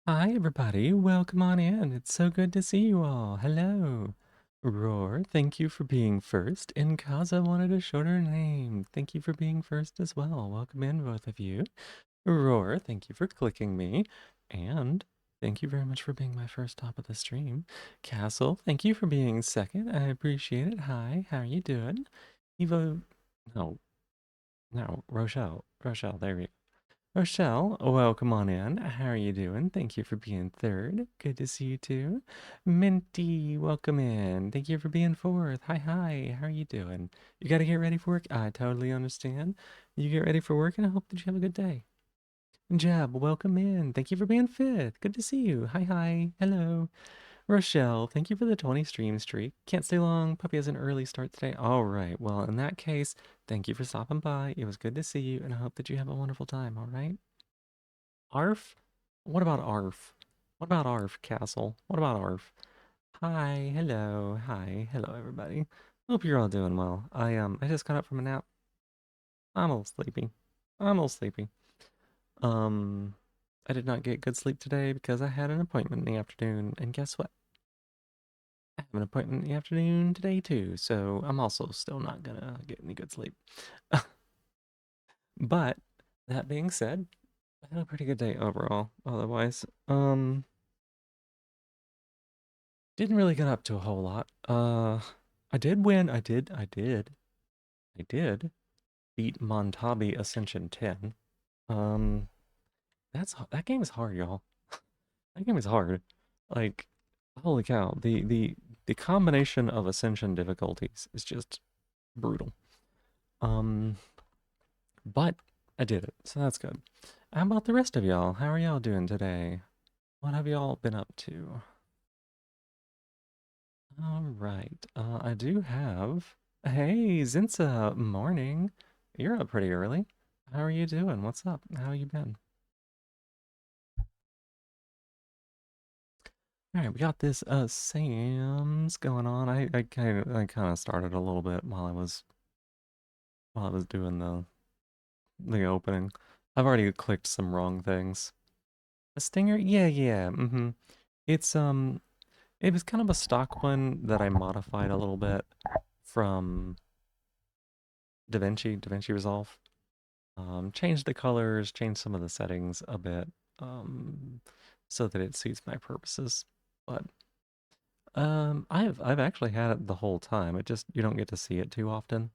Hi, everybody. Welcome on in. It's so good to see you all. Hello. Roar, thank you for being first. And Kaza wanted a shorter name. Thank you for being first as well. Welcome in, both of you. Roar, thank you for clicking me. And thank you very much for being my first top of the stream. Castle, thank you for being second. I appreciate it. Hi, how are you doing? Evo, no, no, Rochelle. Rochelle, there we go. Rochelle, welcome on in. How are you doing? Thank you for being third. Good to see you too. Minty, welcome in. Thank you for being fourth. Hi, hi. How are you doing? You got to get ready for work. I totally understand. You get ready for work, and I hope that you have a good day. Jeb, welcome in. Thank you for being fifth. Good to see you. Hi, hi. Hello. Rochelle, thank you for the 20 stream streak. Can't stay long. Puppy has an early start today. All right. Well, in that case, thank you for stopping by. It was good to see you, and I hope that you have a wonderful time. All right. Arf? What about Arf? What about Arf, Castle? What about Arf? Hi, hello, hi, hello, everybody. Hope you're all doing well. I just got up from a nap. I'm a little sleepy. I'm a little sleepy. Um, I did not get good sleep today because I had an appointment in the afternoon, and guess what? I have an appointment in the afternoon today too, so I'm also still not gonna get any good sleep. But that being said, I had a pretty good day overall. Otherwise, didn't really get up to a whole lot. I did win. I did beat Montabi Ascension 10. Um, that game is hard, y'all. That game is hard. Like, holy cow. The combination of Ascension difficulties is just brutal. Um, but I did it, so that's good. How about the rest of y'all? How are y'all doing today? What have y'all been up to? All right. I do have. Hey, Zinsa, morning. You're up pretty early. How are you doing? What's up? How you been? All right, we got this Sam's going on. I kind of started a little bit while I was doing the opening. I've already clicked some wrong things. A stinger? Yeah, yeah. It's it was kind of a stock one that I modified a little bit from DaVinci Resolve. Change the colors, change some of the settings a bit, um, so that it suits my purposes. But I've actually had it the whole time. It just you don't get to see it too often.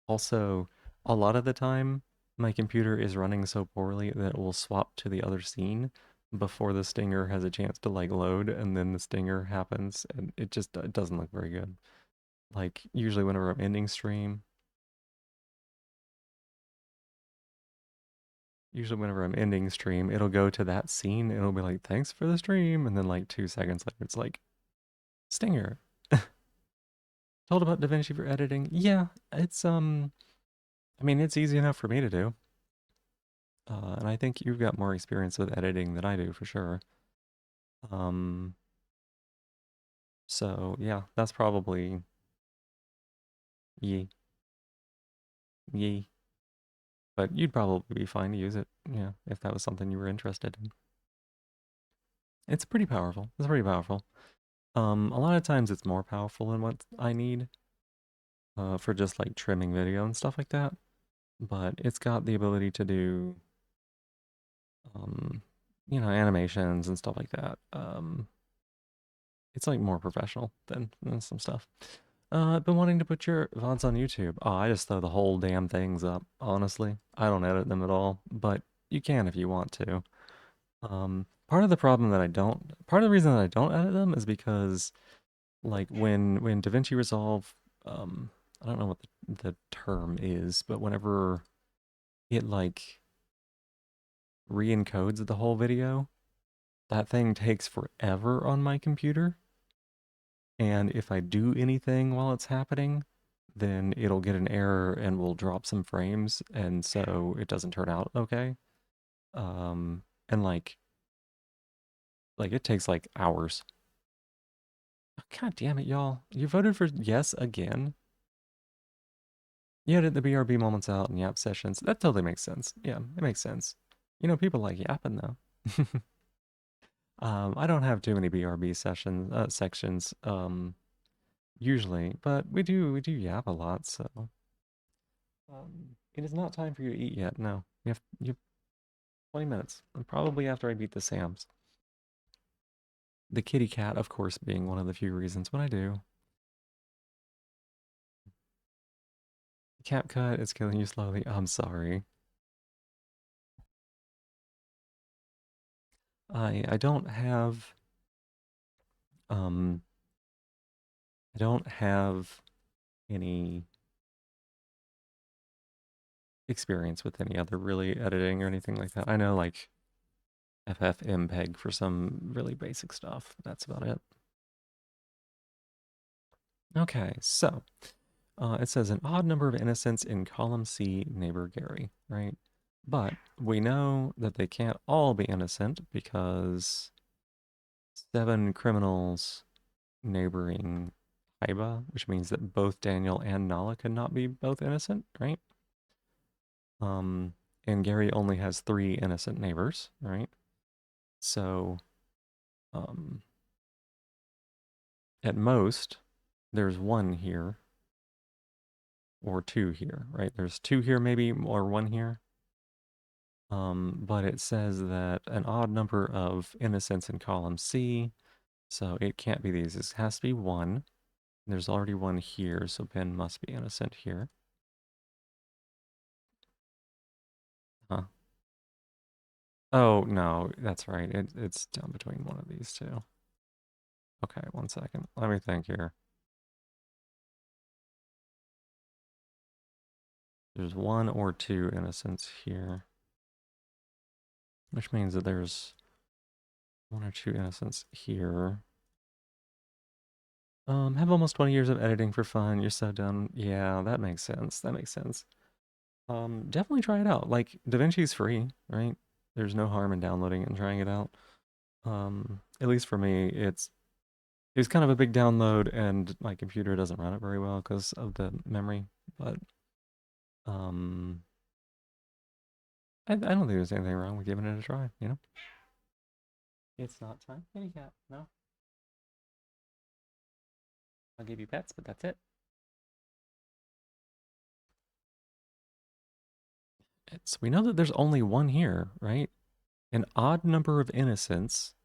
Also, a lot of the time, my computer is running so poorly that it will swap to the other scene before the stinger has a chance to like load, and then the stinger happens, and it doesn't look very good. Like usually whenever I'm ending stream, Usually, whenever I'm ending stream, it'll go to that scene. It'll be like, "Thanks for the stream," and then like 2 seconds later, it's like, "Stinger." Told about DaVinci for editing. Yeah, I mean, it's easy enough for me to do, and I think you've got more experience with editing than I do for sure. Um, so yeah, that's probably ye ye. But you'd probably be fine to use it, yeah, if that was something you were interested in. It's pretty powerful. It's pretty powerful. A lot of times it's more powerful than what I need. For just like trimming video and stuff like that. But it's got the ability to do, um, animations and stuff like that. It's like more professional than some stuff. I've been wanting to put your VODs on YouTube. Oh, I just throw the whole damn things up, honestly. I don't edit them at all, but you can if you want to. Part of the reason that I don't edit them is because like when DaVinci Resolve, um, I don't know what the term is, but whenever it like re-encodes the whole video, that thing takes forever on my computer. And if I do anything while it's happening, then it'll get an error and will drop some frames, and so it doesn't turn out okay. And like it takes like hours. Oh, God damn it, y'all! You voted for yes again. You edit the BRB moments out and yap sessions. That totally makes sense. Yeah, it makes sense. People like yapping though. I don't have too many BRB sections usually, but we do yap a lot. So it is not time for you to eat yet. No, you have 20 minutes, and probably after I beat the Sams. The kitty cat, of course, being one of the few reasons when I do. Cap cut, it's killing you slowly. I'm sorry. I don't have um I don't have any experience with any other really editing or anything like that. I know like FFmpeg for some really basic stuff. That's about it. Okay, so it says an odd number of innocents in column C, neighbor Gary, right? But we know that they can't all be innocent because 7 criminals neighboring Haiba, which means that both Daniel and Nala cannot be both innocent, right? Um, and Gary only has 3 innocent neighbors, right? So, um, at most, there's 1 here or 2 here, right? There's 2 here maybe or 1 here. But it says that an odd number of innocents in column C, so it can't be these. It has to be 1. There's already 1 here, so Ben must be innocent here. Huh. Oh, no, that's right. It's down between one of these two. Okay, 1 second. Let me think here. There's 1 or 2 innocents here, which means that there's 1 or 2 innocents here. Have almost 20 years of editing for fun. You're so done. Yeah, that makes sense. That makes sense. Definitely try it out. Like, DaVinci's free, right? There's no harm in downloading it and trying it out. At least for me, it's kind of a big download, and my computer doesn't run it very well because of the memory. But um, I don't think there's anything wrong with giving it a try. You know, it's not time, kitty cat. No, I'll give you pets, but that's it. We know that there's only 1 here, right? An odd number of innocents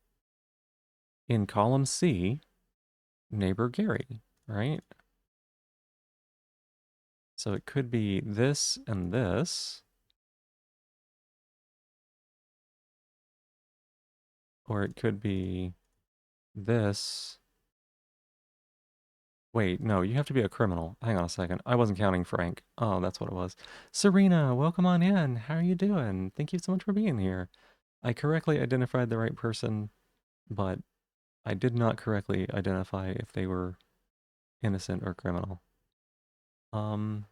in column C, neighbor Gary, right? So it could be this and this, or it could be this. Wait, no, you have to be a criminal. Hang on a second. I wasn't counting Frank. Oh, that's what it was. Serena, welcome on in. How are you doing? Thank you so much for being here. I correctly identified the right person, but I did not correctly identify if they were innocent or criminal. Um,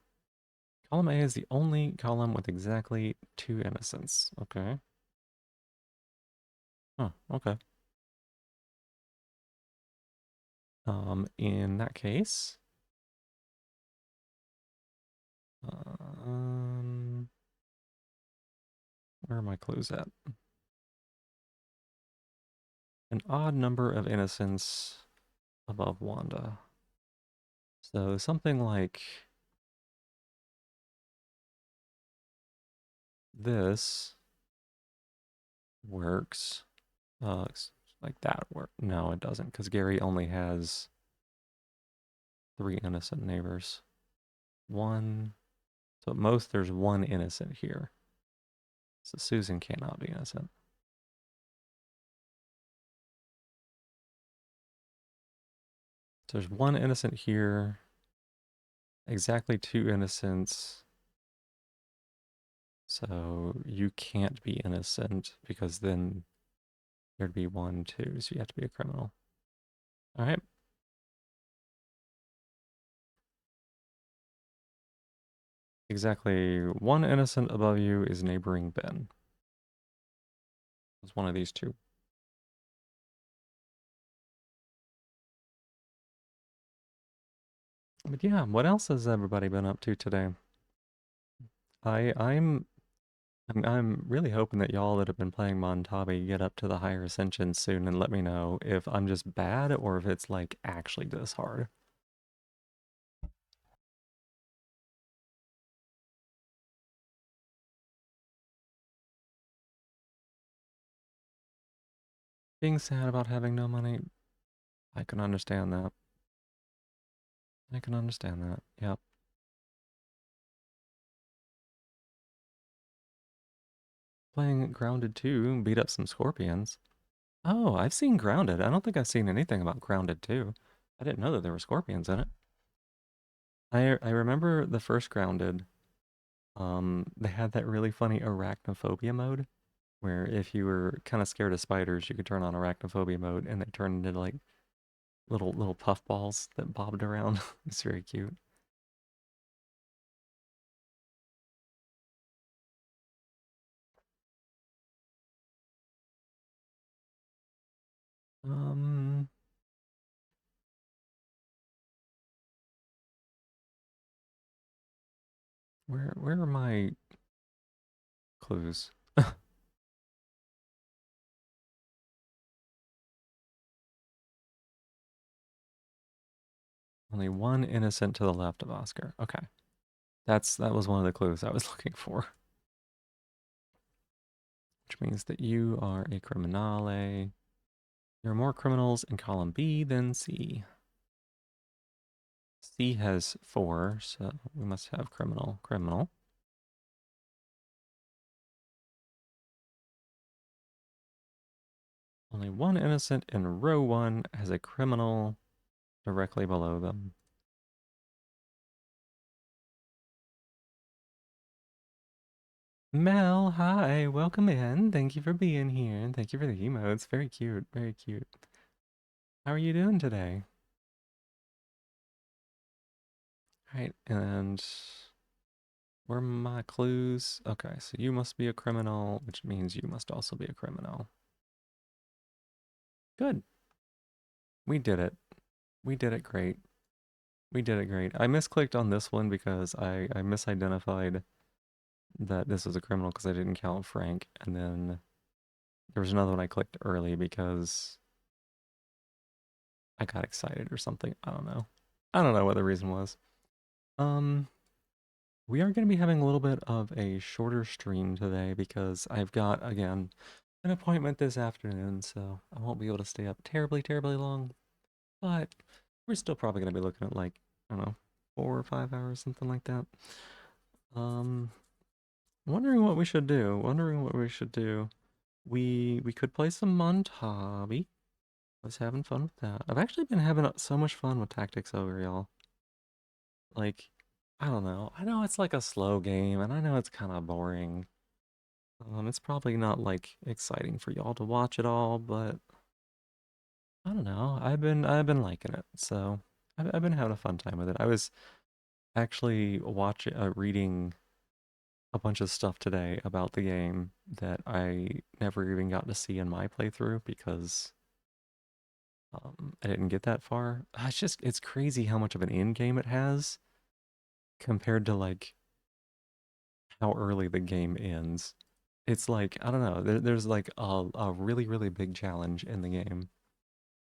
Column A is the only column with exactly 2 innocents. Okay. Oh, okay. In that case, um, where are my clues at? An odd number of innocents above Wanda. So something like this works. Like that work. No, it doesn't, because Gary only has 3 innocent neighbors. 1. So at most there's 1 innocent here. So Susan cannot be innocent. So there's 1 innocent here. Exactly 2 innocents. So you can't be innocent because then there'd be 1, 2. So you have to be a criminal. All right. Exactly 1 innocent above you is neighboring Ben. It's one of these 2. But yeah, what else has everybody been up to today? I'm I'm really hoping that y'all that have been playing Montabe get up to the higher ascensions soon and let me know if I'm just bad or if it's like actually this hard. Being sad about having no money, I can understand that. I can understand that. Yep. Playing Grounded 2, beat up some scorpions. Oh, I've seen Grounded. I don't think I've seen anything about Grounded 2. I didn't know that there were scorpions in it. I remember the first Grounded. They had that really funny arachnophobia mode where if you were kind of scared of spiders, you could turn on arachnophobia mode and they turned into like little puff balls that bobbed around. It's very cute. Um, where are my clues? Only one innocent to the left of Oscar. Okay. That was one of the clues I was looking for, which means that you are a criminale. There are more criminals in column B than C. C has four, so we must have criminal, criminal. Only one innocent in row one has a criminal directly below them. Mel, hi, welcome in. Thank you for being here. And thank you for the emotes. Very cute, very cute. How are you doing today? All right, and where are my clues? Okay, so you must be a criminal, which means you must also be a criminal. Good. We did it. We did it great. We did it great. I misclicked on this one because I misidentified that this was a criminal because I didn't count Frank. And then there was another one I clicked early because I got excited or something. I don't know. I don't know what the reason was. Um, we are going to be having a little bit of a shorter stream today because I've got, again, an appointment this afternoon, so I won't be able to stay up terribly, terribly long. But we're still probably going to be looking at like, I don't know, 4 or 5 hours, something like that. Um, wondering what we should do. Wondering what we should do. We could play some Montavi. I was having fun with that. I've actually been having so much fun with Tactics over y'all. Like, I don't know. I know it's like a slow game, and I know it's kind of boring. It's probably not like exciting for y'all to watch at all, but I don't know. I've been liking it, so I've been having a fun time with it. I was actually watching, reading a bunch of stuff today about the game that I never even got to see in my playthrough because I didn't get that far. It's crazy how much of an end game it has compared to like how early the game ends. It's like, I don't know, there's like a really, really big challenge in the game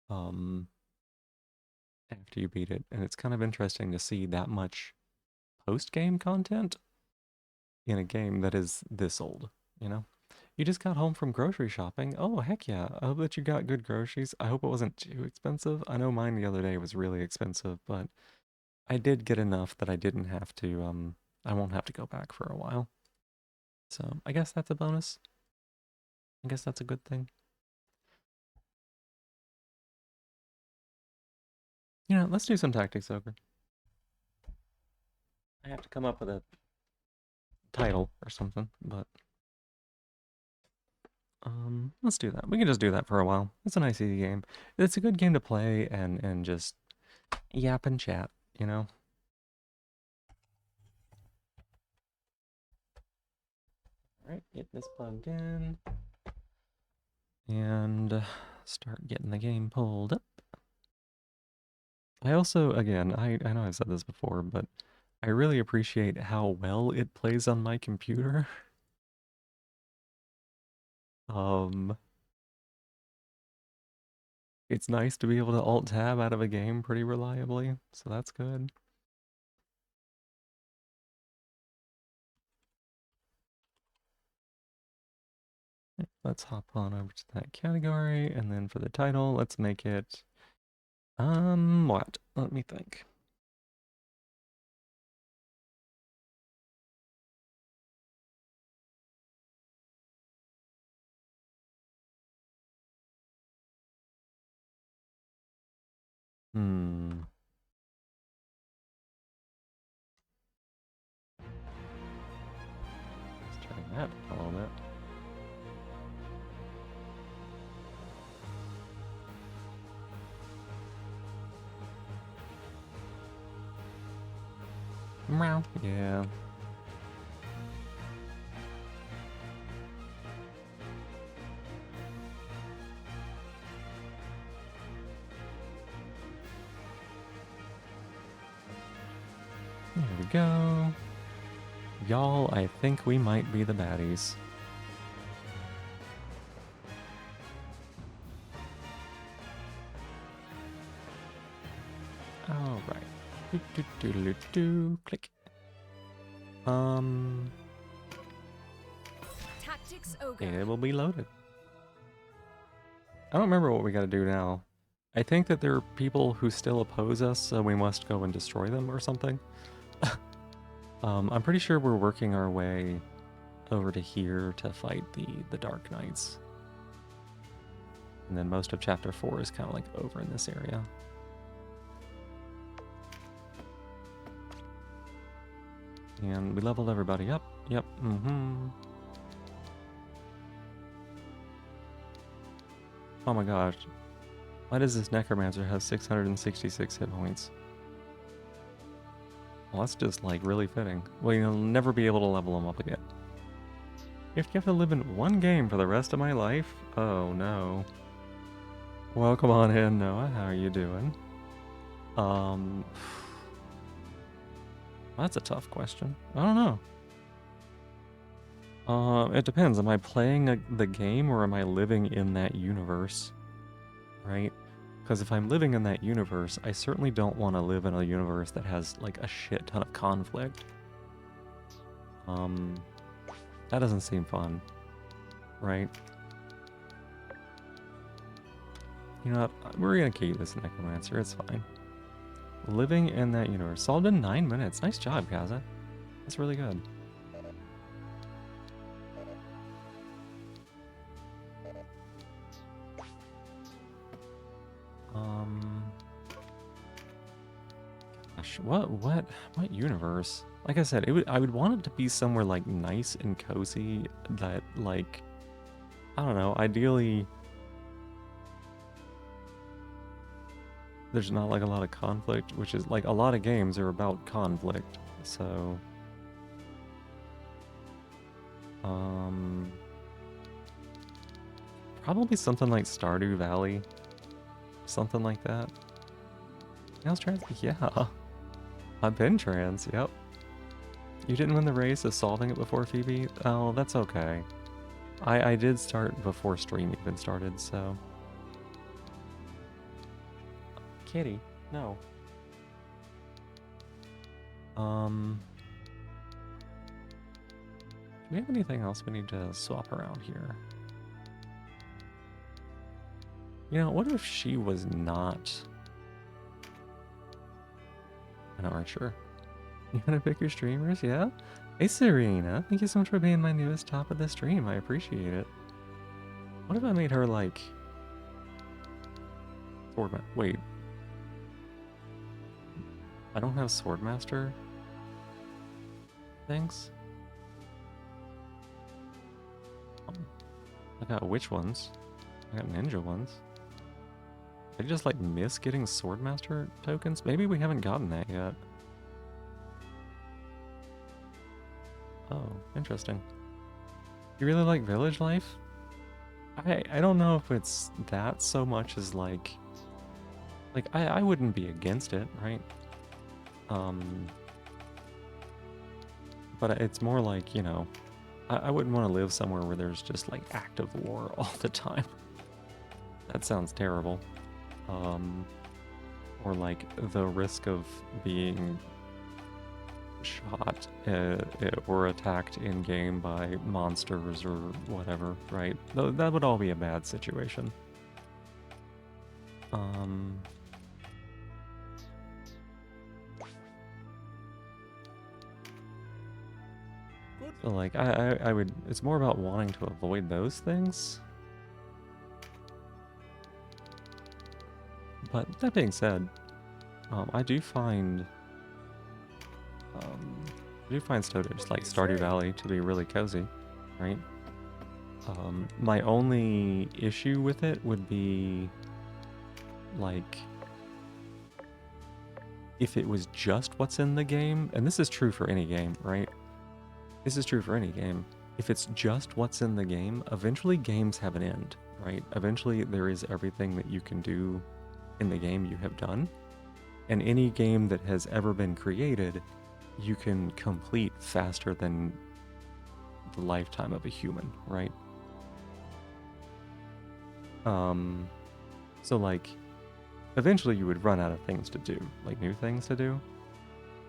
um, after you beat it. And it's kind of interesting to see that much post-game content in a game that is this old, you know? You just got home from grocery shopping. Oh, heck yeah. I hope that you got good groceries. I hope it wasn't too expensive. I know mine the other day was really expensive, but I did get enough that I didn't have to, I won't have to go back for a while. So I guess that's a bonus. I guess that's a good thing. You know, let's do some tactics over. I have to come up with a title or something, but let's do that. We can just do that for a while. It's a nice easy game. It's a good game to play and just yap and chat, you know? All right, get this plugged in and start getting the game pulled up. I also, again, I know I've said this before, but I really appreciate how well it plays on my computer. Um, it's nice to be able to alt-tab out of a game pretty reliably, so that's good. Let's hop on over to that category, and then for the title, let's make it, what? Let me think. Hmm. Let's turn that a little bit. Meow. Yeah. There we go. Y'all, I think we might be the baddies. All right. Click. Tactics ogre. It will be loaded. I don't remember what we gotta do now. I think that there are people who still oppose us, so we must go and destroy them or something. I'm pretty sure we're working our way over to here to fight the Dark Knights. And then most of Chapter 4 is kind of like over in this area. And we leveled everybody up. Yep, Oh my gosh. Why does this Necromancer have 666 hit points? Well, that's just, like, really fitting. Well, you'll never be able to level them up again. If you have to live in one game for the rest of my life? Oh, no. Welcome on in, Noah. How are you doing? That's a tough question. I don't know. It depends. Am I playing the game or am I living in that universe? Right? Because if I'm living in that universe, I certainly don't want to live in a universe that has, like, a shit ton of conflict. That doesn't seem fun. Right? You know what? We're gonna keep this Necromancer. It's fine. Living in that universe. Solved in 9 minutes. Nice job, Kaza. That's really good. Gosh, what universe? Like I said, I would want it to be somewhere like nice and cozy that, like, I don't know, ideally there's not like a lot of conflict, which is like a lot of games are about conflict. So probably something like Stardew Valley. Something like that. Nails trans? Yeah. I've been trans, yep. You didn't win the race of solving it before, Phoebe? Oh, that's okay. I did start before stream even started, so... Kitty, no. Do we have anything else we need to swap around here? You know, what if she was not an archer? You wanna pick your streamers, yeah? Hey Serena, thank you so much for being my newest top of the stream. I appreciate it. What if I made her like Swordmaster? Wait. I don't have Swordmaster things. I got witch ones. I got ninja ones. I just like miss getting Swordmaster tokens. Maybe we haven't gotten that yet. Oh, interesting. You really like village life? I don't know if it's that so much as like I wouldn't be against it, right? But it's more like, you know, I wouldn't want to live somewhere where there's just like active war all the time. That sounds terrible. Or like the risk of being shot or attacked in game by monsters or whatever, right? That would all be a bad situation. So like I would, it's more about wanting to avoid those things. But that being said, I do find Stardew Valley to be really cozy, right? My only issue with it would be like if it was just what's in the game, and this is true for any game, right? This is true for any game. If it's just what's in the game, eventually games have an end, right? Eventually there is everything that you can do in the game you have done. And any game that has ever been created, you can complete faster than the lifetime of a human, right? So like, eventually you would run out of things to do, like new things to do.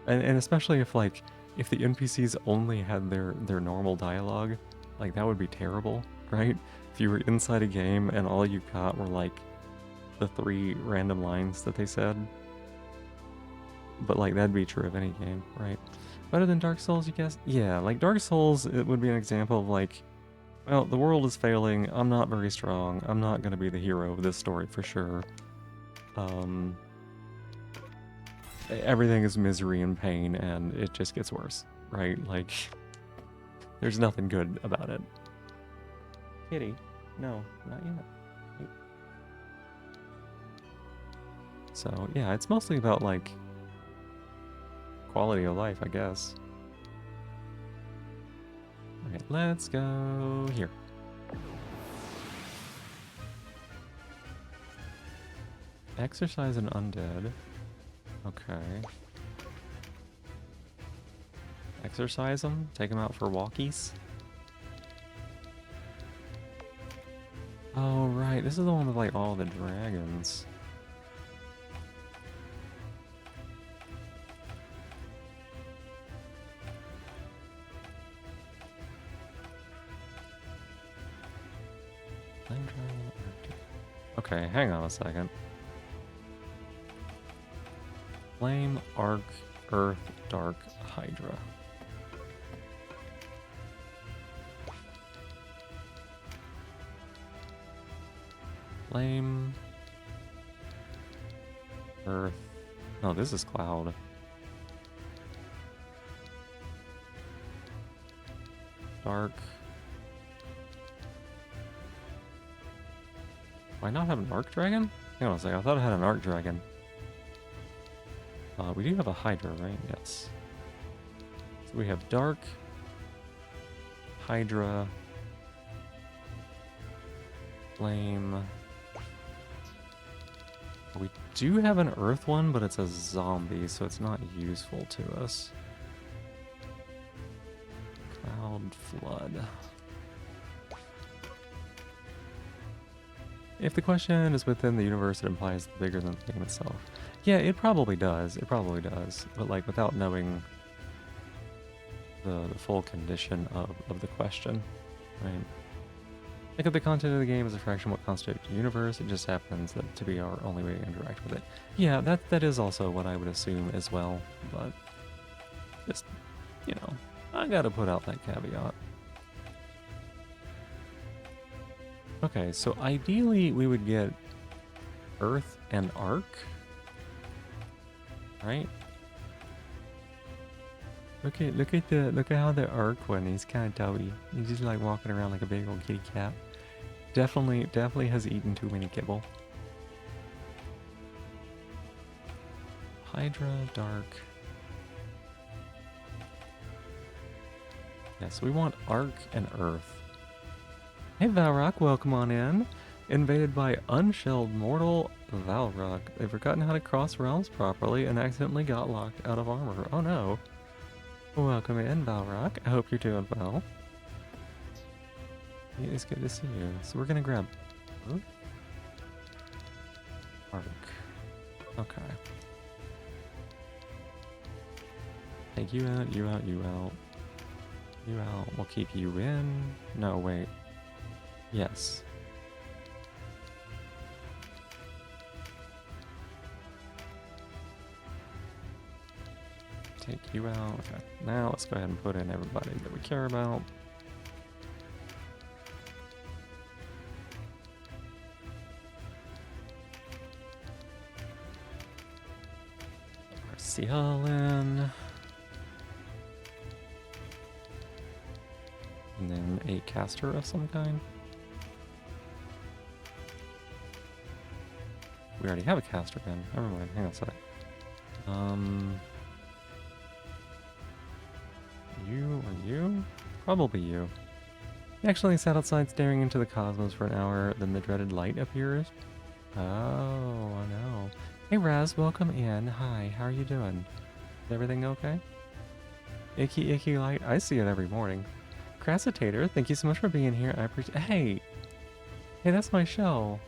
And especially if like, if the NPCs only had their normal dialogue, like that would be terrible, right? If you were inside a game and all you got were like the 3 random lines that they said. But like that'd be true of any game, right? Better than Dark Souls, you guess? Yeah, like Dark Souls, it would be an example of like, well, the world is failing, I'm not very strong, I'm not gonna be the hero of this story for sure. Everything is misery and pain and it just gets worse, right? Like, there's nothing good about it. Kitty? No, not yet. So, yeah, it's mostly about, like, quality of life, I guess. Alright, let's go here. Exercise an undead. Okay. Exercise them? Take them out for walkies? Oh, right. This is the one with, like, all the dragons. Okay, hang on a second. Flame, Arc, Earth, Dark, Hydra. Flame, Earth. No, this is Cloud. Dark. Do I not have an Arc Dragon? Hang on a second, I thought I had an Arc Dragon. We do have a Hydra, right? Yes. So we have Dark, Hydra, Flame. We do have an Earth one, but it's a zombie, so it's not useful to us. Cloud, Flood. If the question is within the universe, it implies bigger than the game itself. Yeah, it probably does. It probably does. But like without knowing the full condition of the question, right? Like if the content of the game is a fraction of what constitutes the universe, it just happens that to be our only way to interact with it. Yeah, that is also what I would assume as well. But just, you know, I gotta put out that caveat. Okay, so ideally we would get Earth and Arc, right? Look at how the Arc one is kind of tubby. He's just like walking around like a big old kitty cat. Definitely has eaten too many kibble. Hydra, Dark. Yes, we want Arc and Earth. Hey Valrock, welcome on in. Invaded by unshelled mortal Valrock. They've forgotten how to cross realms properly and accidentally got locked out of armor. Oh no. Welcome in, Valrock. I hope you're doing well. It's good to see you. So we're gonna grab Arc. Okay. Take you out, you out, you out. You out. We'll keep you in. No, wait. Yes. Take you out. Okay. Now let's go ahead and put in everybody that we care about. Seal in. And then a caster of some kind. We already have a caster gun. Never mind. Hang on a sec. You or you? Probably you. He actually sat outside staring into the cosmos for an hour, then the dreaded light appears. Oh, I know. Hey Raz, welcome in. Hi, how are you doing? Is everything okay? Icky light? I see it every morning. Crassitator, thank you so much for being here. I appreciate. Hey! Hey, that's my shell.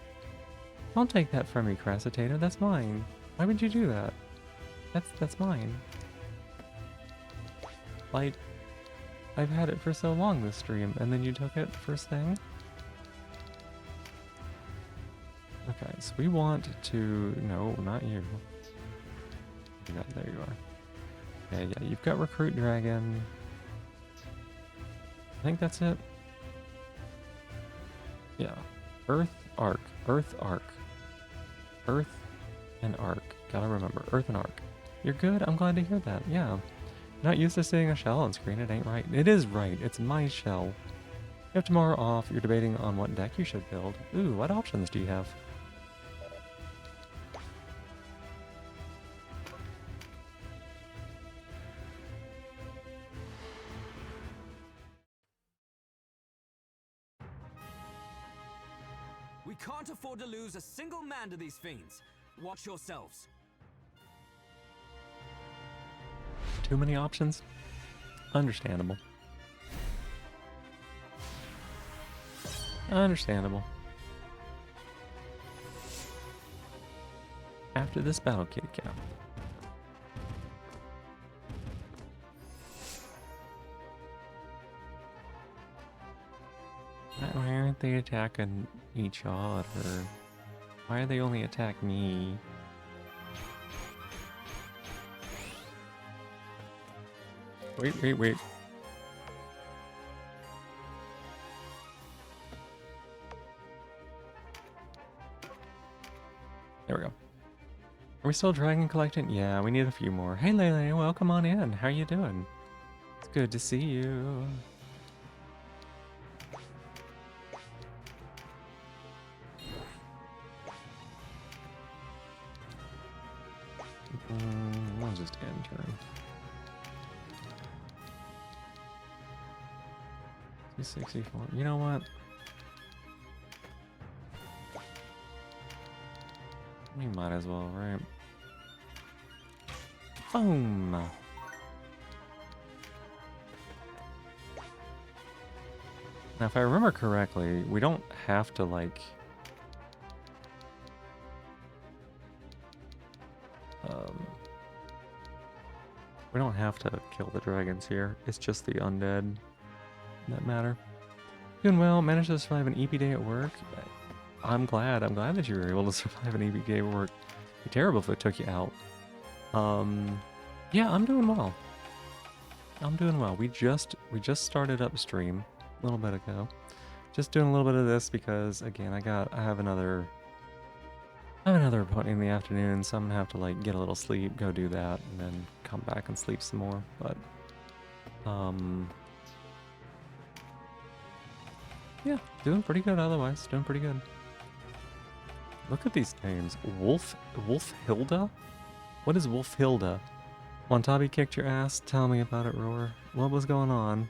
Don't take that from me, Crassitator. That's mine. Why would you do that? That's mine. Like, I've had it for so long this stream, and then you took it first thing? Okay, so we want to... No, not you. Yeah, there you are. Okay, yeah, you've got Recruit Dragon. I think that's it. Yeah. Earth, Arc. Earth, Arc. Earth and Arc. Gotta remember, Earth and Arc. You're good? I'm glad to hear that. Yeah. Not used to seeing a shell on screen. It ain't right. It is right. It's my shell. You have tomorrow off. You're debating on what deck you should build. Ooh, what options do you have? We can't afford to lose a single man to these fiends. Watch yourselves. Too many options? Understandable. Understandable. After this battle, kitty cat. Why aren't they attacking each other? Why are they only attacking me? Wait. There we go. Are we still dragon collecting? Yeah, we need a few more. Hey Lele, welcome on in. How you doing? It's good to see you. I'll just end turn. 264. You know what? We might as well, right? Boom! Now, if I remember correctly, we don't have to, like... we don't have to kill the dragons here. It's just the undead that matter. Doing well. Managed to survive an EP day at work. I'm glad that you were able to survive an EP day at work. It'd be terrible if it took you out. Yeah, I'm doing well. I'm doing well. We just started upstream a little bit ago. Just doing a little bit of this because again, I have another appointment in the afternoon, so I'm gonna have to like get a little sleep, go do that, and then come back and sleep some more. But yeah, doing pretty good otherwise. Doing pretty good. Look at these names. Wolf Hilda? What is Wolf Hilda? Wantabi kicked your ass? Tell me about it, Roar. What was going on?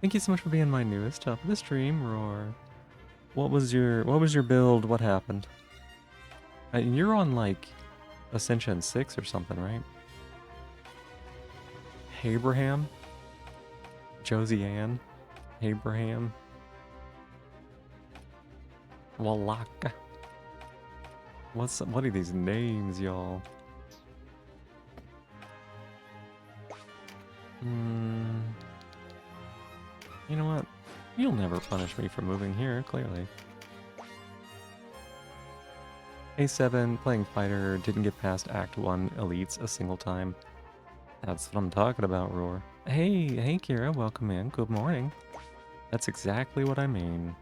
Thank you so much for being my newest top of the stream, Roar. What was your build? What happened? You're on like Ascension 6 or something, right? Abraham? Josie Ann? Abraham? Wallaka. What are these names, y'all? You know what? You'll never punish me for moving here, clearly. A7, playing fighter, didn't get past Act 1 elites a single time. That's what I'm talking about, Roar. Hey, Kira, welcome in. Good morning. That's exactly what I mean.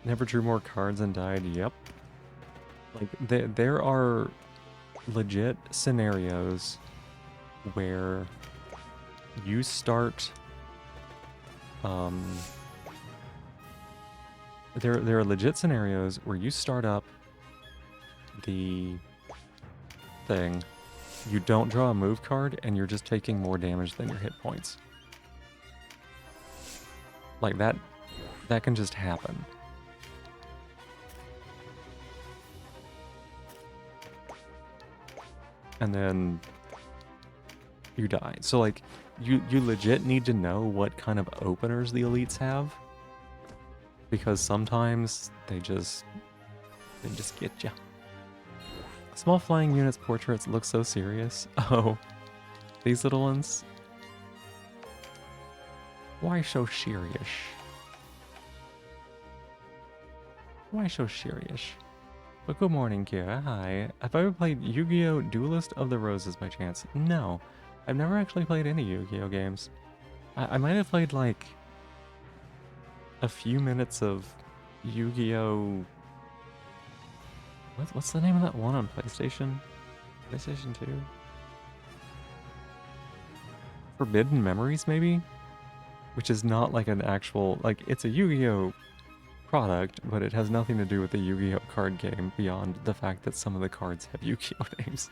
Never drew more cards and died. Yep. Like, there are legit scenarios where you start... There are legit scenarios where you start up the thing, you don't draw a move card, and you're just taking more damage than your hit points. Like, that can just happen. And then you die. So, like, you legit need to know what kind of openers the elites have, because sometimes they just get ya. Small flying units portraits look so serious. Oh, these little ones. Why so serious? Why so serious? But good morning, Kira. Hi. Have I ever played Yu-Gi-Oh! Duelist of the Roses by chance? No. I've never actually played any Yu-Gi-Oh! Games. I might have played, like, a few minutes of Yu-Gi-Oh! What's the name of that one on PlayStation? PlayStation 2? Forbidden Memories, maybe? Which is not like an actual... Like, it's a Yu-Gi-Oh! Product, but it has nothing to do with the Yu-Gi-Oh! Card game beyond the fact that some of the cards have Yu-Gi-Oh! Names.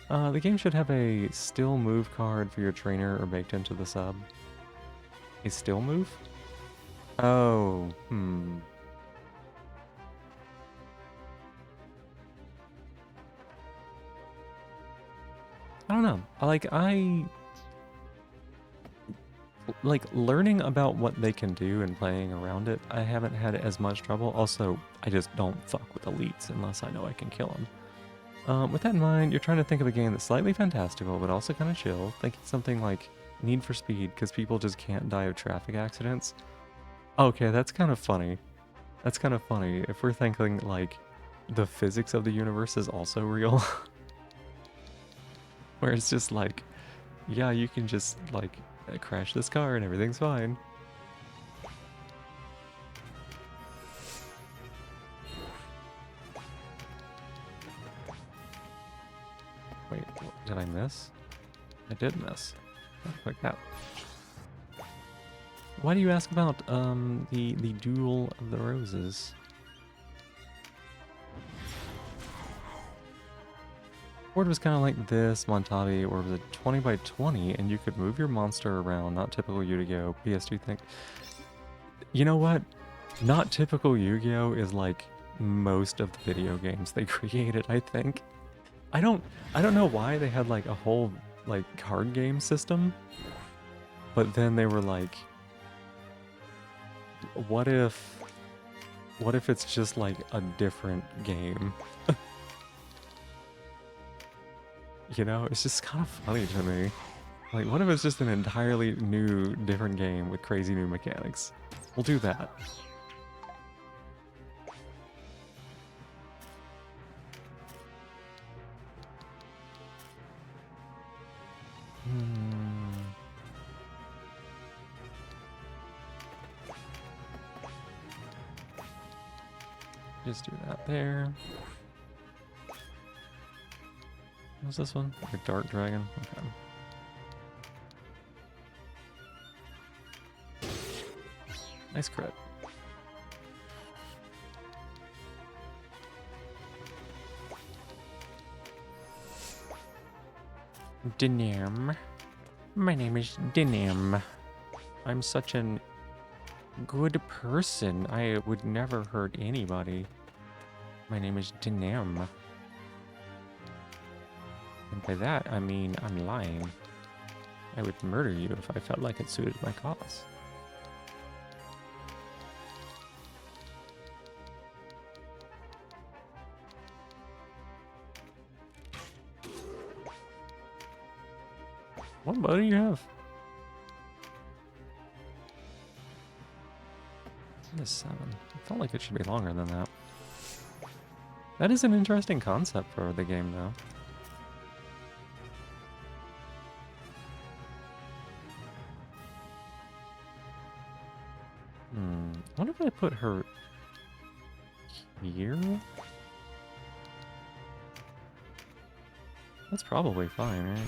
The game should have a still move card for your trainer or baked into the sub. A still move? Oh, I don't know. Like, learning about what they can do and playing around it, I haven't had as much trouble. Also, I just don't fuck with elites unless I know I can kill them. With that in mind, you're trying to think of a game that's slightly fantastical, but also kind of chill. Thinking something like Need for Speed, because people just can't die of traffic accidents. Okay, that's kind of funny. That's kind of funny. If we're thinking, like, the physics of the universe is also real. Where it's just like, yeah, you can just, like, crash this car and everything's fine. Wait, did I miss? I did miss. Like that. Why do you ask about the Duel of the Roses? Board was kind of like this, Montavi, or was it 20 by 20, and you could move your monster around, not typical Yu-Gi-Oh! PS2 thing. You know what? Not typical Yu-Gi-Oh! Is like most of the video games they created, I think. I don't know why they had like a whole like card game system, but then they were like, what if it's just like a different game? You know, it's just kind of funny to me. Like, what if it's just an entirely new, different game with crazy new mechanics? We'll do that. Just do that there. What's this one? Like a Dark Dragon? Okay. Nice crit. Dinim. My name is Dinim. I'm such an good person. I would never hurt anybody. My name is Dinim. And by that, I mean I'm lying. I would murder you if I felt like it suited my cause. What bow do you have? It is 7. I felt like it should be longer than that. That is an interesting concept for the game, though. I wonder if I put her here? That's probably fine, right?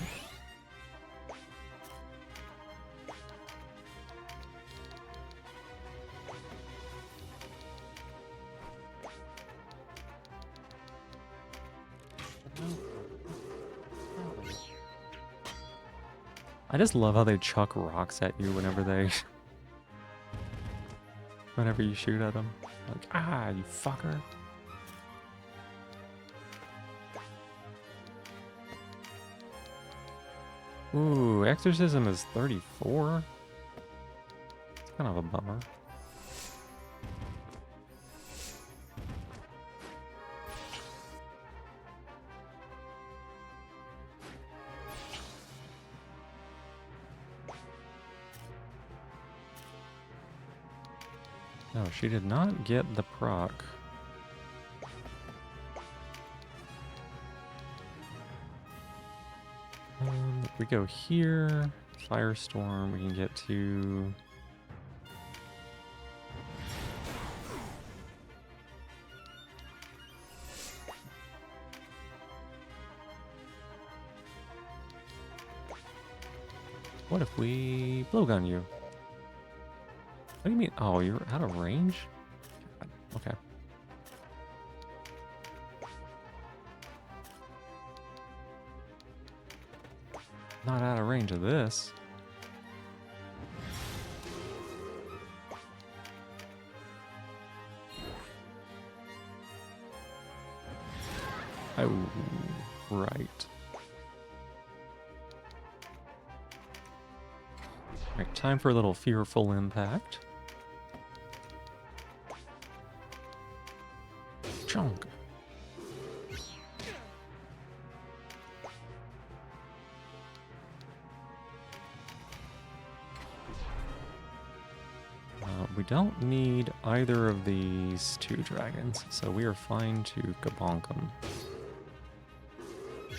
I just love how they chuck rocks at you whenever they... whenever you shoot at them. Like, ah, you fucker. Ooh, exorcism is 34? It's kind of a bummer. No, she did not get the proc. If we go here, Firestorm, we can get to... What if we blowgun you? What do you mean? Oh, you're out of range? God, okay. Not out of range of this. Oh, right. Alright, time for a little fearful impact. Chunk. We don't need either of these two dragons, so we are fine to kabonk them.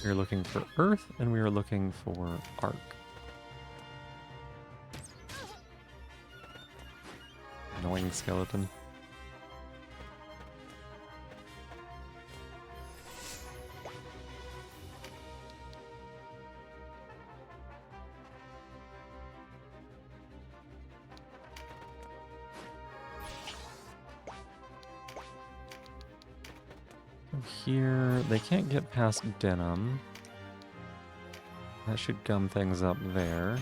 We are looking for Earth, and we are looking for Arc. Annoying skeleton. Here, they can't get past Denim. That should gum things up there.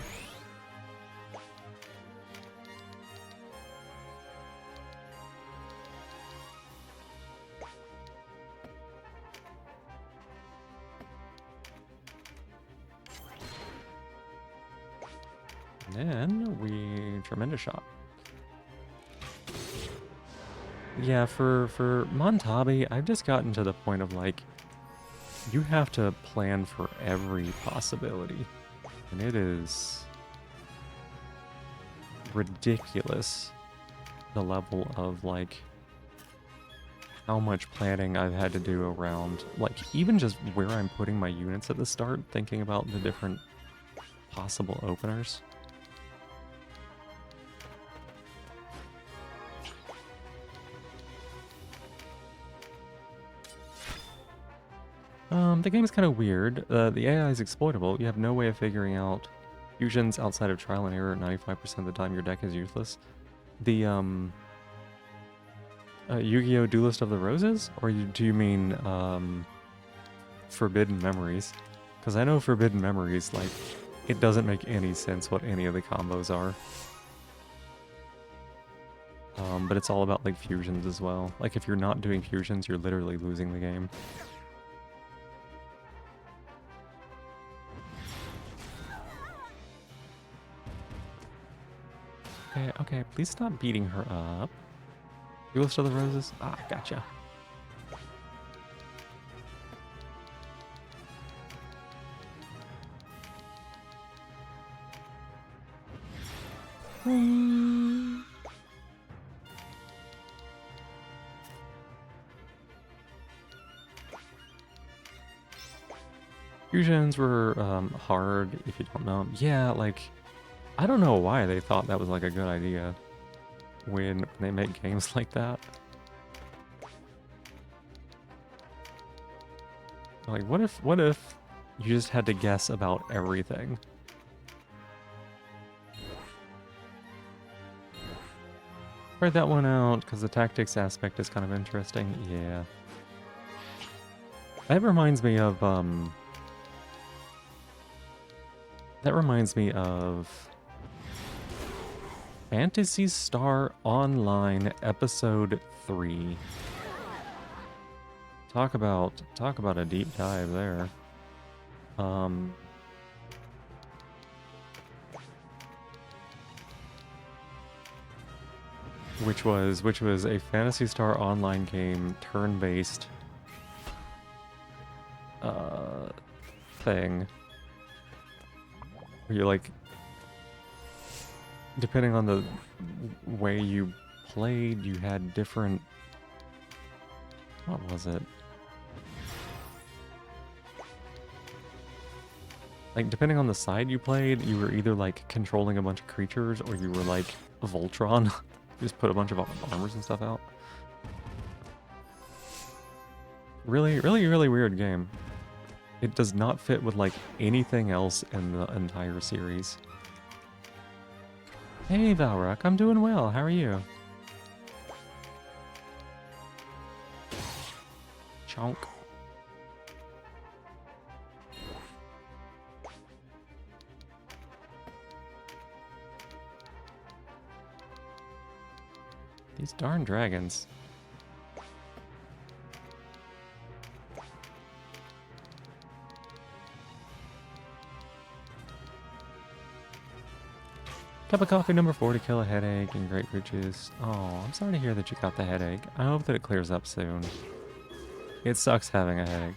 And then we tremendous shot. Yeah, for Montabi, I've just gotten to the point of like, you have to plan for every possibility. And it is ridiculous the level of like how much planning I've had to do around like even just where I'm putting my units at the start, thinking about the different possible openers. The game is kind of weird. The AI is exploitable. You have no way of figuring out fusions outside of trial and error. 95% of the time your deck is useless. The Yu-Gi-Oh! Duelist of the Roses? Or do you mean Forbidden Memories? Because I know Forbidden Memories, like, it doesn't make any sense what any of the combos are. But it's all about like fusions as well. Like if you're not doing fusions, you're literally losing the game. Okay, okay, please stop beating her up. Duelist of the Roses? Ah, gotcha. Whee! Fusions were hard if you don't know. Yeah, like I don't know why they thought that was like a good idea when they make games like that. Like what if you just had to guess about everything? Try that one out because the tactics aspect is kind of interesting. Yeah. That reminds me of Phantasy Star Online Episode 3. Talk about a deep dive there. Um which was a Phantasy Star Online game, turn-based uh thing where you like, depending on the way you played, you had different, what was it? Like, depending on the side you played, you were either like controlling a bunch of creatures or you were like Voltron. Just put a bunch of armors and stuff out. Really, really, really weird game. It does not fit with like anything else in the entire series. Hey Valrak, I'm doing well. How are you? Chonk. These darn dragons. Cup of coffee number 4 to kill a headache and grapefruit juice. Oh, I'm sorry to hear that you got the headache. I hope that it clears up soon. It sucks having a headache.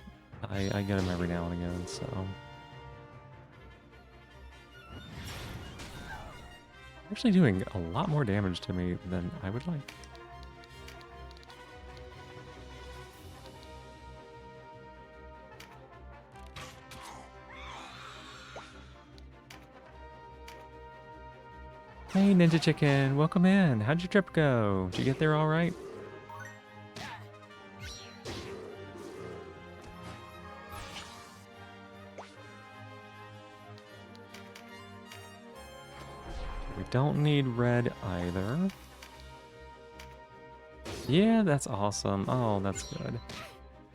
I get them every now and again, so... Actually doing a lot more damage to me than I would like. Hey Ninja Chicken, welcome in. How'd your trip go? Did you get there alright? We don't need red either. Yeah, that's awesome. Oh, that's good.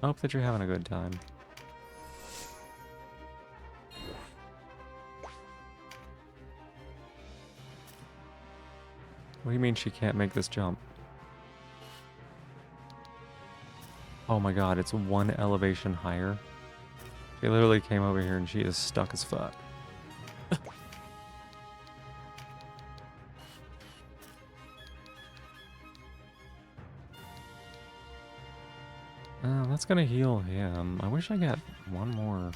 I hope that you're having a good time. What do you mean she can't make this jump? Oh my god, it's one elevation higher. She literally came over here and she is stuck as fuck. That's gonna heal him. I wish I got one more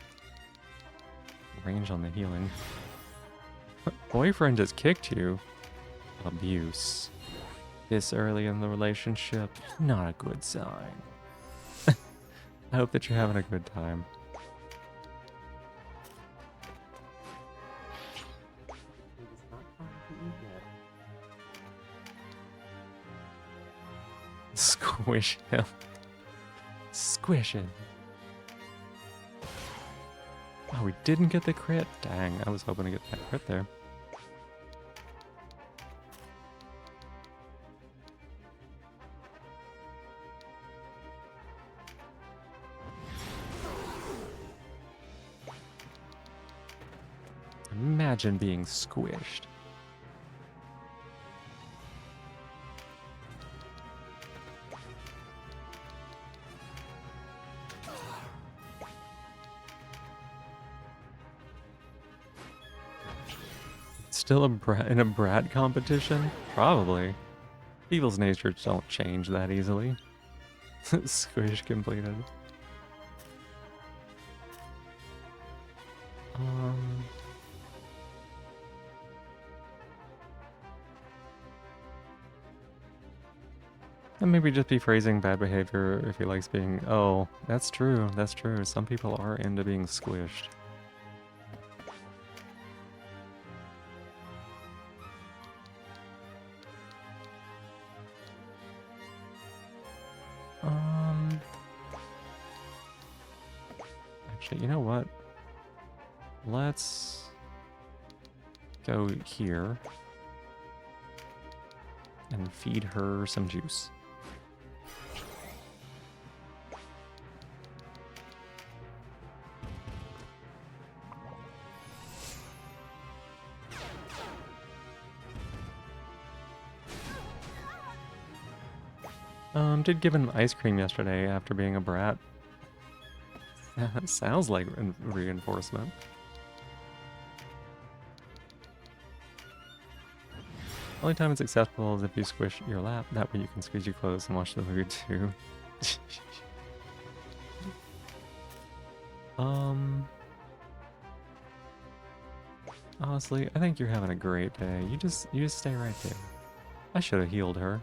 range on the healing. Boyfriend just kicked you. Abuse. This early in the relationship, not a good sign. I hope that you're having a good time. Squish him. Squish him. Oh, we didn't get the crit. Dang, I was hoping to get that crit there. Imagine being squished. Still in a brat competition? Probably. People's natures don't change that easily. Squish completed. Um... And maybe just be phrasing bad behavior if he likes being... Oh, that's true, that's true. Some people are into being squished. Actually, you know what? Let's go here and feed her some juice. Did give him ice cream yesterday after being a brat. That sounds like reinforcement. Only time it's acceptable is if you squish your lap. That way you can squeeze your clothes and watch the movie too. Honestly, I think you're having a great day. You just stay right there. I should have healed her.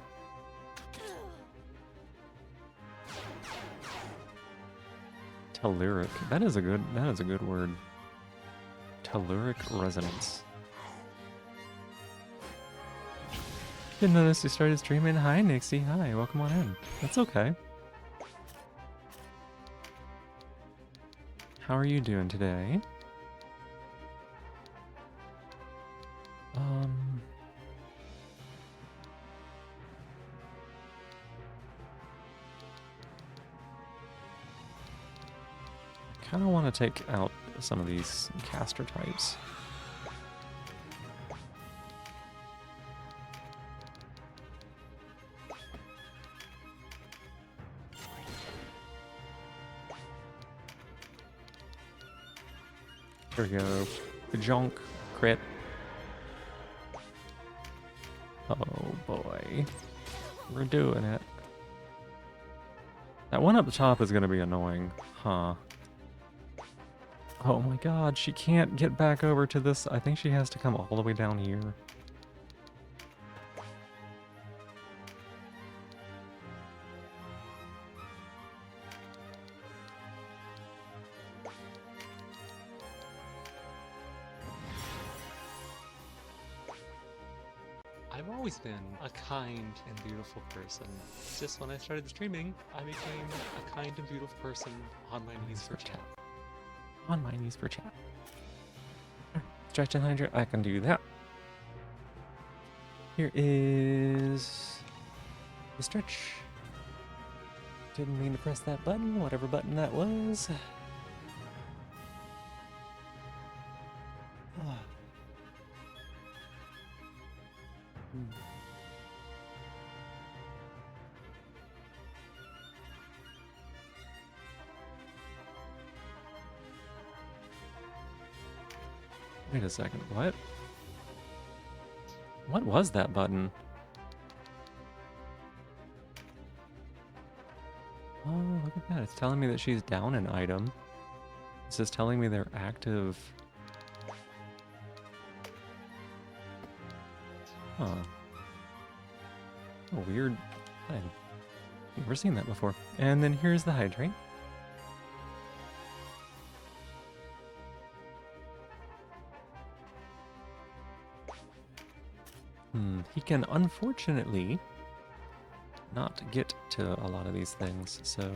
Telluric. That is a good word. Telluric resonance. Didn't notice you started streaming. Hi, Nixie. Hi, welcome on in. That's okay. How are you doing today? I kind of want to take out some of these caster types. There we go. Jonk. Crit. Oh boy. We're doing it. That one up the top is going to be annoying. Huh. Oh my god, she can't get back over to this. I think she has to come all the way down here. I've always been a kind and beautiful person. It's just when I started streaming, I became a kind and beautiful person on my knees for chat. On my knees for chat. Stretch and hydrate. I can do that. Here is the stretch. Didn't mean to press that button, whatever button that was. Wait a second, what? What was that button? Oh, look at that. It's telling me that she's down an item. This is telling me they're active. Huh. A weird thing. Never seen that before. And then here's the hydrate. He can unfortunately not get to a lot of these things, so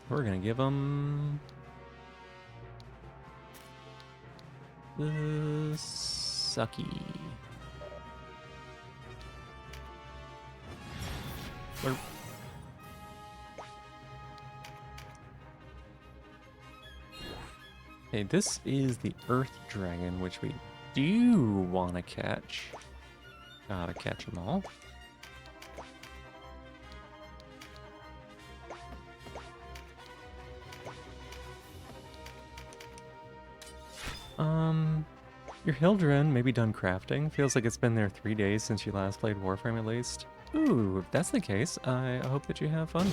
we're gonna give him the sucky. Okay, this is the Earth Dragon, which we do want to catch. Gotta catch them all. Your Hildren may be done crafting. Feels like it's been there 3 days since you last played Warframe at least. Ooh, if that's the case, I hope that you have fun.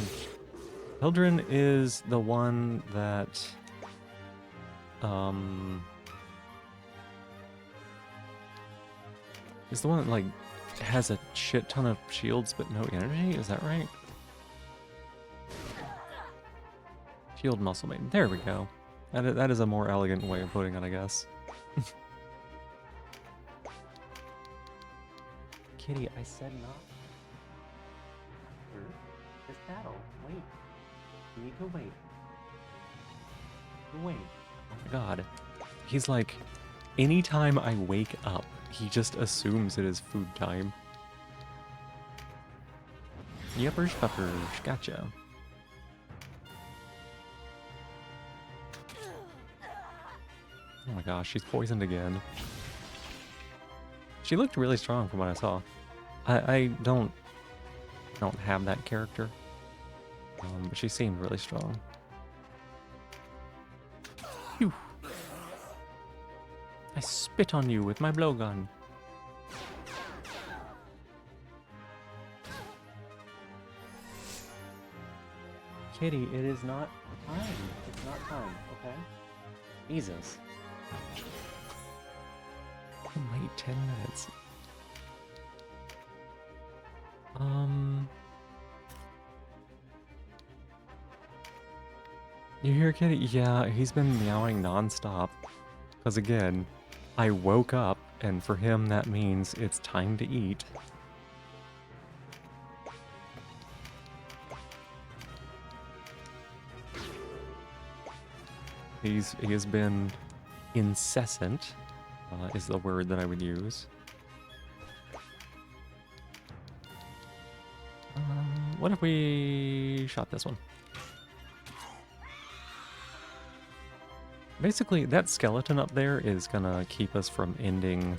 Hildren is the one that... is the one that, like, has a shit ton of shields but no energy. Is that right? Shield muscle maiden. There we go. That is a more elegant way of putting it, I guess. Kitty, I said not. This battle. Wait. You need to wait. Wait. Oh my god. He's like, anytime I wake up, he just assumes it is food time. Yuppers puppers. Gotcha. Oh my gosh, she's poisoned again. She looked really strong from what I saw. I don't have that character, but she seemed really strong. Phew. I spit on you with my blowgun. Kitty, it is not time. It's not time, okay? Jesus. Wait 10 minutes. You hear Kitty? Yeah, he's been meowing nonstop. Because again, I woke up, and for him that means it's time to eat. He has been incessant, is the word that I would use. What if we shot this one? Basically, that skeleton up there is gonna keep us from ending...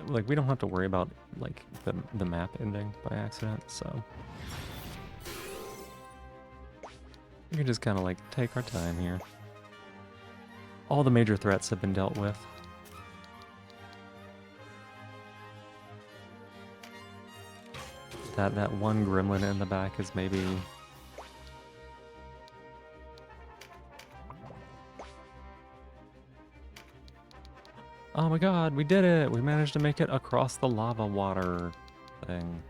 like, we don't have to worry about, like, the map ending by accident, so... we can just kind of, like, take our time here. All the major threats have been dealt with. That one gremlin in the back is maybe... oh my god, we did it! We managed to make it across the lava water thing.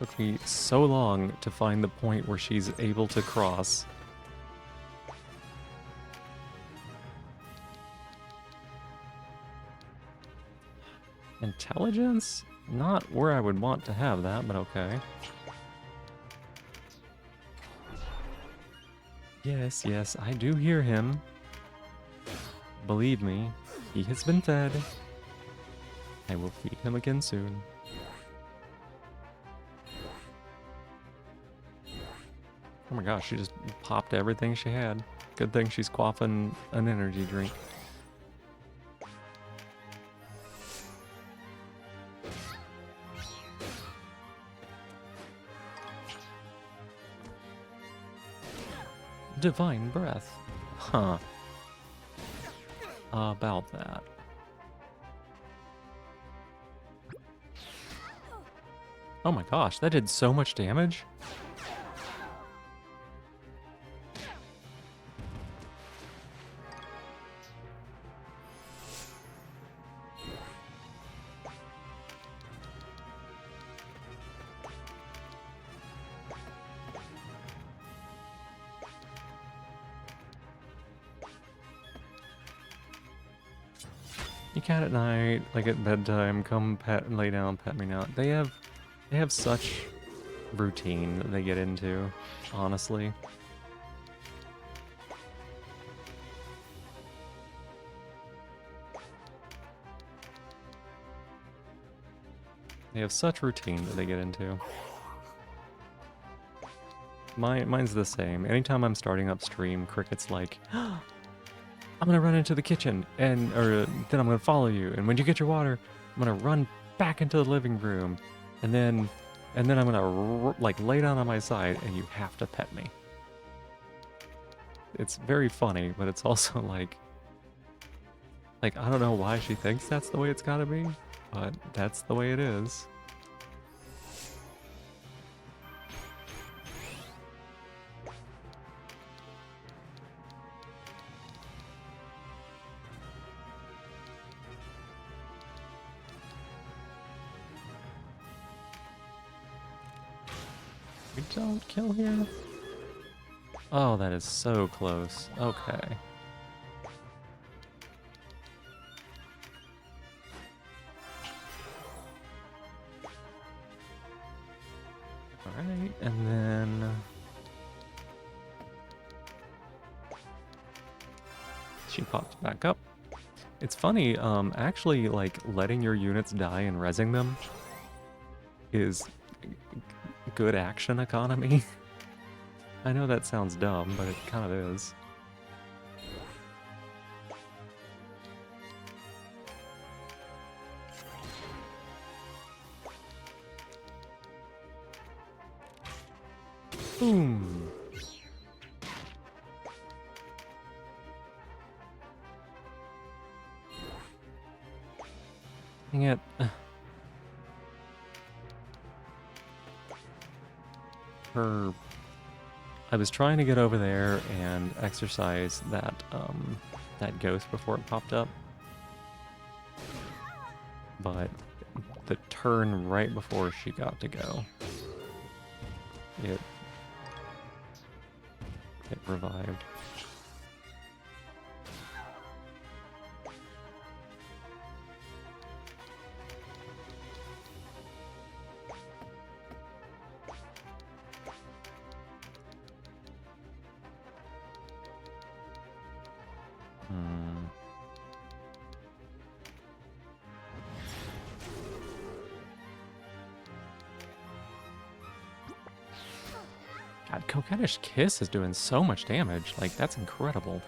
Took me so long to find the point where she's able to cross. Intelligence? Not where I would want to have that, but okay. Yes, yes, I do hear him. Believe me, he has been fed. I will feed him again soon. Oh my gosh, she just popped everything she had. Good thing she's quaffing an energy drink. Divine breath. Huh. About that. Oh my gosh, that did so much damage. You cat at night, like at bedtime, come pet and lay down, pet me now. They have such routine that they get into, honestly. They have such routine that they get into. Mine's the same. Anytime I'm starting up stream, Cricket's like, I'm gonna run into the kitchen, and then I'm gonna follow you, and when you get your water, I'm gonna run back into the living room, and then I'm gonna like lay down on my side, and you have to pet me. It's very funny, but it's also like I don't know why she thinks that's the way it's gotta be, but that's the way it is. We don't kill here. Oh, that is so close. Okay. Alright, and then... she popped back up. It's funny, actually, like, letting your units die and rezzing them is good action economy. I know that sounds dumb, but it kind of is. Boom! Dang it. I was trying to get over there and exercise that ghost before it popped up. But the turn right before she got to go, it revived. God, Coquettish Kiss is doing so much damage. Like, that's incredible.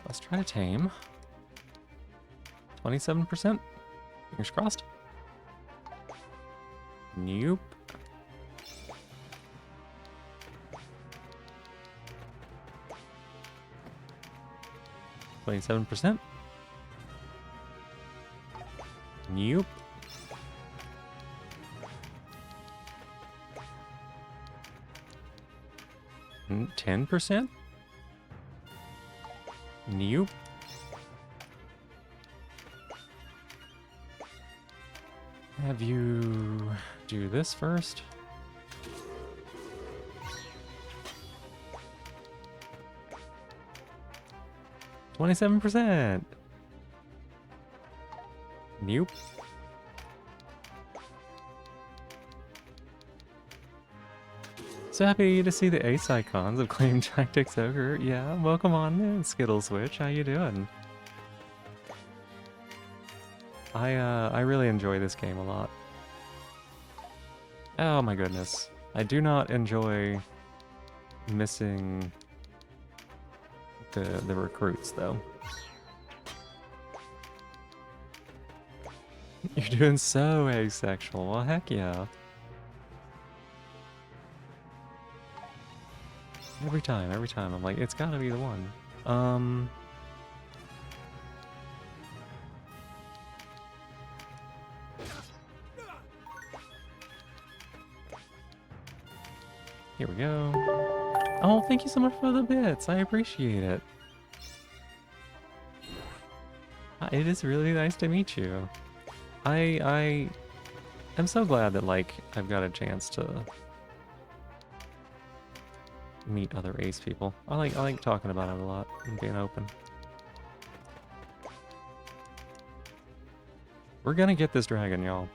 Let's try to tame. 27%. Fingers crossed. Nope. %. Nope. Mm, 10%? Nope. Have you do this first? %. Nope. So happy to see the ace icons of Claim Tactics Ogre. Yeah, welcome on in, Skittle Switch. How you doing? I really enjoy this game a lot. Oh my goodness. I do not enjoy missing the recruits though. You're doing so asexual. Well, heck yeah. Every time I'm like, it's gotta be the one. Here we go. Oh, thank you so much for the bits. I appreciate it. It is really nice to meet you. I am so glad that, like, I've got a chance to meet other ace people. I like talking about it a lot and being open. We're gonna get this dragon, y'all.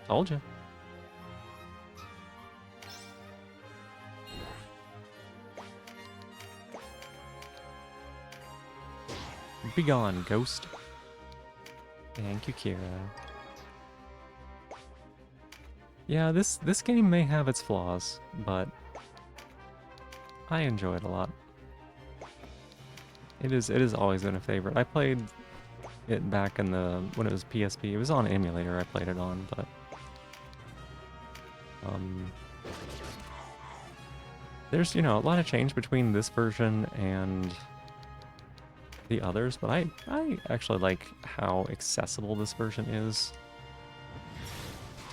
Told you. Be gone, ghost. Thank you, Kira. Yeah, this game may have its flaws, but I enjoy it a lot. It is always been a favorite. I played it back in when it was PSP. It was on emulator I played it on, but there's, you know, a lot of change between this version and the others, but I actually like how accessible this version is.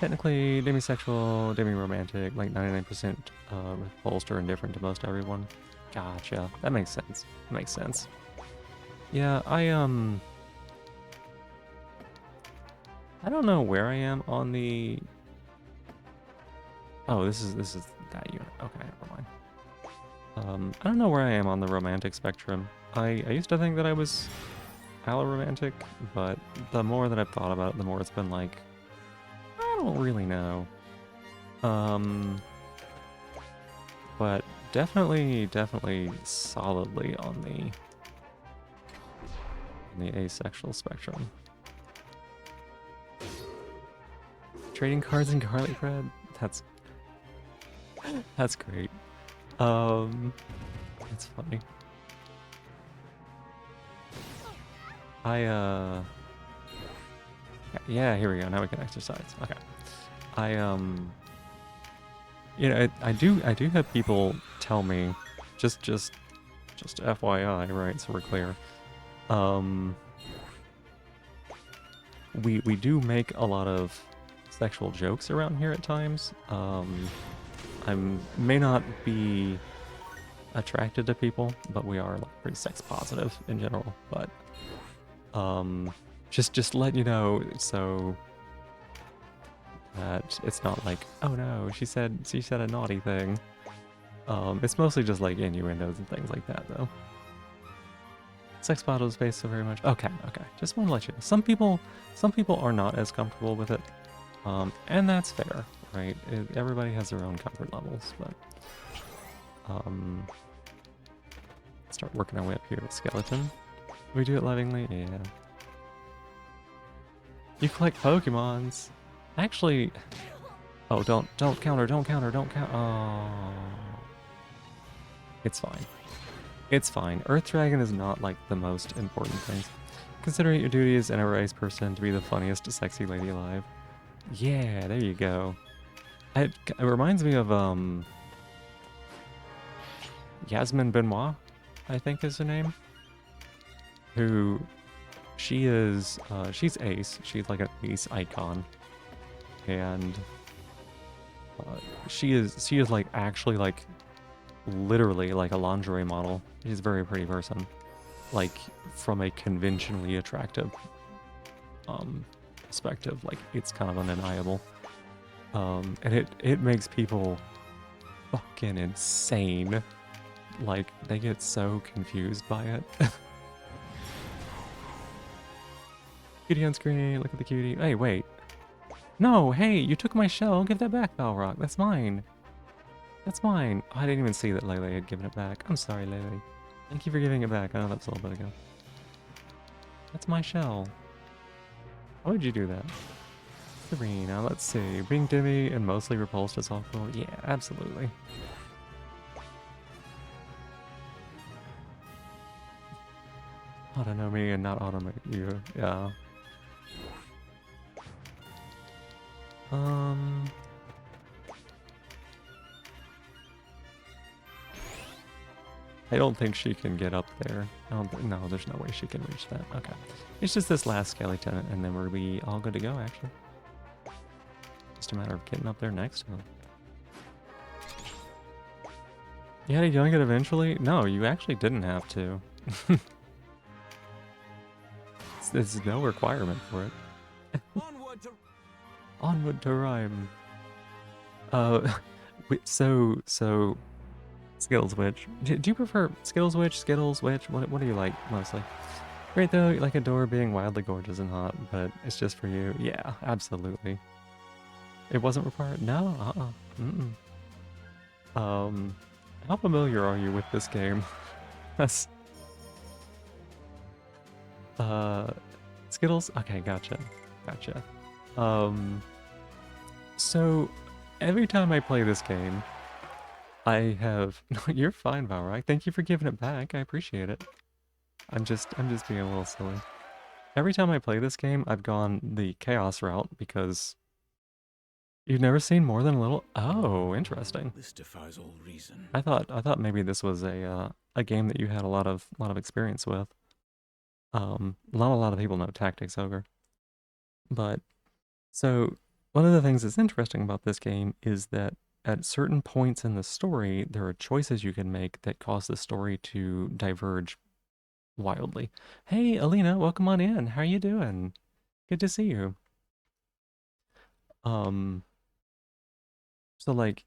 Technically demisexual, demi-romantic, like 99% repulsed or indifferent to most everyone. Gotcha. That makes sense. That makes sense. Yeah, I don't know where I am on the... Oh, this is that unit. Okay, never mind. I don't know where I am on the romantic spectrum. I used to think that I was alloromantic, but the more that I've thought about it, the more it's been like, I don't really know. Um, but definitely solidly on the asexual spectrum. Trading cards and garlic bread? That's great. Um, that's funny. Yeah, here we go. Now we can exercise. Okay. I you know, I do have people tell me, just FYI, right? So we're clear. Um, we do make a lot of sexual jokes around here at times. I may not be attracted to people, but we are like pretty sex positive in general. But just let you know so that it's not like, oh no, she said a naughty thing. It's mostly just like innuendos and things like that though. Sex bottles based so very much. Okay. Just want to let you know. Some people are not as comfortable with it, and that's fair, right? Everybody has their own comfort levels, but start working our way up here with skeleton. We do it lovingly, yeah. You collect Pokemons. Actually, oh, don't counter, don't count. Oh, it's fine. It's fine. Earth Dragon is not like the most important things. Consider it your duty as an erased person to be the funniest, sexy lady alive. Yeah, there you go. It reminds me of Yasmin Benoit, I think is her name. Who she's ace. She's like an ace icon, and she is like actually like literally like a lingerie model. She's a very pretty person, like from a conventionally attractive perspective. Like it's kind of undeniable, and it makes people fucking insane. Like they get so confused by it. Cutie on screen, look at the cutie. Hey, wait. No, hey, you took my shell. Give that back, Balrog. That's mine. That's mine. Oh, I didn't even see that Lele had given it back. I'm sorry, Lele. Thank you for giving it back. I know that was a little bit ago. That's my shell. Why would you do that? Serena, let's see. Being dimmy and mostly repulsed is awful. Yeah, absolutely. Auto know me and not automate you. Yeah. I don't think she can get up there. No, there's no way she can reach that. Okay. It's just this last skeleton, and then we'll be all good to go, actually. Just a matter of getting up there next to him. You had to young it eventually? No, you actually didn't have to. There's no requirement for it. Onward to rhyme. So Skittles Witch. Do you prefer Skittles Witch, Skittles Witch? What do you like mostly? Great though, you like adore being wildly gorgeous and hot, but it's just for you. Yeah, absolutely. It wasn't required? No, how familiar are you with this game? That's Skittles? Okay, gotcha. So every time I play this game, I have no, you're fine, Balrog. Thank you for giving it back. I appreciate it. I'm just being a little silly. Every time I play this game, I've gone the chaos route because you've never seen more than a little. Oh, interesting. This defies all reason. I thought maybe this was a game that you had a lot of experience with. Not a lot of people know Tactics Ogre, but so one of the things that's interesting about this game is that at certain points in the story, there are choices you can make that cause the story to diverge wildly. Hey, Alina, welcome on in. How are you doing? Good to see you. Um, so like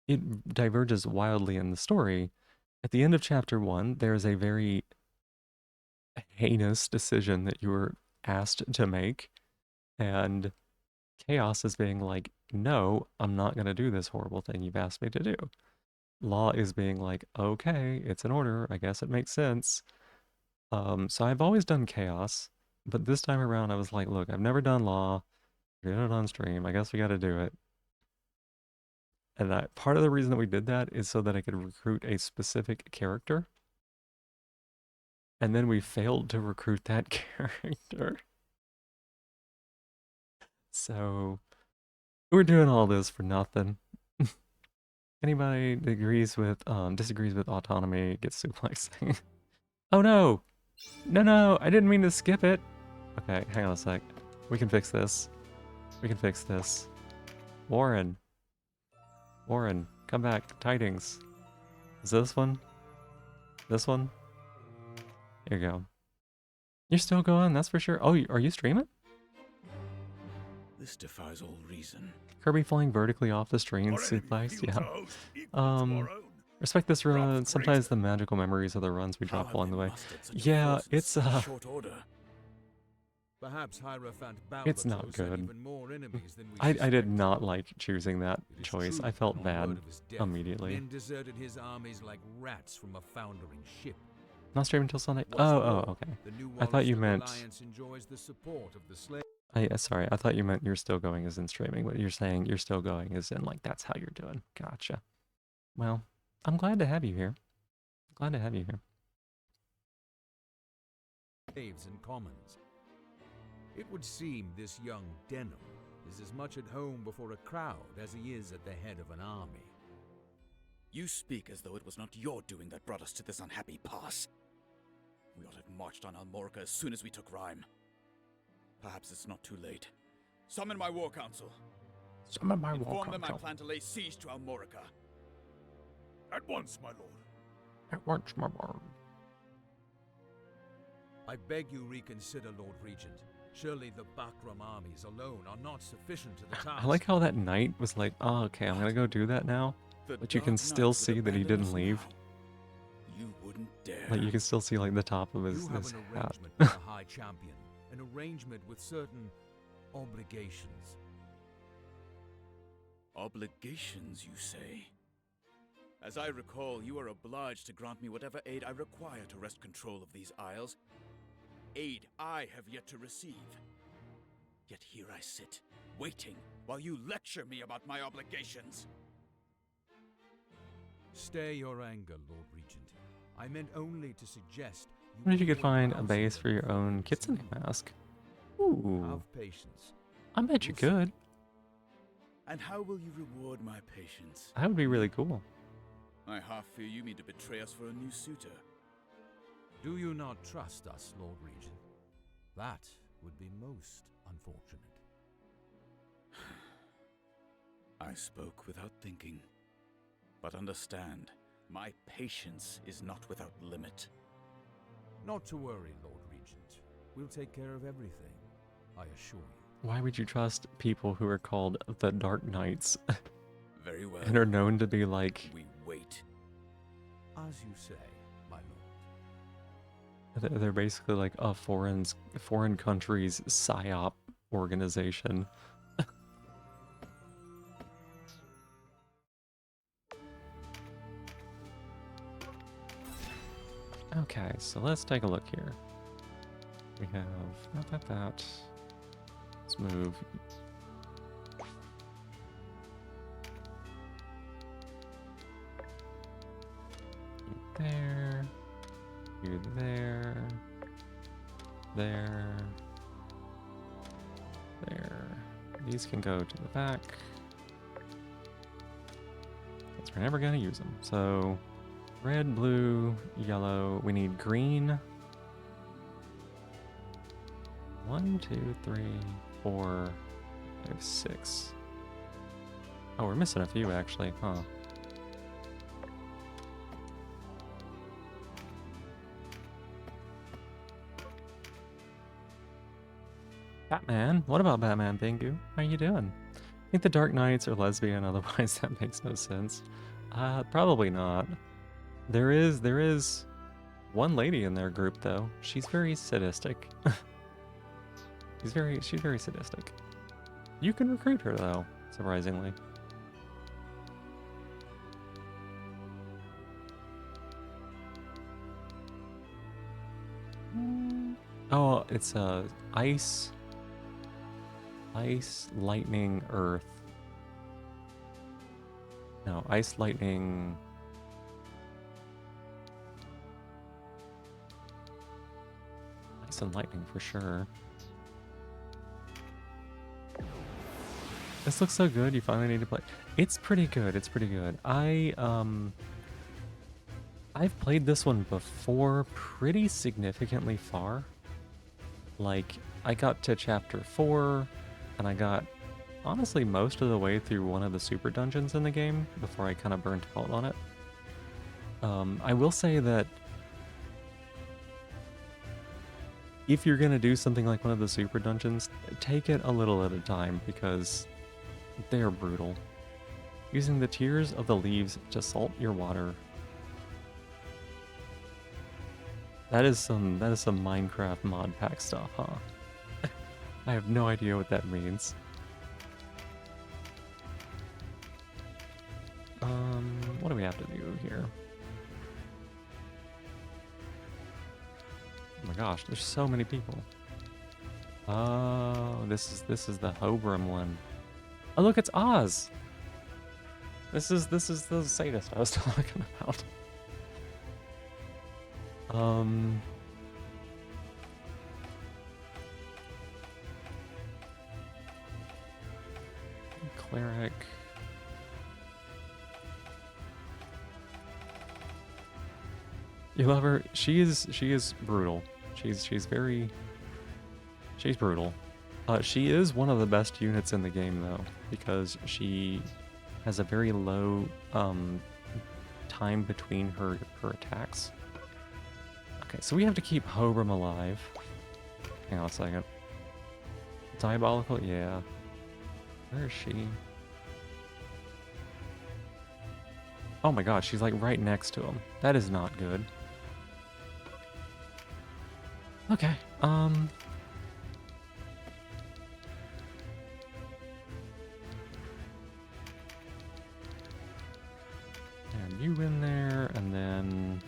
it diverges wildly in the story. At the end of chapter 1, there's a very heinous decision that you were asked to make, and Chaos is being like, no, I'm not going to do this horrible thing you've asked me to do. Law is being like, okay, it's an order. I guess it makes sense. So I've always done Chaos, but this time around I was like, look, I've never done Law. We're doing it on stream. I guess we got to do it. And part of the reason that we did that is so that I could recruit a specific character. And then we failed to recruit that character. So we're doing all this for nothing. Anybody disagrees with autonomy gets suplexing. Oh no! No, I didn't mean to skip it. Okay, hang on a sec. We can fix this. We can fix this. Warren. Warren, come back. Tidings. Is this one? This one? Here you go. You're still going, that's for sure. Oh, are you streaming? This defies all reason. Kirby flying vertically off the screen, suplex, yeah. Respect this run. Sometimes the magical memories of the runs we drop along the way. Yeah, it's short order. Perhaps Hierophant it's not Balbatos had good. even more enemies than we I did suspected. not like choosing that It is choice. true I that felt on bad word of his death, immediately. Men deserted his armies like rats from a foundering ship. Not streaming until Sunday. What's Oh, more, okay. the new I thought you Wallenstein meant. Alliance enjoys the support of the slave. Sorry, I thought you meant you're still going as in streaming, but you're saying you're still going as in like that's how you're doing. Gotcha. Well, I'm glad to have you here. Glad to have you here. Slaves and commons. It would seem this young Denham is as much at home before a crowd as he is at the head of an army. You speak as though it was not your doing that brought us to this unhappy pass. We ought to have marched on Almorica as soon as we took Rhyme. Perhaps it's not too late. Summon my war council. Summon my war Inform them I council. plan to lay siege to Almorica. At once, my lord. At once, my lord. I beg you reconsider, Lord Regent. Surely the Bakram armies alone are not sufficient to the task. I like how that knight was like, oh, okay, I'm gonna go do that now. The But you Dark can still Knights would see that he abandon didn't us leave. now. You wouldn't dare. Like you can still see like the top of You his have hat. an arrangement with the High Champion, an arrangement with certain obligations. Obligations, you say? As I recall, you are obliged to grant me whatever aid I require to wrest control of these isles. Aid I have yet to receive. Yet here I sit, waiting, while you lecture me about my obligations. Stay your anger, Lord Regent. I meant only to suggest What if you could avoid find a housing base for your own the kitsune same. mask? Ooh, Have patience. I bet you could. And how will you reward my patience? That would be really cool. I half fear you mean to betray us for a new suitor. Do you not trust us, Lord Regent? That would be most unfortunate. I spoke without thinking. But understand, my patience is not without limit. Not to worry, Lord Regent. We'll take care of everything, I assure you. Why would you trust people who are called the Dark Knights Very well. and are known to be like We wait. As you say, my lord. they're basically like a foreign country's psyop organization? Okay, so let's take a look here. We have that. Let's move. You there. You there. There. There. These can go to the back. Because we're never going to use them. So, red, blue, yellow. We need green. 1, 2, 3, 4, 5, 6. Oh, we're missing a few actually, huh? Batman? What about Batman, Bingu? How you doing? think the Dark Knights are lesbian, otherwise that makes no sense. Probably not. There is one lady in their group though. She's very sadistic. She's very sadistic. You can recruit her though, surprisingly. Oh, it's ice, lightning, earth. No, ice, lightning. Ice and lightning for sure. This looks so good. You finally need to play. It's pretty good. It's pretty good. I've played this one before, pretty significantly far. Like, I got to chapter 4, and I got, honestly, most of the way through one of the super dungeons in the game before I kind of burnt out on it. I will say that if you're going to do something like one of the super dungeons, take it a little at a time, because they're brutal. Using the tears of the leaves to salt your water. That is some Minecraft mod pack stuff, huh? I have no idea what that means. What do we have to do here? Oh my gosh, there's so many people. Oh, this is the Hobram one. Oh look, it's Oz. This is the sadist I was talking about. Cleric. You love her. She is brutal. She's brutal. She is one of the best units in the game though, because she has a very low time between her attacks. Okay, so we have to keep Hobram alive. Hang on a second. Diabolical, yeah. Where is she? Oh my gosh, she's like right next to him. That is not good. Okay, and you in there, and then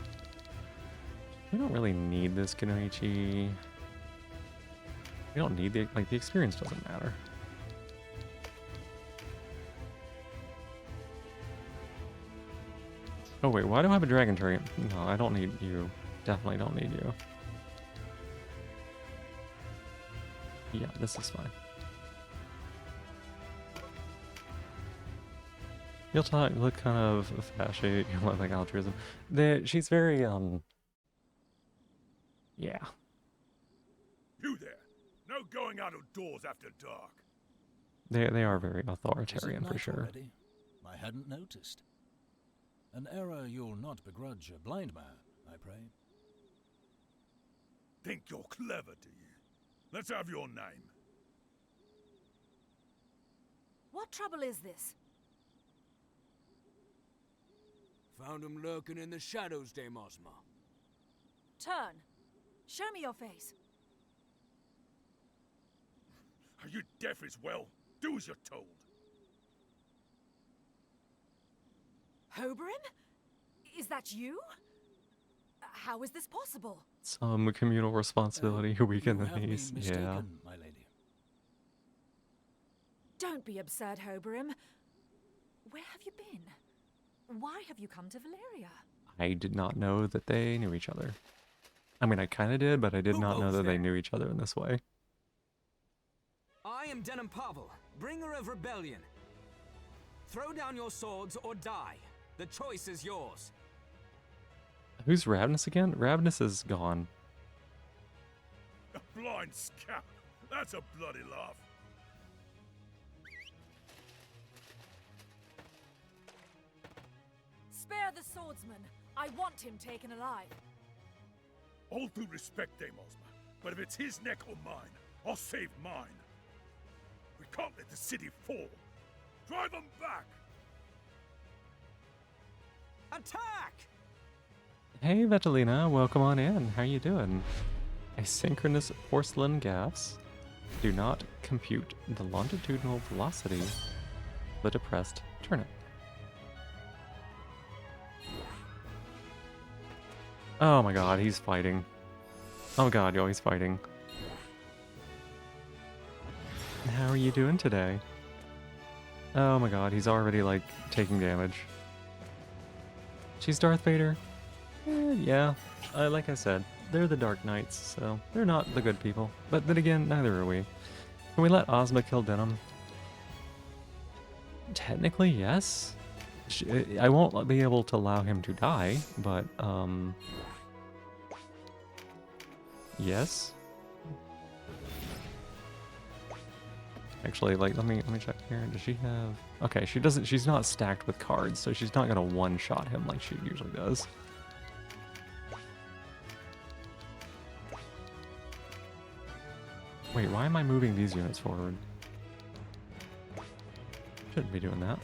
we don't really need this Kenoichi. We don't need the experience doesn't matter. Oh wait, why do I have a dragon tree? No, I don't need you. Definitely don't need you. Yeah, this is fine. You'll look kind of fashy. You look like altruism. She's very yeah. You there! No going out of doors after dark. They are very Is it authoritarian for night sure. already? I hadn't noticed. An error you'll not begrudge a blind man, I pray. Think you're clever, do you? Let's have your name. What trouble is this? Found him lurking in the shadows, Dame Ozma. Turn. Show me your face. Are you deaf as well? Do as you're told. Hobram? Is that you? How is this possible? Some communal responsibility who weaken You the have been knees. Yeah. mistaken, my lady. Don't be absurd, Hobram. Where have you been? Why have you come to Valeria? I did not know that they knew each other. I mean, I kind of did, but I did Who not know goes that they there? knew each other in this way. I am Denim Pavel, bringer of rebellion. Throw down your swords or die. The choice is yours. Who's Ravnus again? Ravnus is gone. A blind scout. That's a bloody laugh. Spare the swordsman. I want him taken alive. All due respect, Dame Ozma, but if it's his neck or mine, I'll save mine. We can't let the city fall. Drive them back! Attack! Hey, Vetelina, welcome on in. How you doing? Asynchronous porcelain gaffs do not compute the longitudinal velocity of the depressed turnip. Oh my god, he's fighting. Oh god, yo, he's fighting. How are you doing today? Oh my god, he's already, like, taking damage. She's Darth Vader? Yeah. Like I said, they're the Dark Knights, so they're not the good people. But then again, neither are we. Can we let Ozma kill Denim? Technically, yes. I won't be able to allow him to die, but, yes. Actually, like, let me check here. Does she have... Okay, she doesn't... She's not stacked with cards, so she's not gonna one-shot him like she usually does. Wait, why am I moving these units forward? Shouldn't be doing that.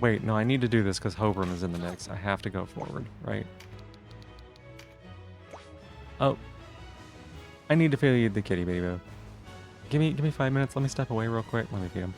Wait, no, I need to do this because Hobram is in the mix. I have to go forward, right? Oh. I need to feed the kitty, baby. Give me 5 minutes. Let me step away real quick. Let me feed him.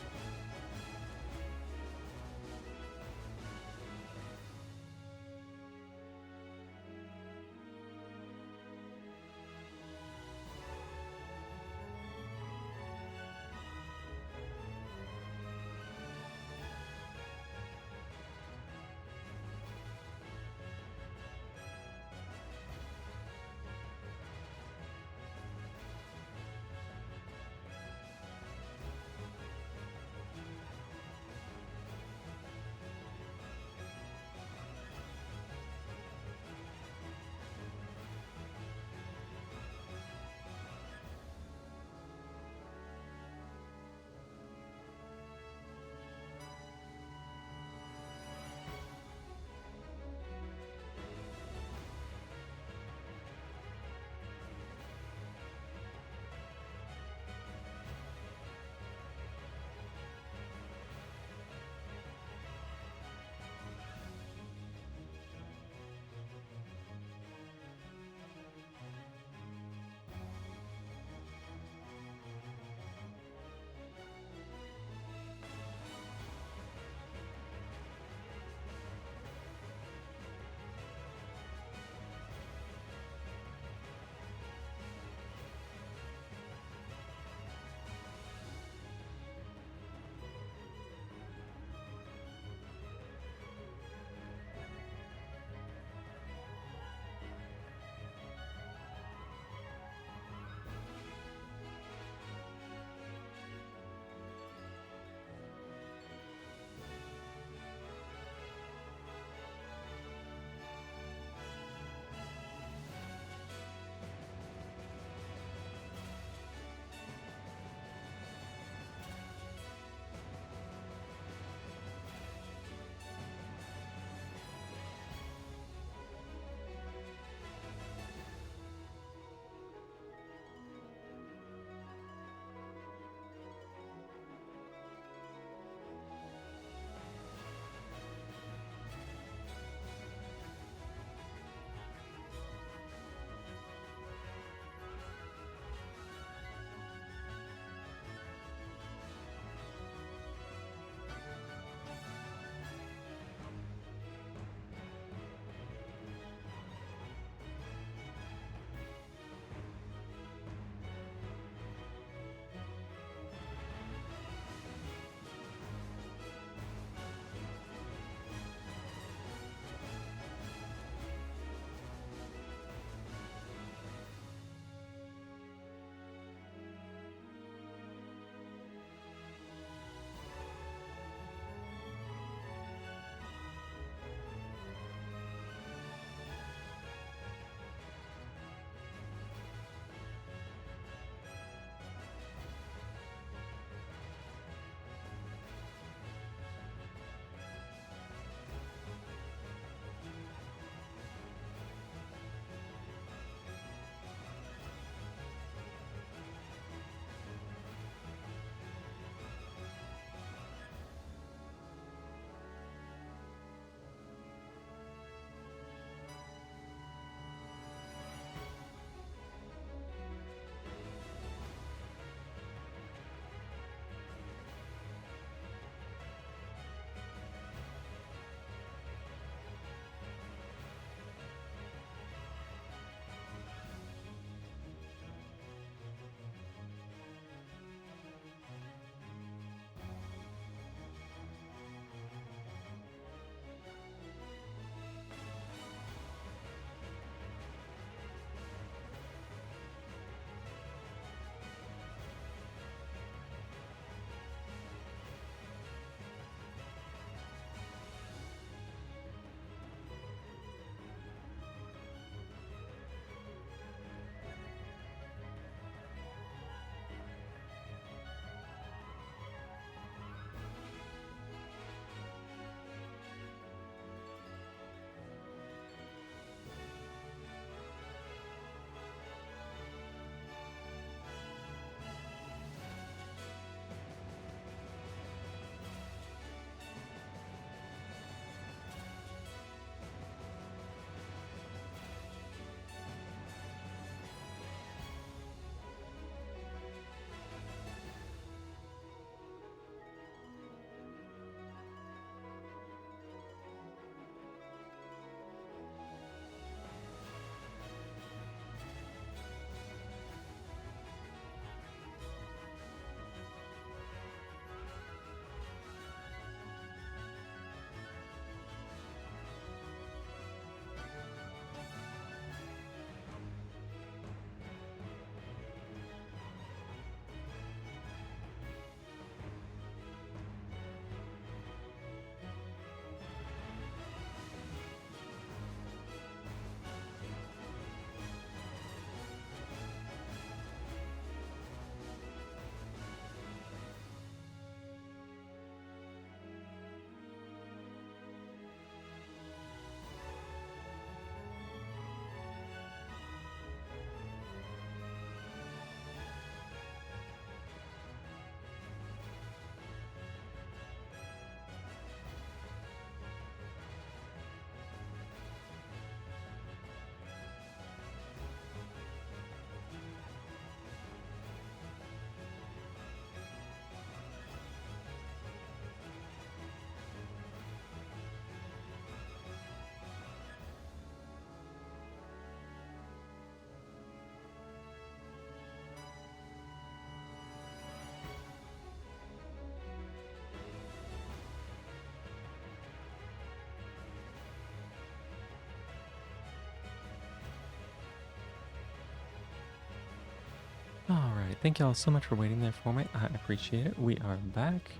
Alright, thank y'all so much for waiting there for me. I appreciate it. We are back.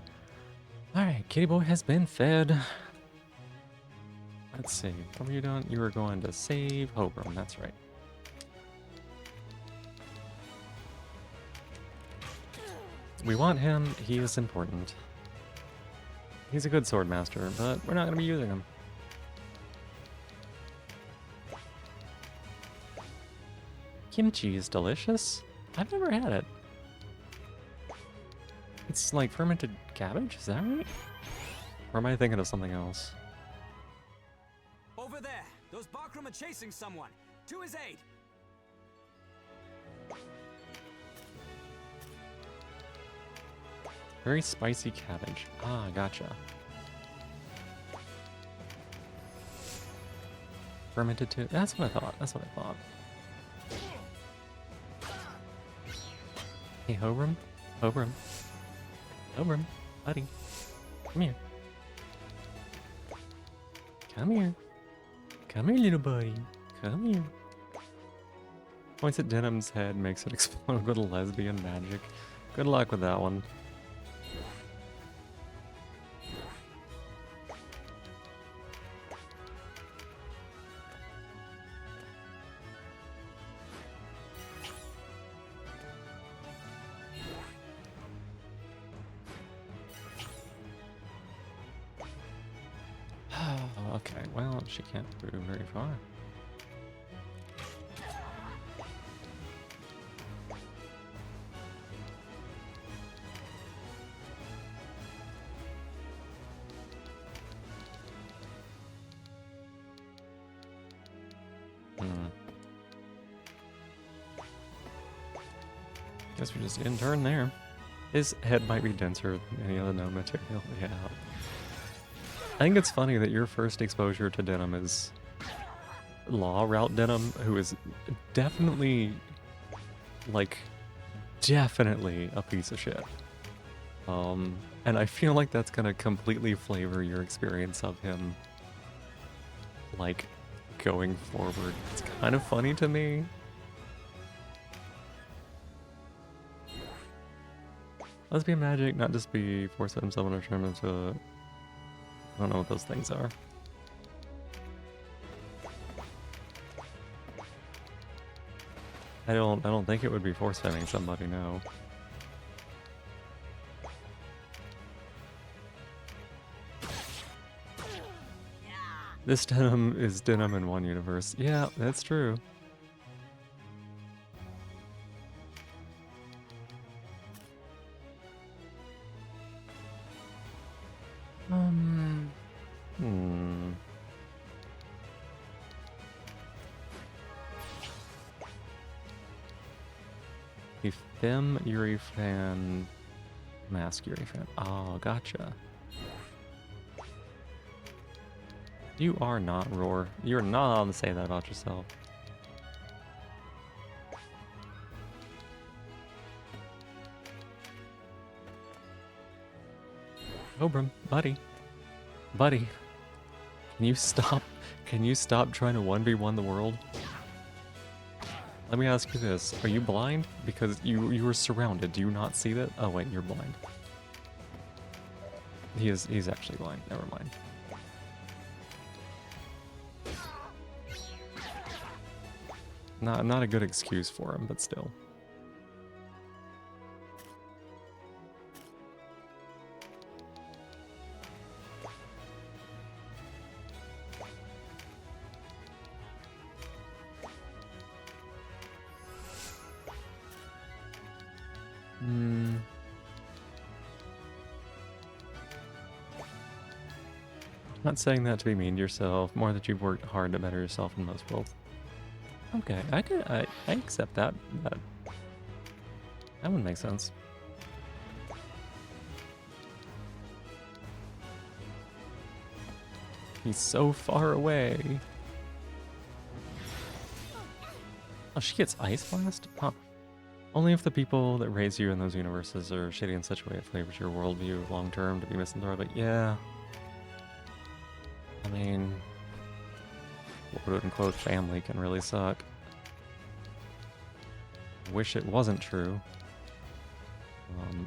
Alright, Kitty Boy has been fed. Let's see. What were you doing? You were going to save Hobron, that's right. We want him. He is important. He's a good sword master, but we're not going to be using him. Kimchi is delicious. I've never had it. It's like fermented cabbage, is that right? Or am I thinking of something else? Over there! Those Bakram are chasing someone! To his aid! Very spicy cabbage. Ah, gotcha. Fermented too. That's what I thought. That's what I thought. Hey, Hobron. Hobron. Hobron. Buddy. Come here. Come here. Come here, little buddy. Come here. Points at Denim's head, makes it explode with lesbian magic. Good luck with that one. Okay, well, she can't move very far. Guess we just didn't turn there. His head might be denser than any other known material. Yeah. I think it's funny that your first exposure to denim is Law Route Denim, who is definitely, like, definitely a piece of shit. And I feel like that's gonna completely flavor your experience of him, like, going forward. It's kind of funny to me. Lesbian magic, not just be force item someone or turn into. I don't know what those things are. I don't think it would be force fitting somebody, no. This denim is denim in one universe. Yeah, that's true. Fem Yuri fan, Mask Yuri fan. Oh, gotcha. You are not Roar. You're not allowed to say that about yourself. Obram, buddy. Buddy. Can you stop? Can you stop trying to 1v1 the world? Let me ask you this. Are you blind? Because you were surrounded. Do you not see that? Oh wait, you're blind. He's actually blind. Never mind. Not a good excuse for him, but still. Not saying that to be mean to yourself, more that you've worked hard to better yourself in most worlds. Okay, I accept that. That would make sense. He's so far away. Oh, she gets Ice Blast? Huh. Only if the people that raise you in those universes are shitty in such a way it flavors your worldview long term to be misinterpreted. But yeah. I mean, quote-unquote family can really suck. Wish it wasn't true.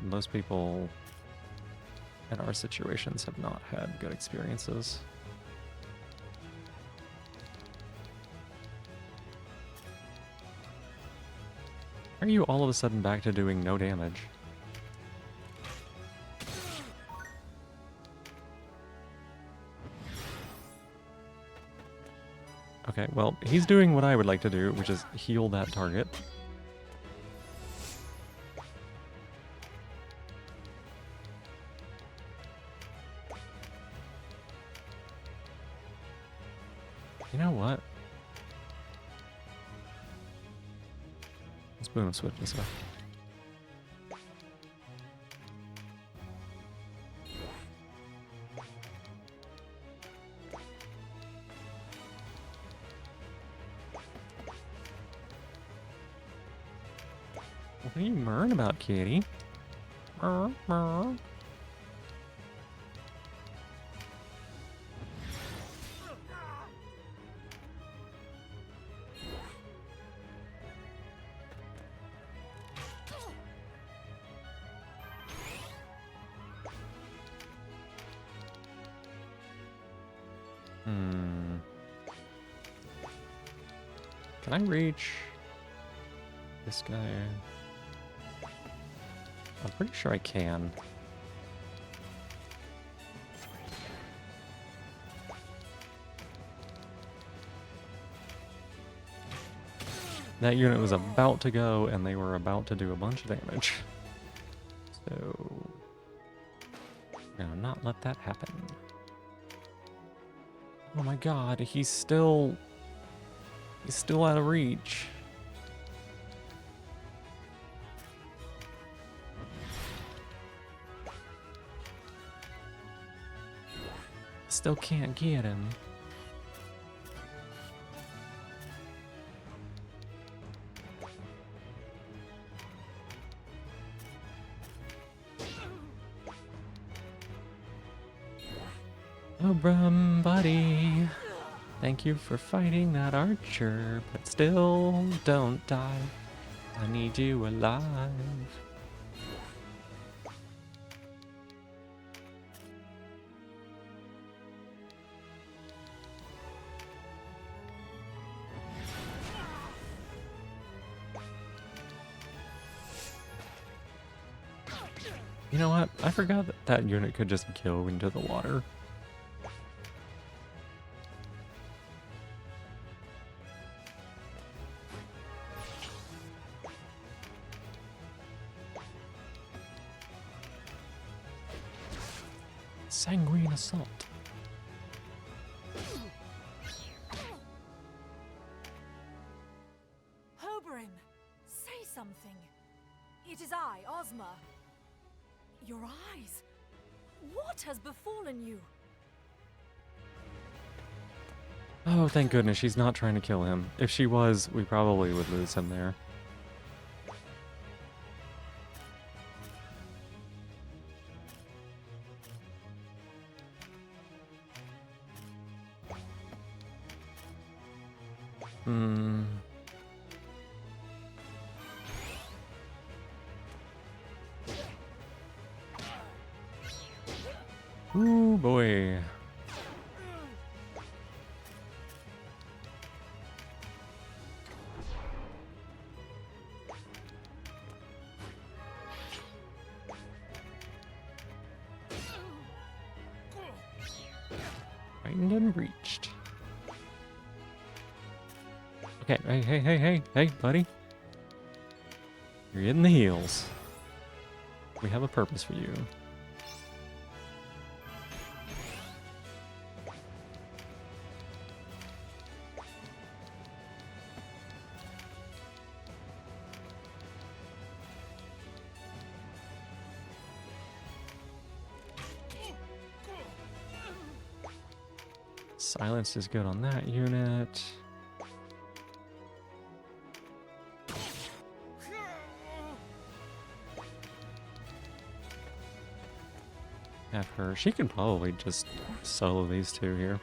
Most people in our situations have not had good experiences. Are you all of a sudden back to doing no damage? Okay, well, he's doing what I would like to do, which is heal that target. You know what? Let's boom switch this way. What are you murring about, kitty? Murr, murr. Can I reach this guy? I'm pretty sure I can. That unit was about to go, and they were about to do a bunch of damage. So, we're gonna not let that happen. Oh my god, he's still out of reach. Still can't get him. Oh, buddy. Thank you for fighting that archer, but still don't die. I need you alive. You know what? I forgot that that unit could just go into the water. Sanguine assault. Hoberim, say something. It is I, Ozma. Your eyes. What has befallen you? Oh, thank goodness she's not trying to kill him. If she was, we probably would lose him there. Ooh, boy. Frightened and breached. Okay, hey, buddy. You're getting the heals. We have a purpose for you. Silence is good on that unit. Have her. She can probably just solo these two here.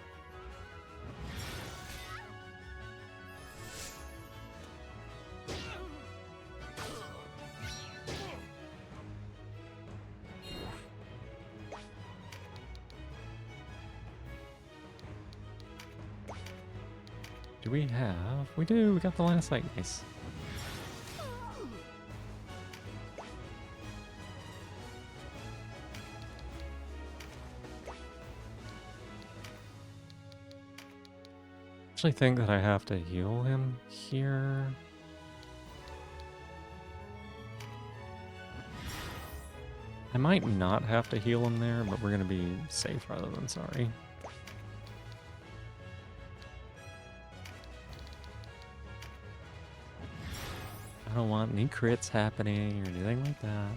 Do we have? We do. We got the line of sight. Nice. Actually think that I have to heal him here. I might not have to heal him there, but we're gonna be safe rather than sorry. I don't want any crits happening or anything like that.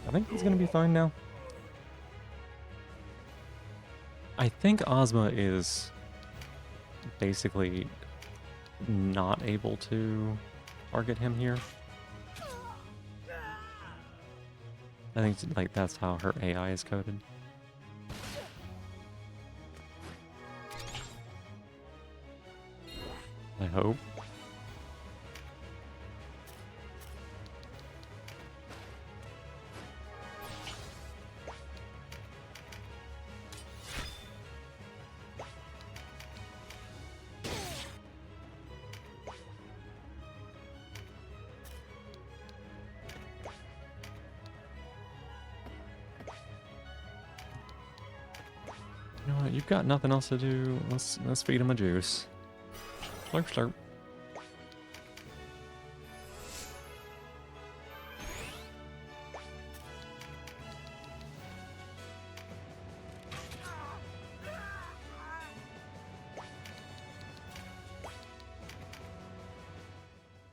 I think he's gonna be fine now. I think Ozma is basically not able to target him here. I think like that's how her AI is coded. I hope. You know what? You've got nothing else to do. Let's feed him a juice. Slurp, slurp.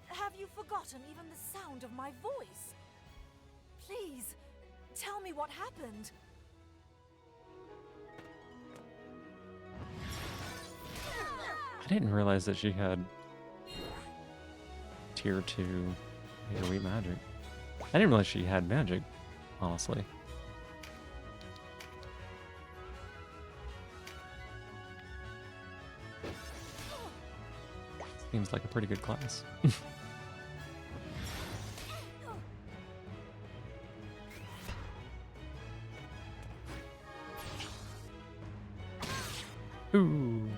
Have you forgotten even the sound of my voice? Please, tell me what happened. I didn't realize that she had tier 2 AoE magic. I didn't realize she had magic, honestly. Seems like a pretty good class. Ooh.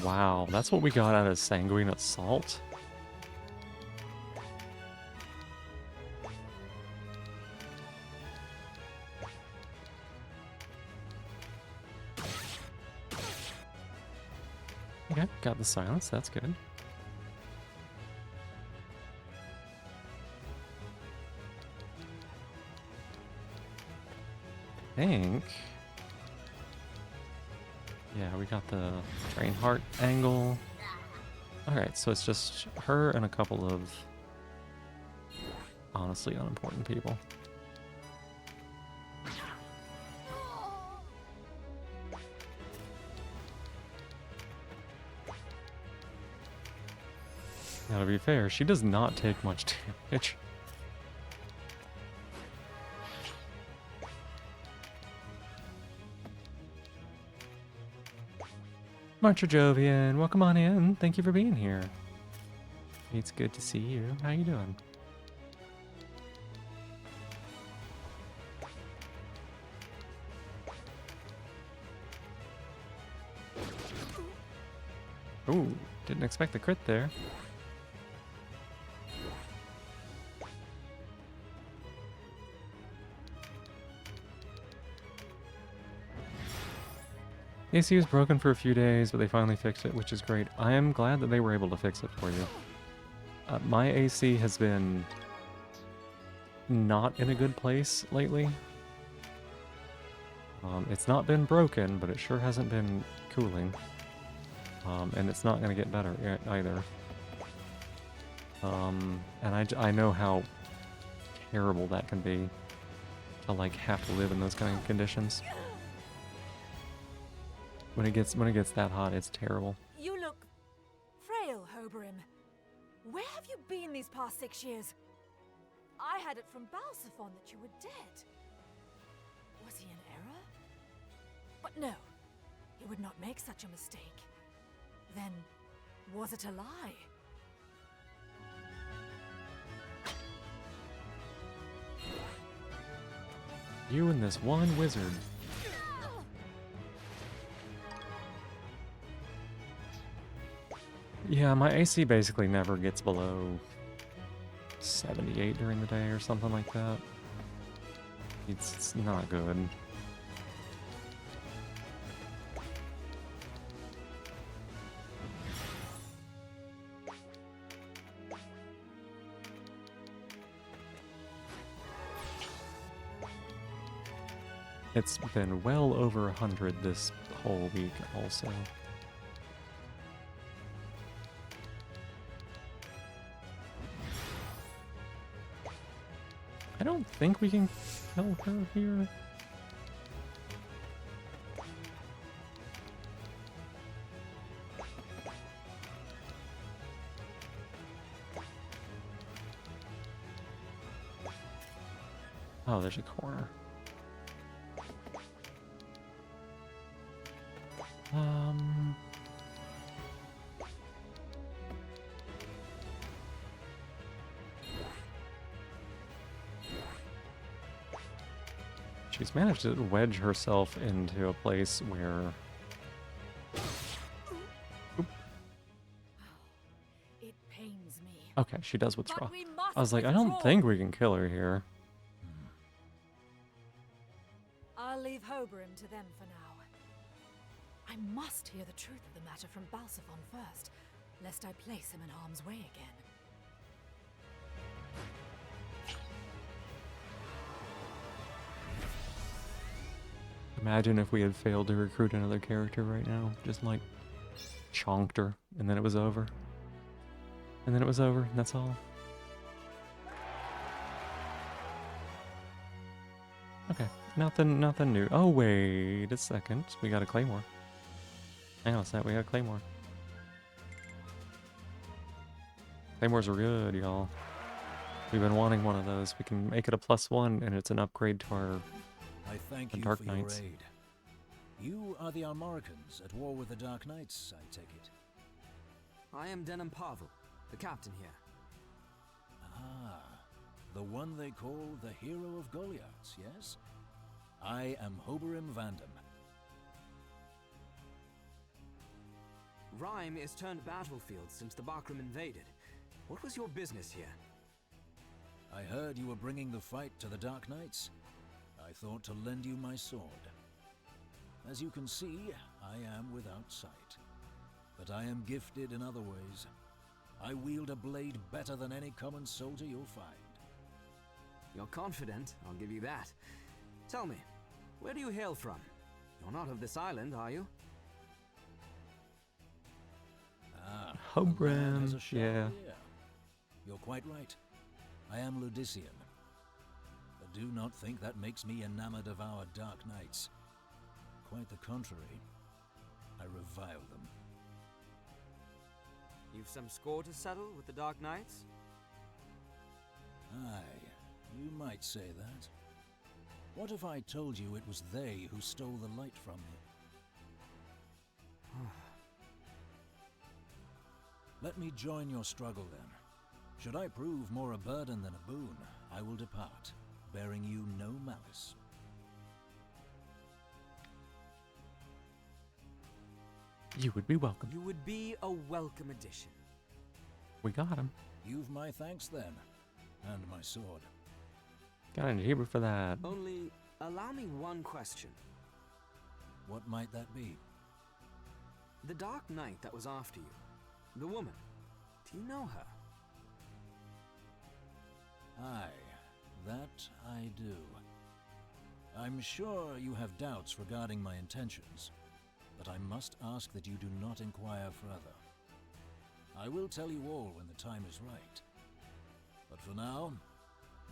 Wow, that's what we got out of Sanguine Assault? Okay, got the silence, that's good. I think... Yeah, we got the Train Heart angle. Alright, so it's just her and a couple of honestly unimportant people. Now, to be fair, she does not take much damage. Marcher Jovian, welcome on in. Thank you for being here. It's good to see you. How you doing? Ooh, didn't expect the crit there. The AC was broken for a few days, but they finally fixed it, which is great. I am glad that they were able to fix it for you. My AC has been not in a good place lately. It's not been broken, but it sure hasn't been cooling. And it's not going to get better either. And I know how terrible that can be. to like have to live in those kind of conditions. When it gets that hot, it's terrible. You look frail, Hoberim. Where have you been these past 6 years? I had it from Balsaphon that you were dead. Was he in error? But no, he would not make such a mistake. Then, was it a lie? You and this one wizard. Yeah, my AC basically never gets below 78 during the day or something like that. It's not good. It's been well over 100 this whole week also. I don't think we can kill her here. Oh, there's a corner. She's managed to wedge herself into a place where... Oop. It pains me. Okay, she does withdraw. But we must I was like, I withdraw. don't think we can kill her here. I'll leave Hoberim to them for now. I must hear the truth of the matter from Balsaphon first, lest I place him in harm's way again. Imagine if we had failed to recruit another character right now. Just like chonked her, and then it was over. And then it was over, and that's all. Okay, nothing new. Oh, wait a second. We got a claymore. Hang on a sec, we got a claymore. Claymores are good, y'all. We've been wanting one of those. We can make it a +1, and it's an upgrade to our I thank the you Dark for Knights. your aid. You are the Armoricans at war with the Dark Knights, I take it. I am Denim Pavel, the captain here. Ah, the one they call the hero of Goliaths, yes? I am Hoberim Vandam. Rhyme is turned battlefield since the Bakram invaded. What was your business here? I heard you were bringing the fight to the Dark Knights. I thought to lend you my sword. As you can see, I am without sight. But I am gifted in other ways. I wield a blade better than any common soldier you'll find. You're confident, I'll give you that. Tell me, where do you hail from? You're not of this island, are you? Ah, Hoberim, a man has a sharp yeah. ear. You're quite right. I am Ludician. But do not think that makes me enamored of our Dark Knights. Quite the contrary. I revile them. You've some score to settle with the Dark Knights? Aye, you might say that. What if I told you it was they who stole the light from me? Let me join your struggle then. Should I prove more a burden than a boon, I will depart, bearing you no malice. You would be welcome. You would be a welcome addition. We got him. You've my thanks then, and my sword. Got an Hebrew for that. Only, allow me one question. What might that be? The Dark Knight that was after you, the woman, do you know her? Aye, that I do. I'm sure you have doubts regarding my intentions, but I must ask that you do not inquire further. I will tell you all when the time is right. But for now,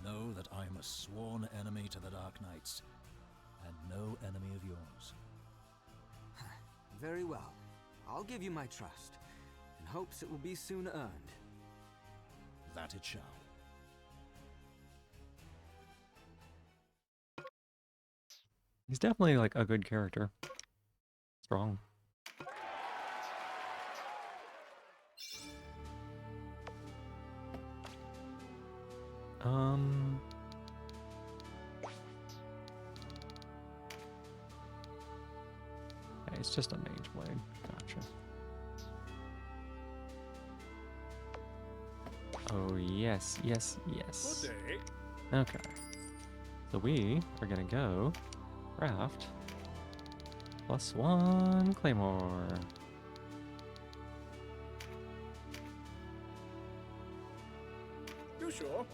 Know that I am a sworn enemy to the Dark Knights, and no enemy of yours. Very well. I'll give you my trust, in hopes it will be soon earned. That it shall. He's definitely like a good character. Strong. Okay, it's just a mage blade. Gotcha. Oh yes, yes, yes. Good day. Okay. So we are gonna go craft +1 claymore. You sure?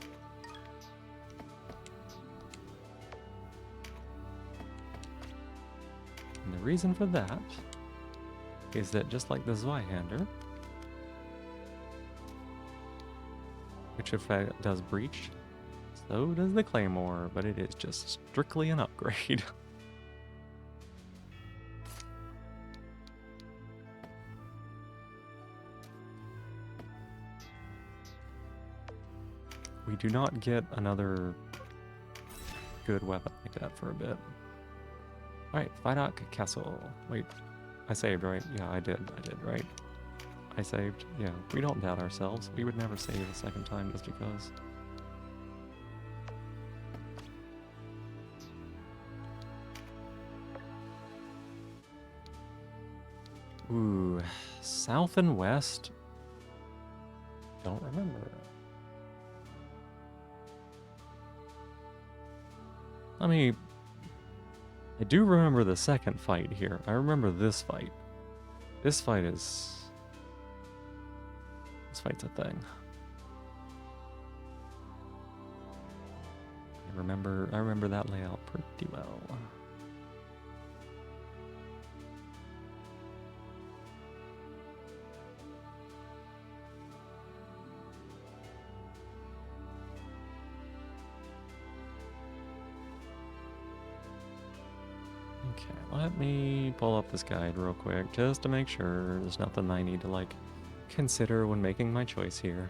And the reason for that is that just like the Zweihander, which effect does breach, so does the claymore, but it is just strictly an upgrade. We do not get another good weapon like that for a bit. Alright, Vidoc Castle. Wait, I saved, right? Yeah, I did, right? I saved. Yeah, we don't doubt ourselves. We would never save a second time just because. Ooh, south and west? Don't remember. I do remember the second fight here. I remember this fight. This fight's a thing. I remember that layout pretty well. Okay, let me pull up this guide real quick just to make sure there's nothing I need to like consider when making my choice here.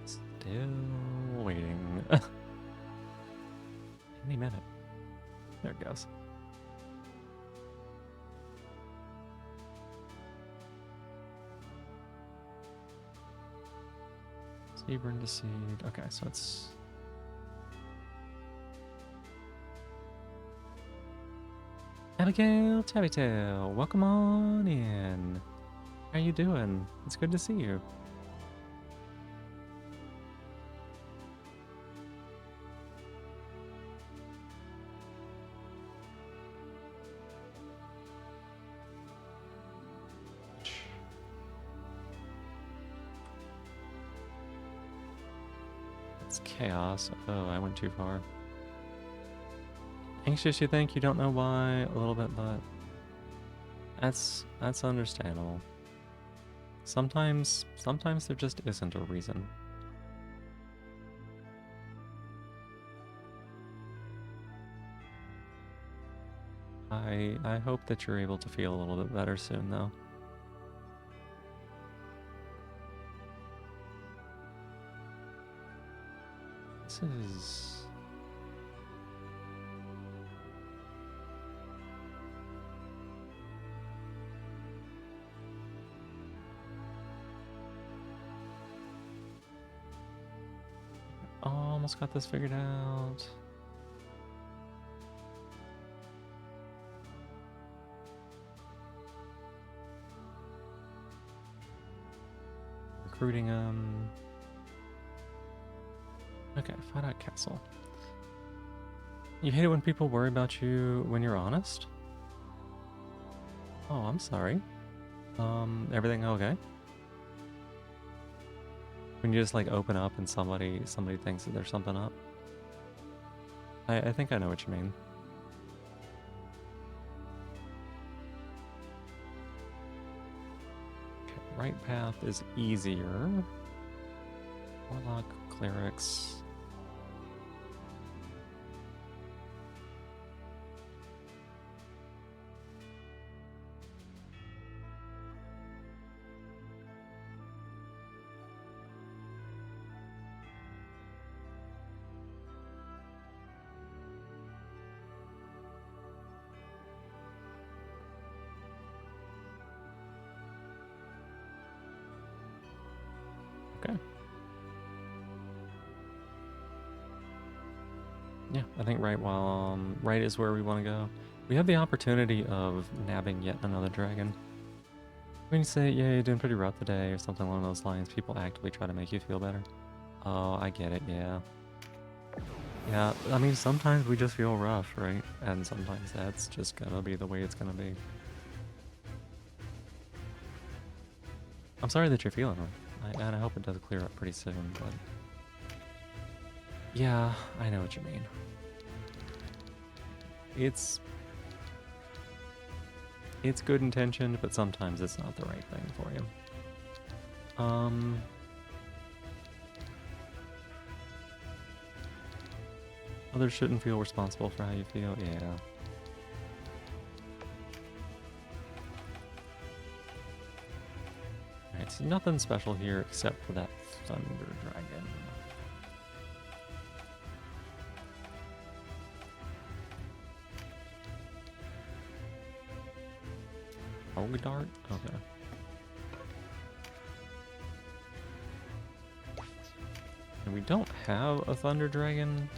Still waiting. Any minute. There it goes. Saber and Deceit. Okay, so it's... Abigail Tabbytail, welcome on in. How you doing? It's good to see you. It's chaos. Oh, I went too far. Anxious, you think? You don't know why? A little bit, but that's understandable. Sometimes there just isn't a reason. I hope that you're able to feel a little bit better soon, though. This is... Almost got this figured out. Recruiting them. Okay, Finite Castle. You hate it when people worry about you when you're honest? Oh, I'm sorry. Everything okay? When you just like open up and somebody thinks that there's something up. I think I know what you mean. Okay, right path is easier. Warlock, clerics. Okay. Yeah, I think right is where we want to go. We have the opportunity of nabbing yet another dragon. When you say, yeah, you're doing pretty rough today, or something along those lines, people actively try to make you feel better. Oh, I get it, yeah. Yeah, I mean, sometimes we just feel rough, right? And sometimes that's just gonna be the way it's gonna be. I'm sorry that you're feeling rough, and I hope it does clear up pretty soon, but... Yeah, I know what you mean. It's good intentioned, but sometimes it's not the right thing for you. Others shouldn't feel responsible for how you feel, yeah. Alright, so nothing special here except for that Thunder Dragon. Rogue Dart? Okay. And we don't have a Thunder Dragon,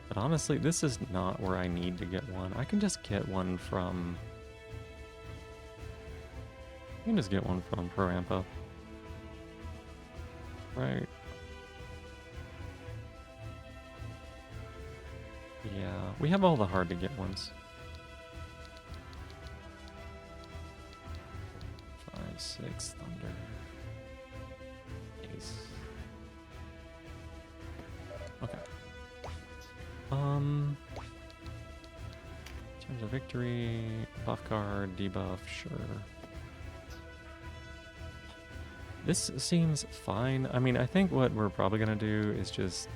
but honestly, this is not where I need to get one. I can just get one from... I can just get one from Parampa. Right. Yeah, we have all the hard to get ones. 5, 6, Thunder. Ace. Okay. Terms of victory, buff card, debuff, sure. This seems fine. I mean, I think what we're probably gonna do is just...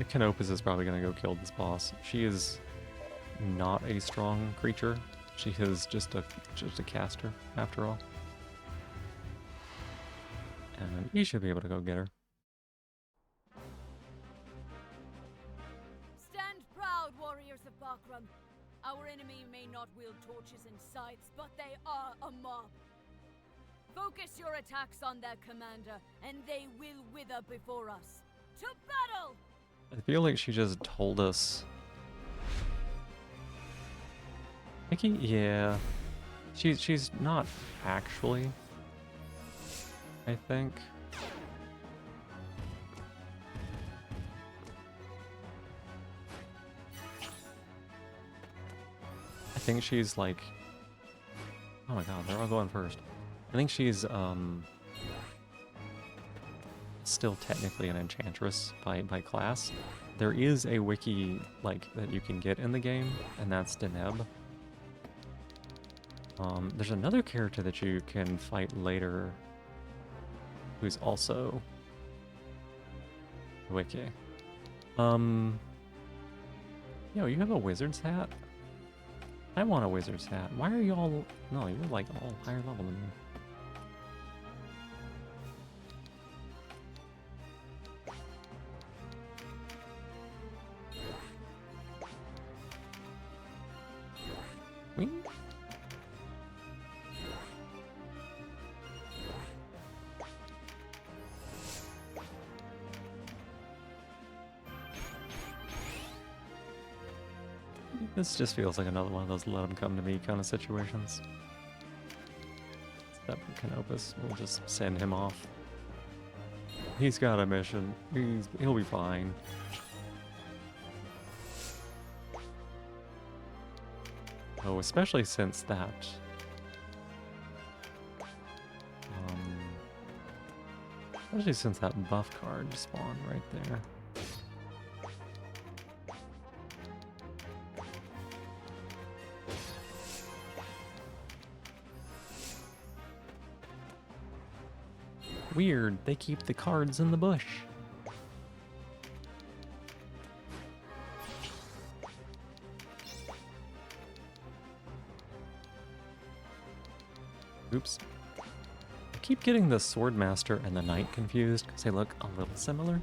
Canopus is probably gonna go kill this boss. She is not a strong creature. She is just a caster, after all. And you should be able to go get her. Stand proud, warriors of Bakram. Our enemy may not wield torches and scythes, but they are a mob. Focus your attacks on their commander, and they will wither before us. To battle! I feel like she just told us. Mickey? Yeah. She's not actually, I think. I think she's like... Oh my god, they're all going first. I think she's still technically an enchantress by class. There is a wiki like that you can get in the game, and that's Deneb. There's another character that you can fight later who's also wiki. Yo, you have a wizard's hat? I want a wizard's hat. Why are you all... No, you're like all higher level than me. Wing? This just feels like another one of those let them come to me kind of situations. Step from Canopus, we'll just send him off. He's got a mission. He'll be fine. Oh, especially since that. Especially since that buff card spawned right there. Weird, they keep the cards in the bush. Oops. I keep getting the Swordmaster and the Knight confused because they look a little similar.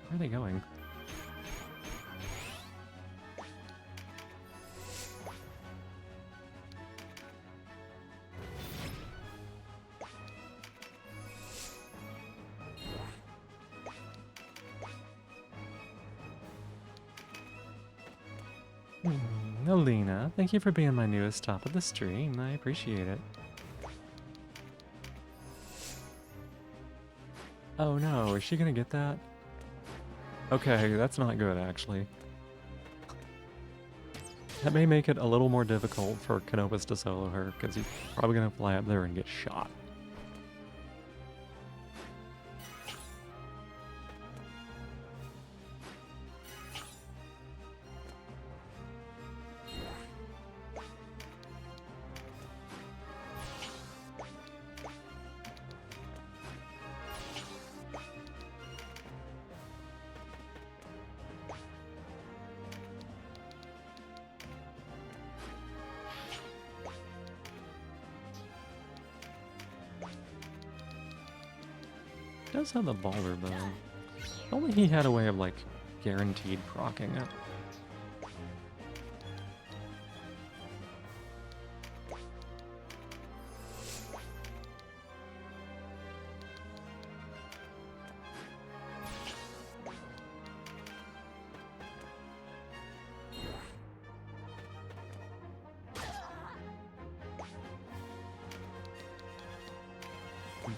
Where are they going? Alina, thank you for being my newest stop of the stream. I appreciate it. Oh no, is she gonna get that? Okay, that's not good actually. That may make it a little more difficult for Canopus to solo her, because he's probably gonna fly up there and get shot. Does have the baller bow. If only he had a way of like guaranteed proccing it.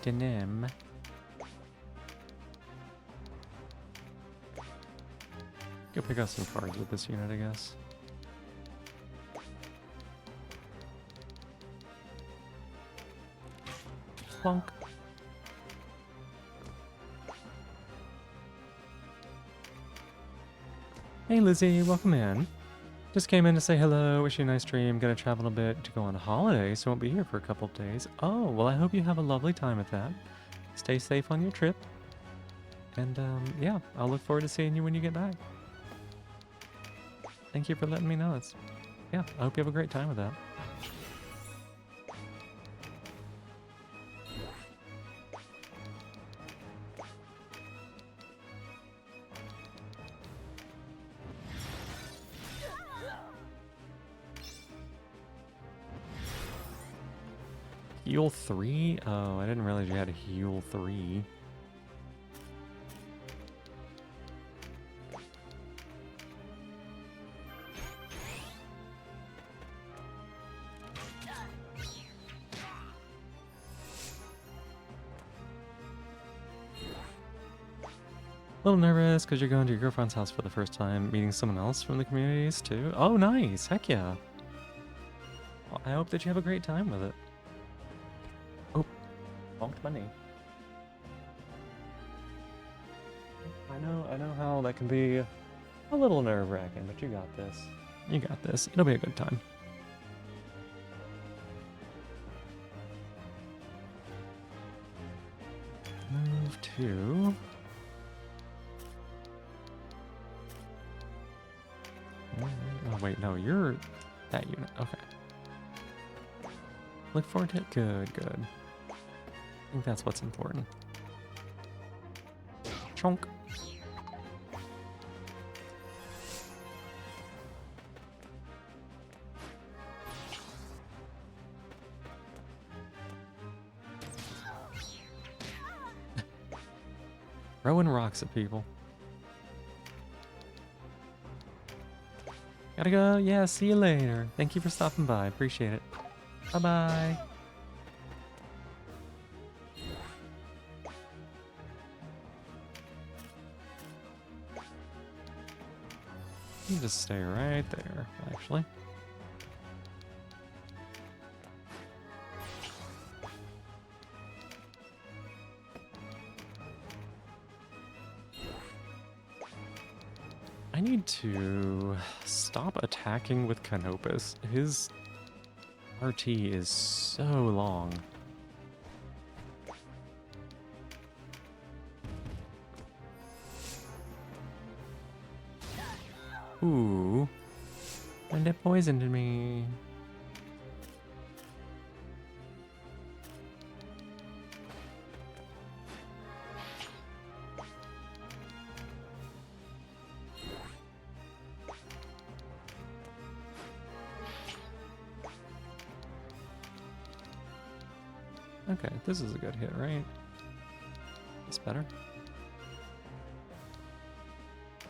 Denim. Go pick up some cards with this unit, I guess. Plunk. Hey Lizzie, welcome in. Just came in to say hello, wish you a nice stream. Gonna travel a bit to go on holiday, so won't be here for a couple of days. Oh, well I hope you have a lovely time with that. Stay safe on your trip. And yeah, I'll look forward to seeing you when you get back. Thank you for letting me know. Yeah, I hope you have a great time with that. Heal 3? Oh, I didn't realize you had a heal 3. A little nervous because you're going to your girlfriend's house for the first time, meeting someone else from the communities too. Oh, nice. Heck yeah. Well, I hope that you have a great time with it. Oh, bonked my knee. I know how that can be a little nerve-wracking, but you got this. You got this. It'll be a good time. Move to... Oh wait, no, you're that unit. Okay. Look forward to it. Good, good. I think that's what's important. Chonk. Throwing rocks at people. Gotta go. Yeah, see you later. Thank you for stopping by. Appreciate it. Bye-bye. You just stay right there, actually. I need to stop attacking with Canopus. His RT is so long. Ooh. And it poisoned me. Okay, this is a good hit, right? This better?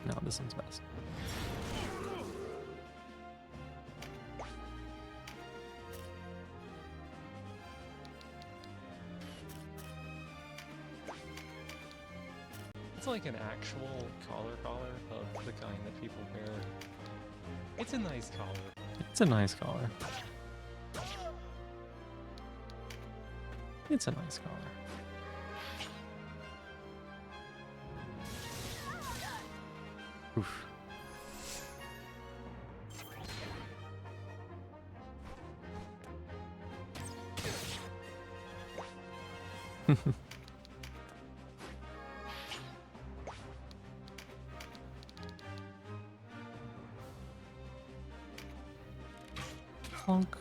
No, this one's best. It's like an actual collar of the kind that people wear. It's a nice collar. It's a nice collar. It's a nice collar. Oof. Honk.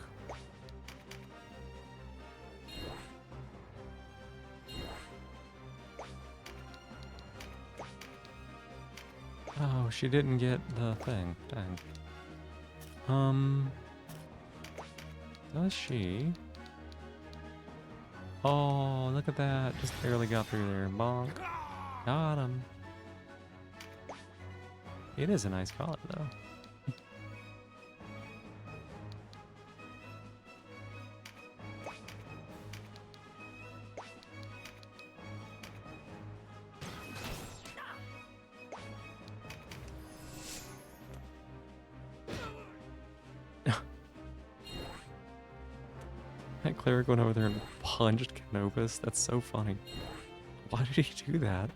Oh, she didn't get the thing. Dang. Does she? Oh, look at that. Just barely got through there. Bonk. Got him. It is a nice collar, though. That cleric went over there and punched Canopus. That's so funny. Why did he do that?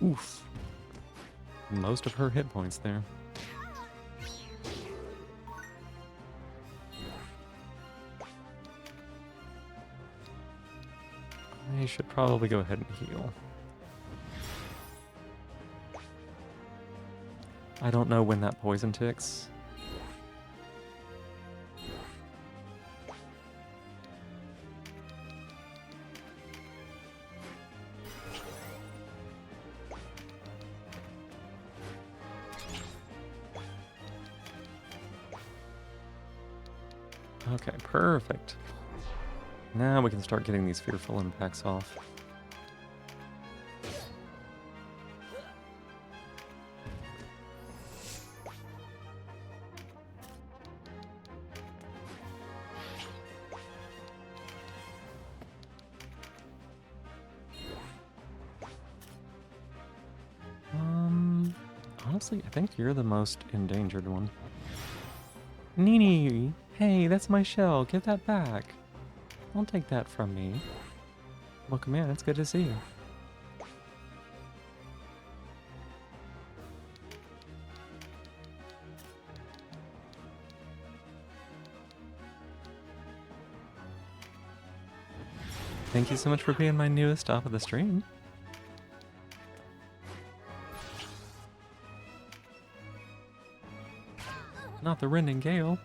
Oof. Most of her hit points there. I should probably go ahead and heal. I don't know when that poison ticks. Okay, perfect. Now we can start getting these fearful impacts off. Honestly, I think you're the most endangered one. Nini! Hey, that's my shell. Give that back. Don't take that from me. Welcome in. It's good to see you. Thank you so much for being my newest stop of the stream. Not the Rending Gale.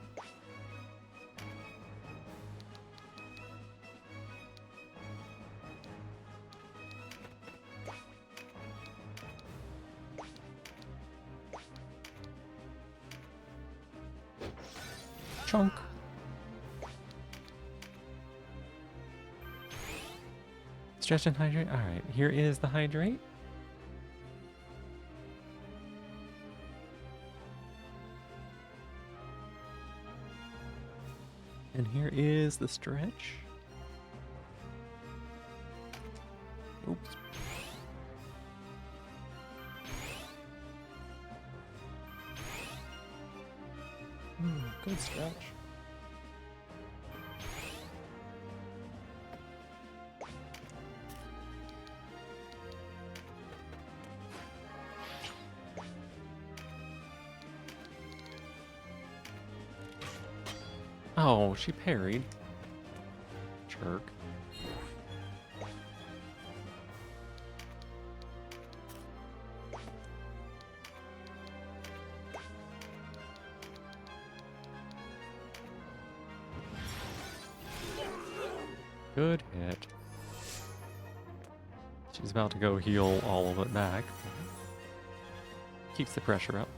Chunk. Stretch and hydrate. Alright, here is the hydrate. And here is the stretch. Oops. Good stretch. Oh, she parried. Jerk. Good hit. She's about to go heal all of it back. Keeps the pressure up.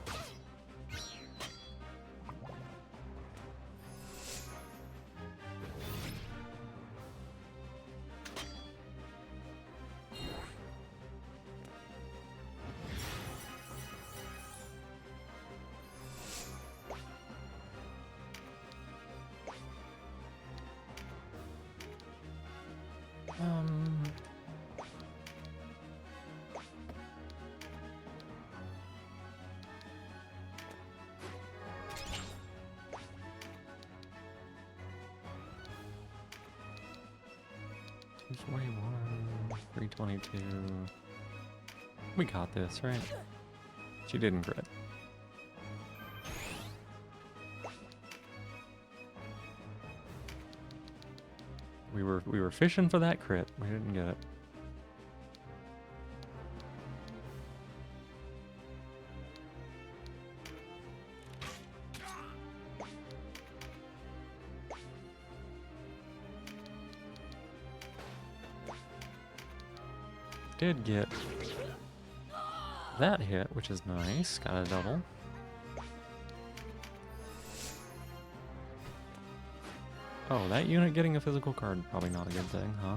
$241, $322. We got this, right? She didn't crit. We were fishing for that crit. We didn't get it. Did get that hit, which is nice. Got a double. Oh, that unit getting a physical card, probably not a good thing, huh?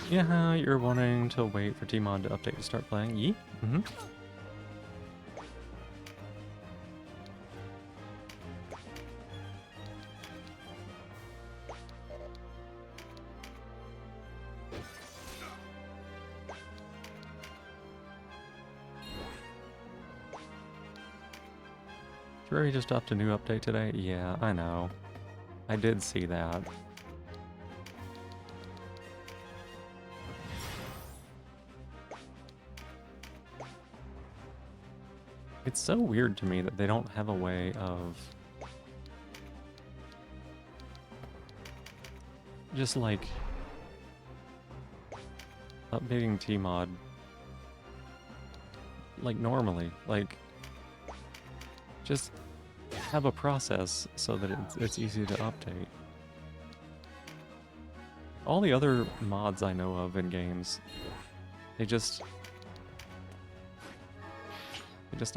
Yeah, you're wanting to wait for Tmod to update to start playing. Yee? Mm-hmm. Jerry just upped a new update today? Yeah, I know. I did see that. It's so weird to me that they don't have a way of just like updating Tmod like normally. Like just have a process so that it's easy to update. All the other mods I know of in games, they just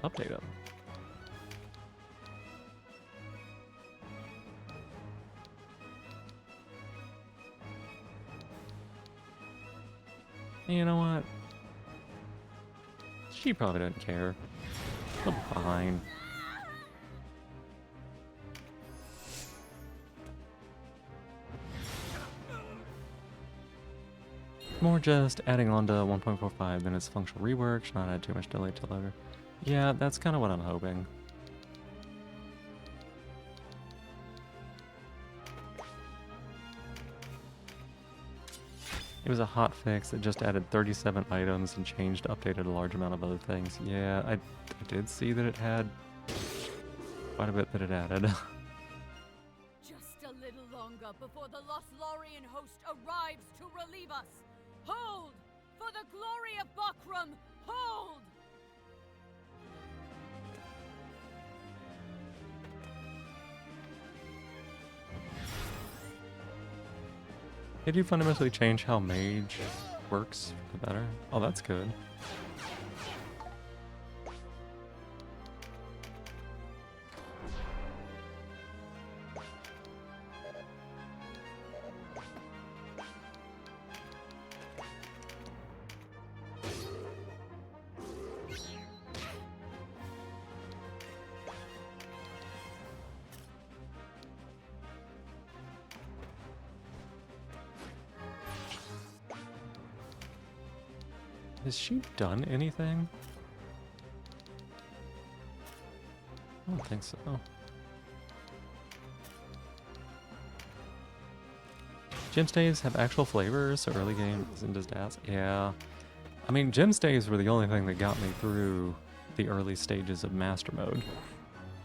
update them. You know what? She probably doesn't care. She'll be fine. More just adding on to 1.45 than its functional rework, should not add too much delay to loader. Yeah, that's kind of what I'm hoping. It was a hot fix that just added 37 items and updated a large amount of other things. Yeah, I did see that it had quite a bit that it added. Just a little longer before the lost Lorien host arrives to relieve us. Hold! For the glory of Bakram, hold! Did you fundamentally change how mage works for the better? Oh, that's good. Has she done anything? I don't think so. Gem stays have actual flavors, so early game isn't just ass. Yeah. I mean, gem stays were the only thing that got me through the early stages of Master Mode.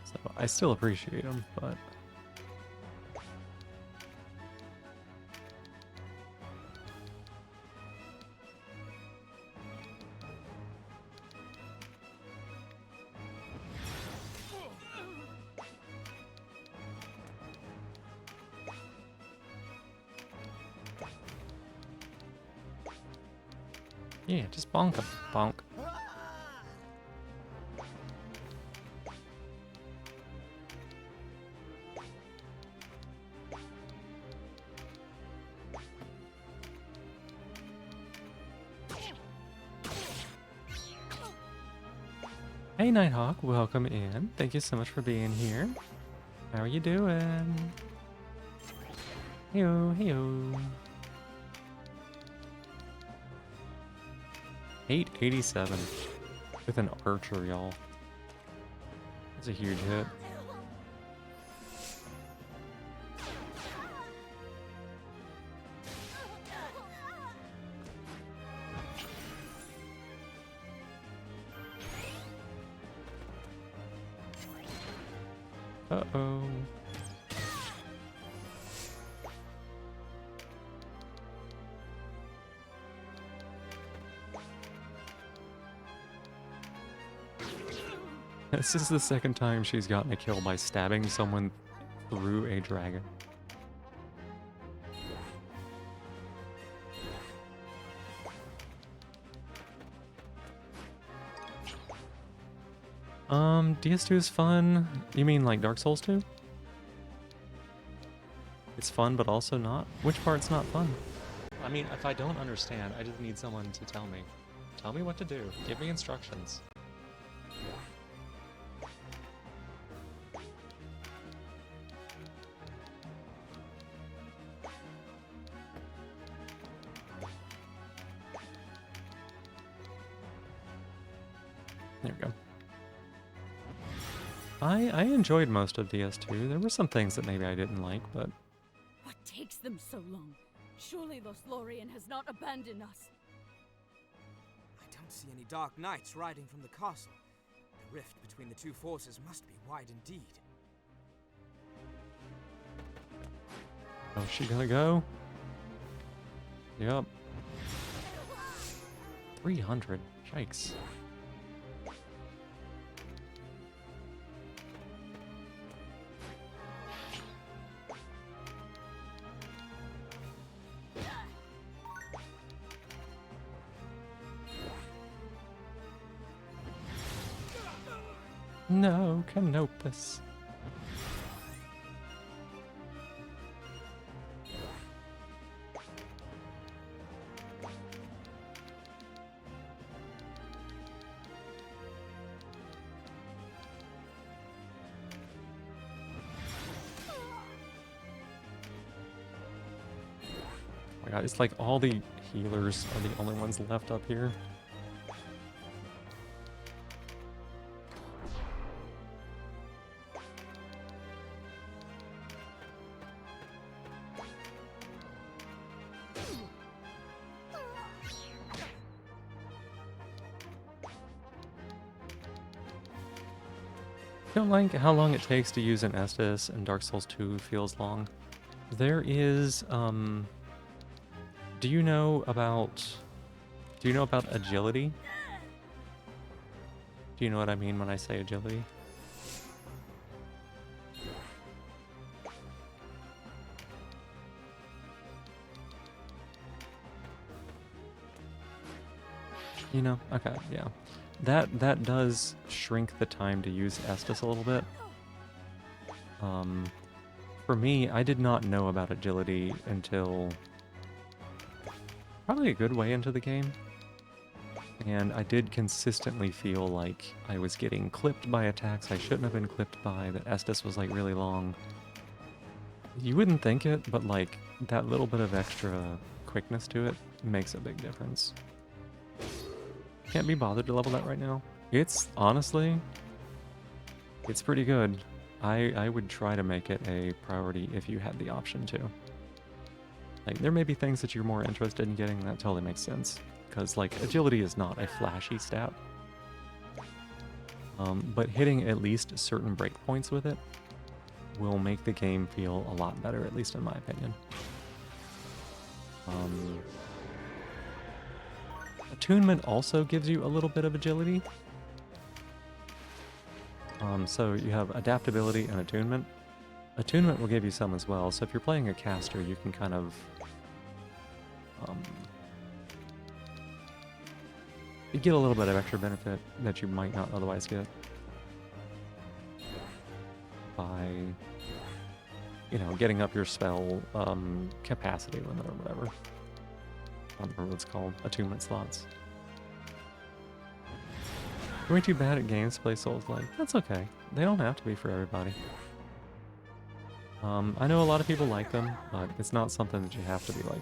So I still appreciate them, but... yeah, just bonk him. Bonk. Hey Nighthawk, welcome in. Thank you so much for being here. How are you doing? Heyo, heyo. 887 with an archer, y'all. That's a huge hit. Uh-oh. This is the second time she's gotten a kill by stabbing someone through a dragon. DS2 is fun. You mean like Dark Souls 2? It's fun, but also not? Which part's not fun? I mean, if I don't understand, I just need someone to tell me. Tell me what to do. Give me instructions. There we go. I enjoyed most of DS2. There were some things that maybe I didn't like, but... What takes them so long? Surely Lothlorien has not abandoned us. I don't see any Dark Knights riding from the castle. The rift between the two forces must be wide indeed. Oh, is she gonna go? Yep. 300. Yikes. No, Canopus. Oh my god, it's like all the healers are the only ones left up here. Don't like how long it takes to use an Estus, and Dark Souls 2 feels long. There is, do you know about agility? Do you know what I mean when I say agility? You know? Okay, yeah. That does shrink the time to use Estus a little bit. For me, I did not know about agility until probably a good way into the game. And I did consistently feel like I was getting clipped by attacks I shouldn't have been clipped by, that Estus was like really long. You wouldn't think it, but like that little bit of extra quickness to it makes a big difference. can't be bothered to level that right now. It's honestly, it's pretty good. I would try to make it a priority if you had the option to. Like, there may be things that you're more interested in getting, that totally makes sense. Because, like, agility is not a flashy stat. But hitting at least certain breakpoints with it will make the game feel a lot better, at least in my opinion. Attunement also gives you a little bit of agility. So you have adaptability and attunement. Attunement will give you some as well, so if you're playing a caster, you can kind of you get a little bit of extra benefit that you might not otherwise get by, you know, getting up your spell capacity limit or whatever. I don't remember what it's called. Attunement slots. You're way too bad at games to play Souls-like. That's okay. They don't have to be for everybody. I know a lot of people like them, but it's not something that you have to be like.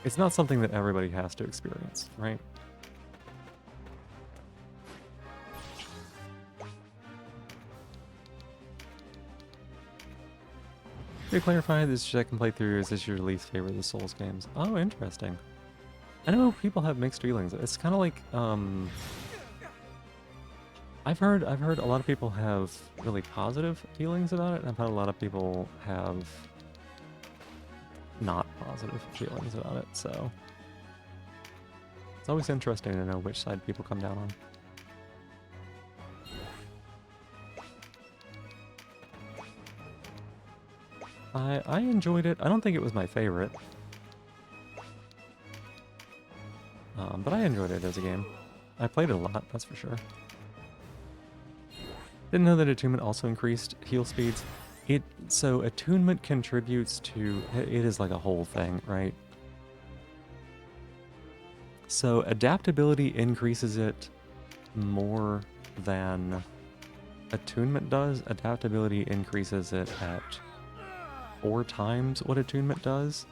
It's not something that everybody has to experience, right? To clarify, this second playthrough, is this your least favorite of the Souls games? Oh, interesting. I know people have mixed feelings. It's kind of like, I've heard a lot of people have really positive feelings about it, and I've had a lot of people have not positive feelings about it, so it's always interesting to know which side people come down on. I enjoyed it. I don't think it was my favorite, but I enjoyed it as a game. I played it a lot, that's for sure. Didn't know that attunement also increased heal speeds. So attunement contributes to, it is like a whole thing, right? So adaptability increases it more than attunement does. Adaptability increases it at 4 times what attunement does,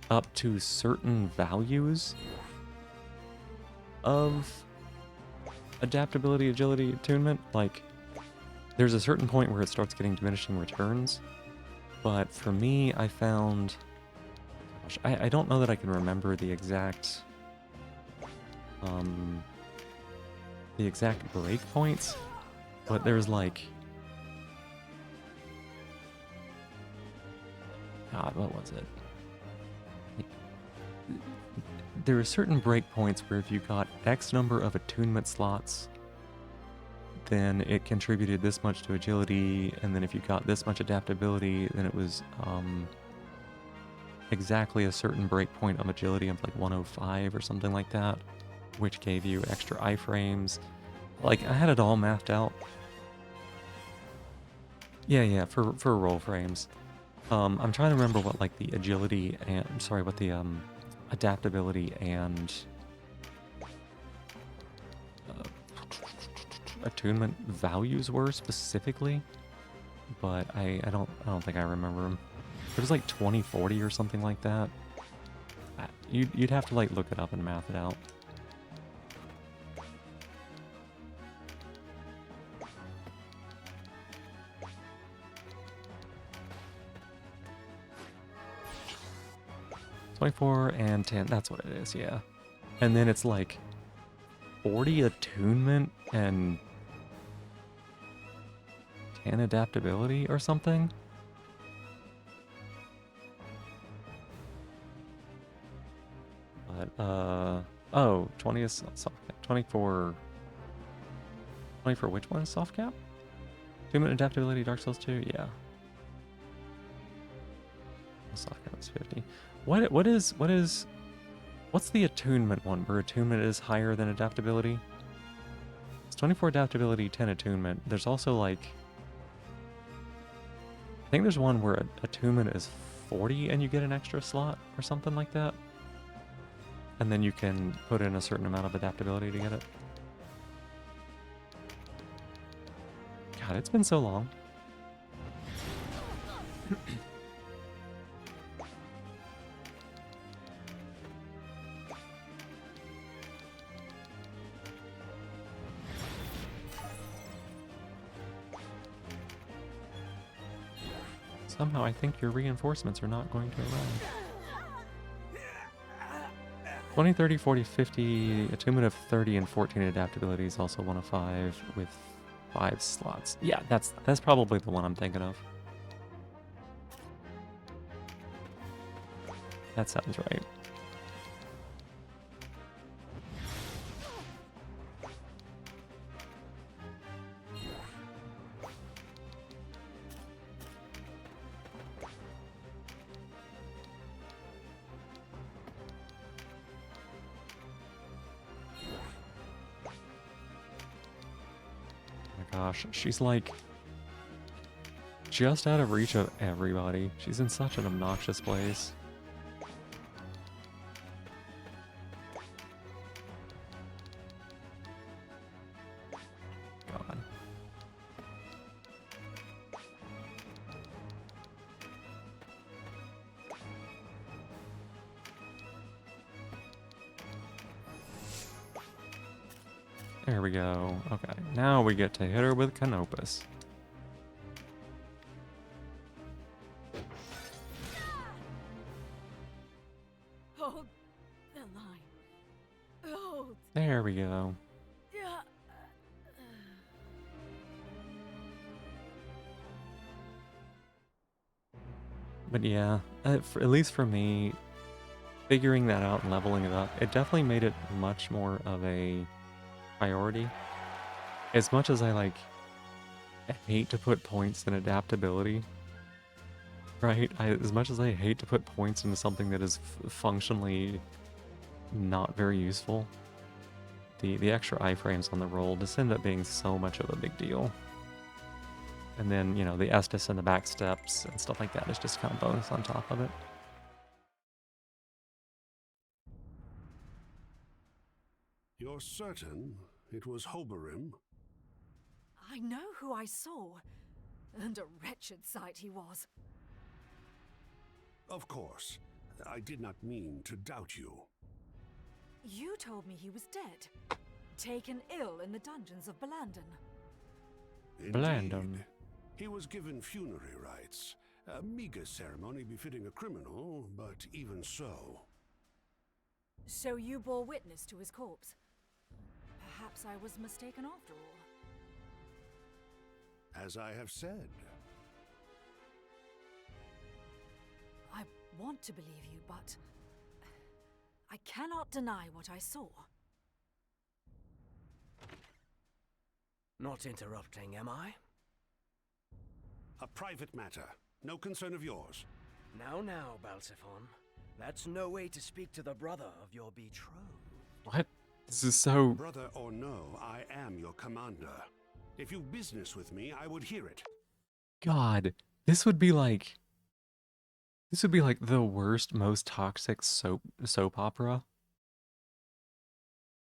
up to certain values of adaptability, agility, attunement. Like, there's a certain point where it starts getting diminishing returns, but for me, I found, gosh, I don't know that I can remember the exact breakpoints, but there's like, God, what was it? There are certain breakpoints where if you got X number of attunement slots, then it contributed this much to agility, and then if you got this much adaptability, then it was exactly a certain breakpoint of agility of like 105 or something like that, which gave you extra iframes. Like, I had it all mapped out. Yeah, for roll frames. I'm trying to remember what like the agility and, what the adaptability and attunement values were specifically, but I don't think I remember them. It was like 2040 or something like that. You'd have to like look it up and math it out. .24 and 10, that's what it is, yeah. And then it's like 40 attunement and 10 adaptability or something. But, oh, 20 is soft cap. 24 which one is soft cap? Attunement adaptability, Dark Souls 2, yeah. Soft cap is 50. What's the attunement one, where attunement is higher than adaptability? It's 24 adaptability, 10 attunement. There's also like, I think there's one where attunement is 40 and you get an extra slot or something like that. And then you can put in a certain amount of adaptability to get it. God, it's been so long. Somehow I think your reinforcements are not going to arrive. 20, 30, 40, 50, attunement of 30 and 14 adaptability is also one of 5 with 5 slots. Yeah, that's probably the one I'm thinking of. That sounds right. Gosh, she's like just out of reach of everybody. She's in such an obnoxious place. God. There we go. Okay, now we get to hit her with Canopus. Hold the line. Hold. There we go. But yeah, at least for me, figuring that out and leveling it up, it definitely made it much more of a priority. As much as I hate to put points in adaptability, right? As much as I hate to put points into something that is functionally not very useful, the extra iframes on the roll just end up being so much of a big deal. And then, you know, the Estus and the back steps and stuff like that is just kind of bonus on top of it. You're certain it was Hoberim? I know who I saw, and a wretched sight he was. Of course. I did not mean to doubt you. You told me he was dead, taken ill in the dungeons of Belandon. Belandon. He was given funerary rites. A meager ceremony befitting a criminal, but even so. So you bore witness to his corpse? Perhaps I was mistaken after all. As I have said. I want to believe you, but I cannot deny what I saw. Not interrupting, am I? A private matter. No concern of yours. Now, Balsiphon. That's no way to speak to the brother of your betrothed. What? This is so... Brother or no, I am your commander. If you've business with me, I would hear it. God, this would be like the worst, most toxic soap opera.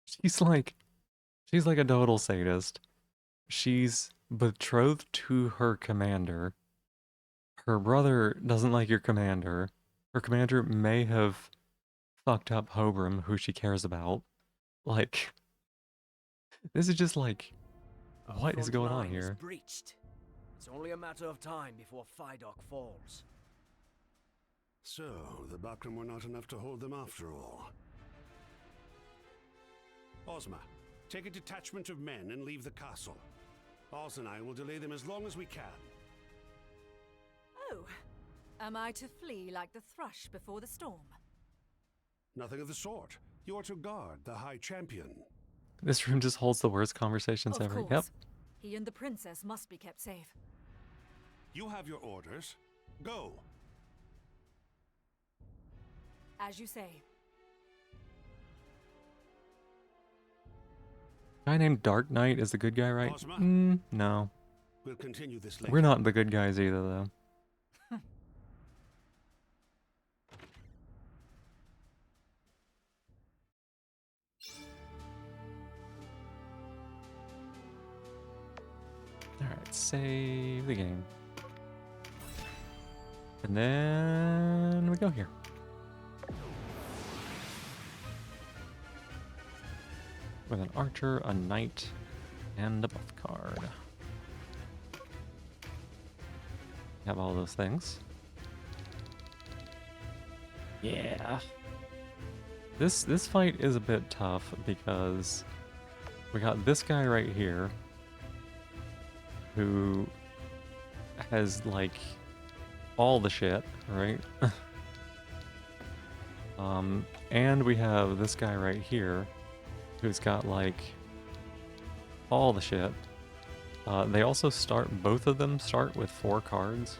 She's like a total sadist. She's betrothed to her commander. Her brother doesn't like your commander. Her commander may have fucked up Hobram, who she cares about. Like, this is just like, what is going on here? Breached. It's only a matter of time before Fidok falls. So, the Bakram were not enough to hold them after all. Ozma, take a detachment of men and leave the castle. Oz and I will delay them as long as we can. Oh, am I to flee like the thrush before the storm? Nothing of the sort. You are to guard the High Champion. This room just holds the worst conversations Of ever. course. Yep. He and the princess must be kept safe. You have your orders. Go. As you say. Guy named Dark Knight is the good guy, right? Ozma? No. We'll continue this later. We're not the good guys either, though. Alright, save the game. And then we go here. With an archer, a knight, and a buff card. Have all those things. Yeah. This fight is a bit tough because we got this guy right here who has like all the shit, right? And we have this guy right here who's got like all the shit. They also both of them start with 4 cards,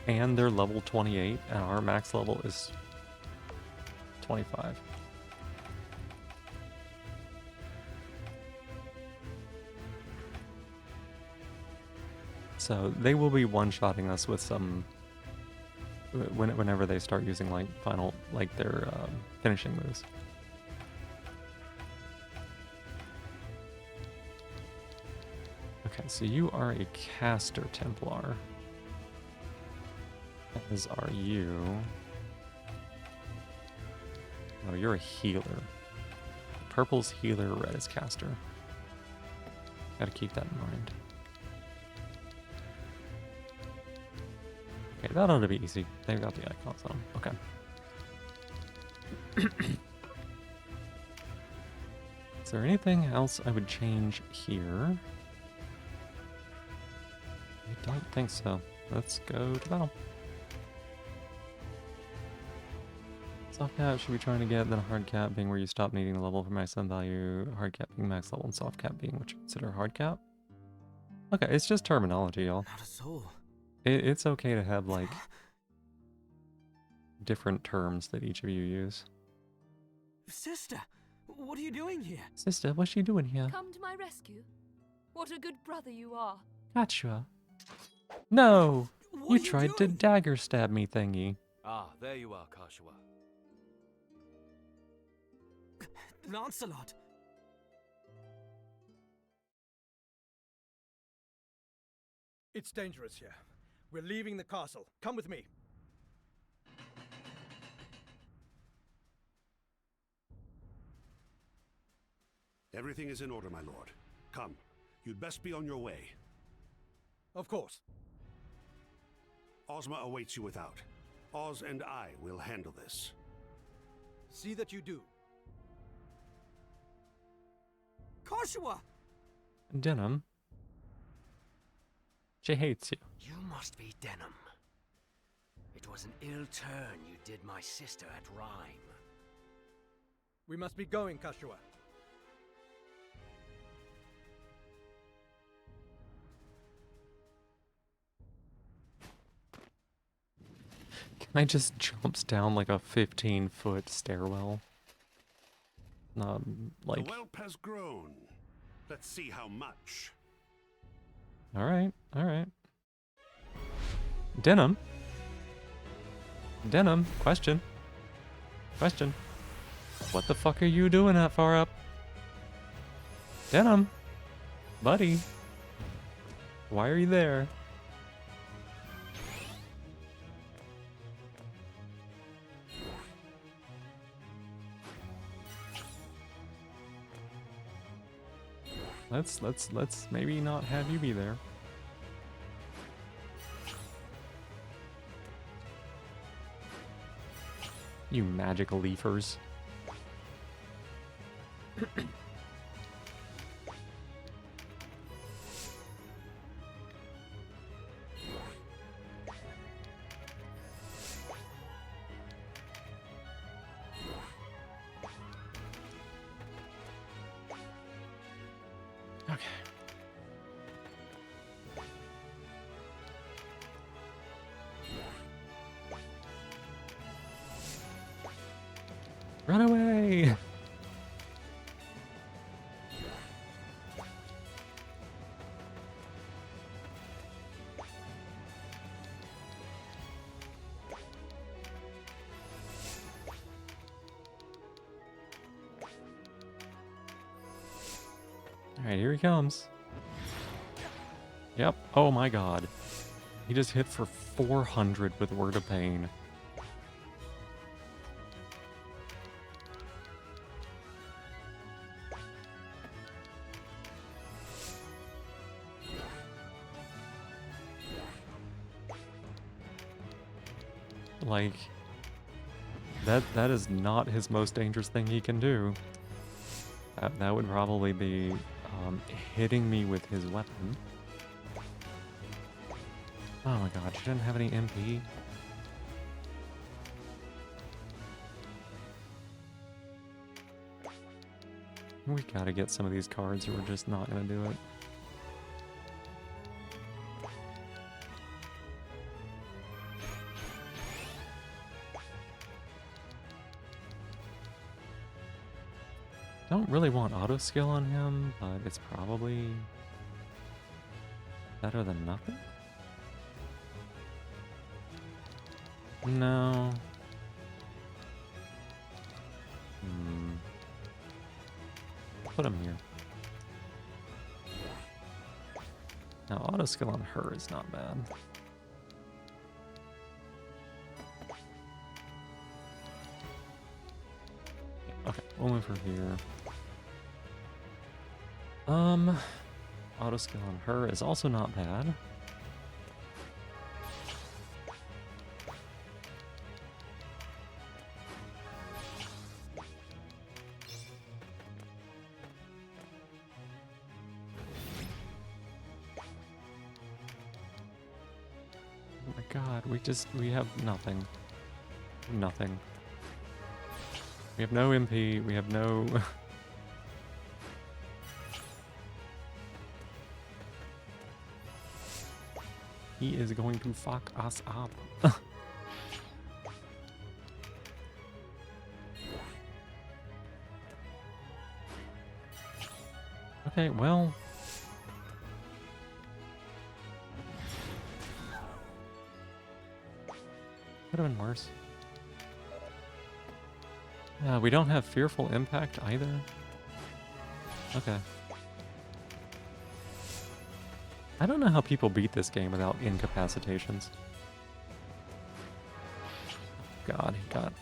and they're level 28, and our max level is 25. So they will be one-shotting us with some whenever they start using like their finishing moves. Okay, so you are a caster Templar. As are you. No, you're a healer. Purple's healer, red is caster. Gotta keep that in mind. Okay, that ought to be easy. They've got the icons on them. Okay. Is there anything else I would change here? I don't think so. Let's go to battle. Soft cap should be trying to get, then hard cap being where you stop needing the level for maximum value, hard cap being max level, and soft cap being what you consider hard cap. Okay, it's just terminology, y'all. Not at all. It's okay to have, like, different terms that each of you use. Sister, what are you doing here? Sister, what's she doing here? Come to my rescue? What a good brother you are. Gotcha. No! What You are tried to doing? dagger stab me thingy. Ah, there you are, Kashua. Lancelot. It's dangerous here. We're leaving the castle. Come with me. Everything is in order, my lord. Come, you'd best be on your way. Of course. Ozma awaits you without. Oz and I will handle this. See that you do. Koshua! Denim. She hates you. You must be Denim. It was an ill turn you did my sister at Rhyme. We must be going, Kashua. Can I just jumps down like a 15-foot stairwell? Like... The whelp has grown. Let's see how much. Alright, alright. Denim? Denim, question. Question. What the fuck are you doing that far up? Denim? Buddy? Why are you there? Let's maybe not have you be there. You magical leafers. Okay. Run away! Alright, here he comes. Yep. Oh my god. He just hit for 400 with Word of Pain. like, that is not his most dangerous thing he can do. That would probably be hitting me with his weapon. Oh my god, she didn't have any MP. We gotta get some of these cards or we're just not gonna do it. Don't really want auto skill on him, but it's probably better than nothing. No. Put him here. Now auto skill on her is not bad. Okay, we'll move her here. Auto skill on her is also not bad. Oh my god, we have nothing. Nothing. We have no MP, we have no... He is going to fuck us up. Okay, well... Could have been worse. We don't have Fearful Impact either. Okay. I don't know how people beat this game without incapacitations. God, he got...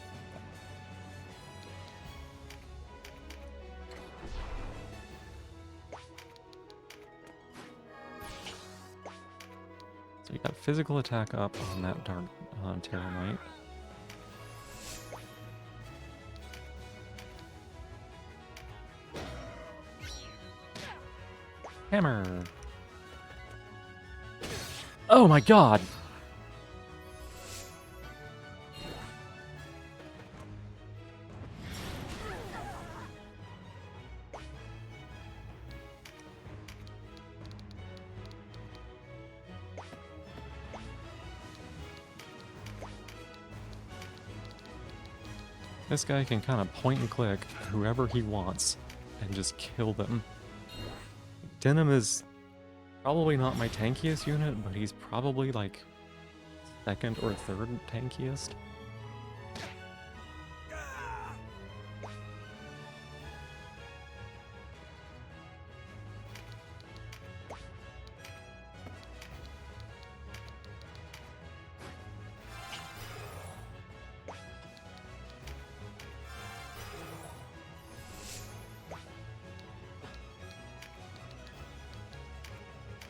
So you got physical attack up on that Dark Terrormite. Hammer! Oh my god! This guy can kind of point and click whoever he wants and just kill them. Denim is probably not my tankiest unit, but he's probably like second or third tankiest.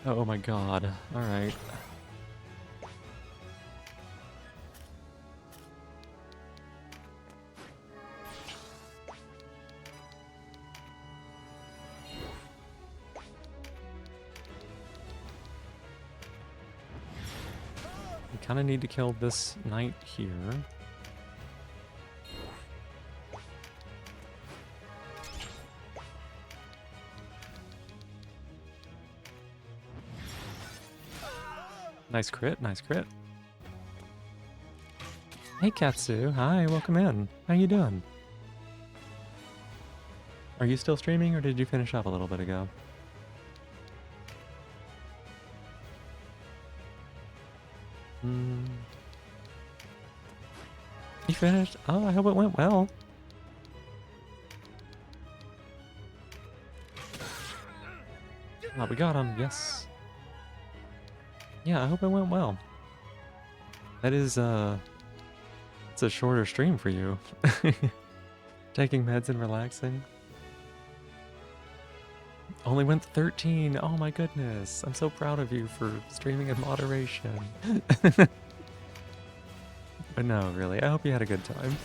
Oh my god. Alright. We kind of need to kill this knight here. Nice crit, nice crit. Hey Katsu, hi, welcome in. How you doing? Are you still streaming or did you finish up a little bit ago? You finished? Oh, I hope it went well. Oh, we got him, yes. Yeah, I hope it went well. That is, it's a shorter stream for you. Taking meds and relaxing. Only went 13. Oh my goodness. I'm so proud of you for streaming in moderation. But no, really, I hope you had a good time.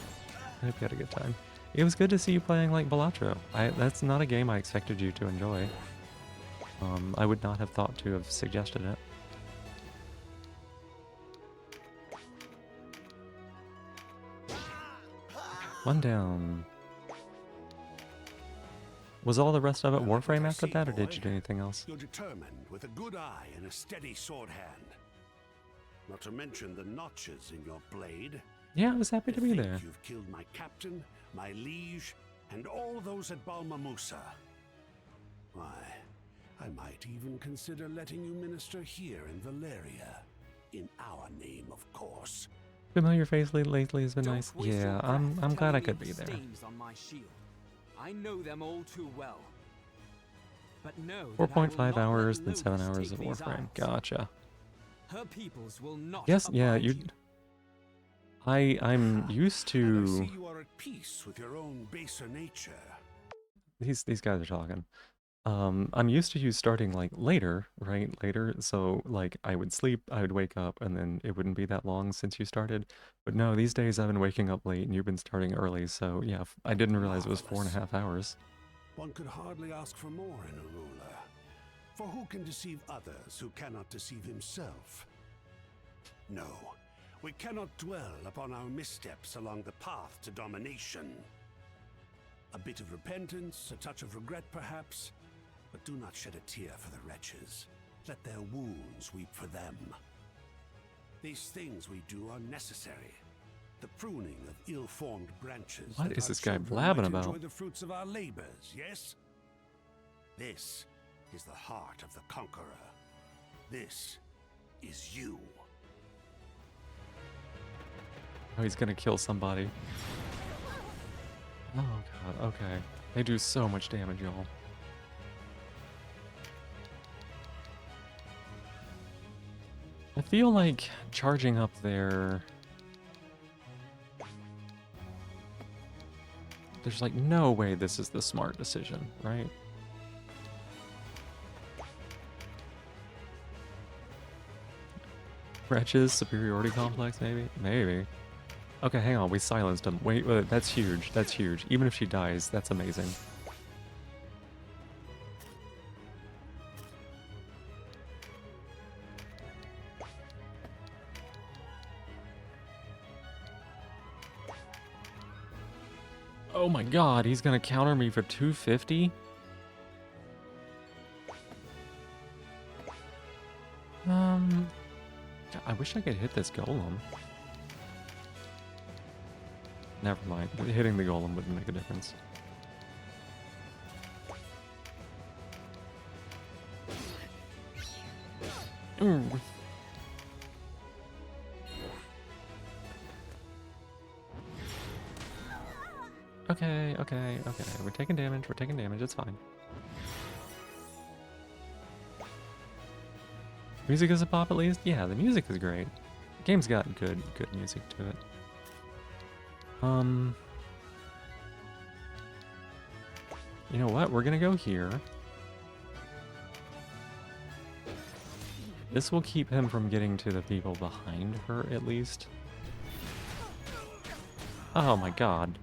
I hope you had a good time. It was good to see you playing like Balatro. That's not a game I expected you to enjoy. I would not have thought to have suggested it. One down. Was all the rest of it Warframe after that, or did you do anything else? You're determined, with a good eye and a steady sword hand. Not to mention the notches in your blade. Yeah, I was happy to be there. You've killed my captain, my liege, and all those at Balma Musa. Why, I might even consider letting you minister here in Valeria. In our name, of course. Familiar face lately has been nice. Yeah, I'm glad I could be there. On my shield. I know them all too well. But no, 4.5 hours, then 7 hours of Warframe. Gotcha. Her peoples will not. Yes, yeah, you. I'm used to. I see you are at peace with your own baser nature. These guys are talking. I'm used to you starting like later, right? Later, so like I would sleep, I would wake up, and then it wouldn't be that long since you started. But no, these days I've been waking up late, and you've been starting early. So yeah, I didn't realize it was 4.5 hours. One could hardly ask for more in a ruler. For who can deceive others who cannot deceive himself? No, we cannot dwell upon our missteps along the path to domination. A bit of repentance, a touch of regret perhaps, but do not shed a tear for the wretches. Let their wounds weep for them. These things we do are necessary. The pruning of ill-formed branches. What is this guy children blabbing might about? Enjoy the fruits of our labors, yes? This is the heart of the conqueror. This is you. Oh, he's gonna kill somebody. Oh god, okay. They do so much damage, y'all. I feel like charging up there... There's like no way this is the smart decision, right? Wretches, superiority complex, maybe? Maybe. Okay, hang on, we silenced him. Wait, that's huge, that's huge. Even if she dies, that's amazing. Oh my god, he's gonna counter me for 250? I wish I could hit this golem. Never mind, hitting the golem wouldn't make a difference. Ooh. Okay, we're taking damage, it's fine. Music is a pop at least? Yeah, the music is great. The game's got good music to it. You know what? We're gonna go here. This will keep him from getting to the people behind her, at least. Oh my god.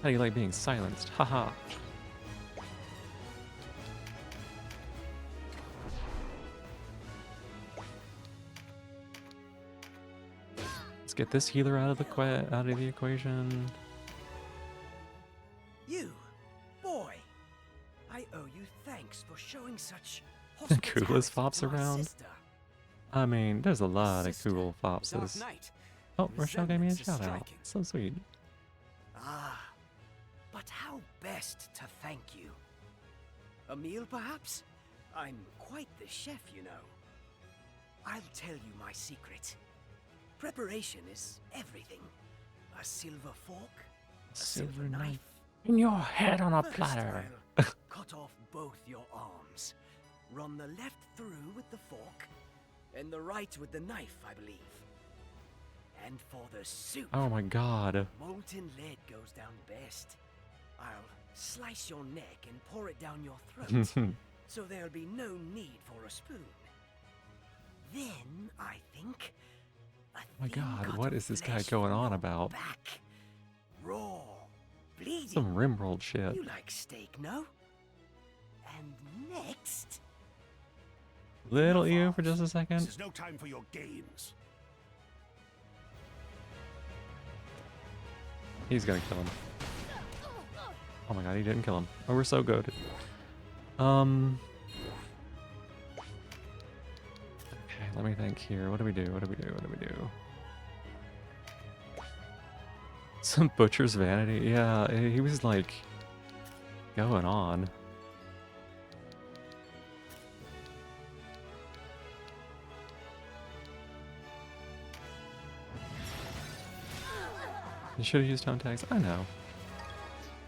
How do you like being silenced? Haha. Let's get this healer out of the equation. You, boy, I owe you thanks for showing such The coolest fops to my around. sister. I mean, there's a lot of cool fopses. Knight, Oh, Rochelle gave me a resemblance is shout out. striking. So sweet. Ah, but how best to thank you? A meal, perhaps? I'm quite the chef, you know. I'll tell you my secret. Preparation is everything. A silver fork, a silver knife. In your head on a First, platter. I'll cut off both your arms. Run the left through with the fork, and the right with the knife, I believe. And for the soup, Oh my god. molten lead goes down best. I'll slice your neck and pour it down your throat, so there'll be no need for a spoon. Then, I think... My god, what is this guy going on about? Back. Raw. Bleeding. Some rimrolled shit. You like steak, no? And next... Little you for just a second. This is no time for your games. He's gonna kill him. Oh my god, he didn't kill him. Oh, we're so good. Okay, let me think here. What do we do? What do we do? What do we do? Some butcher's vanity. Yeah, he was like going on. You should have used tone tags. I know.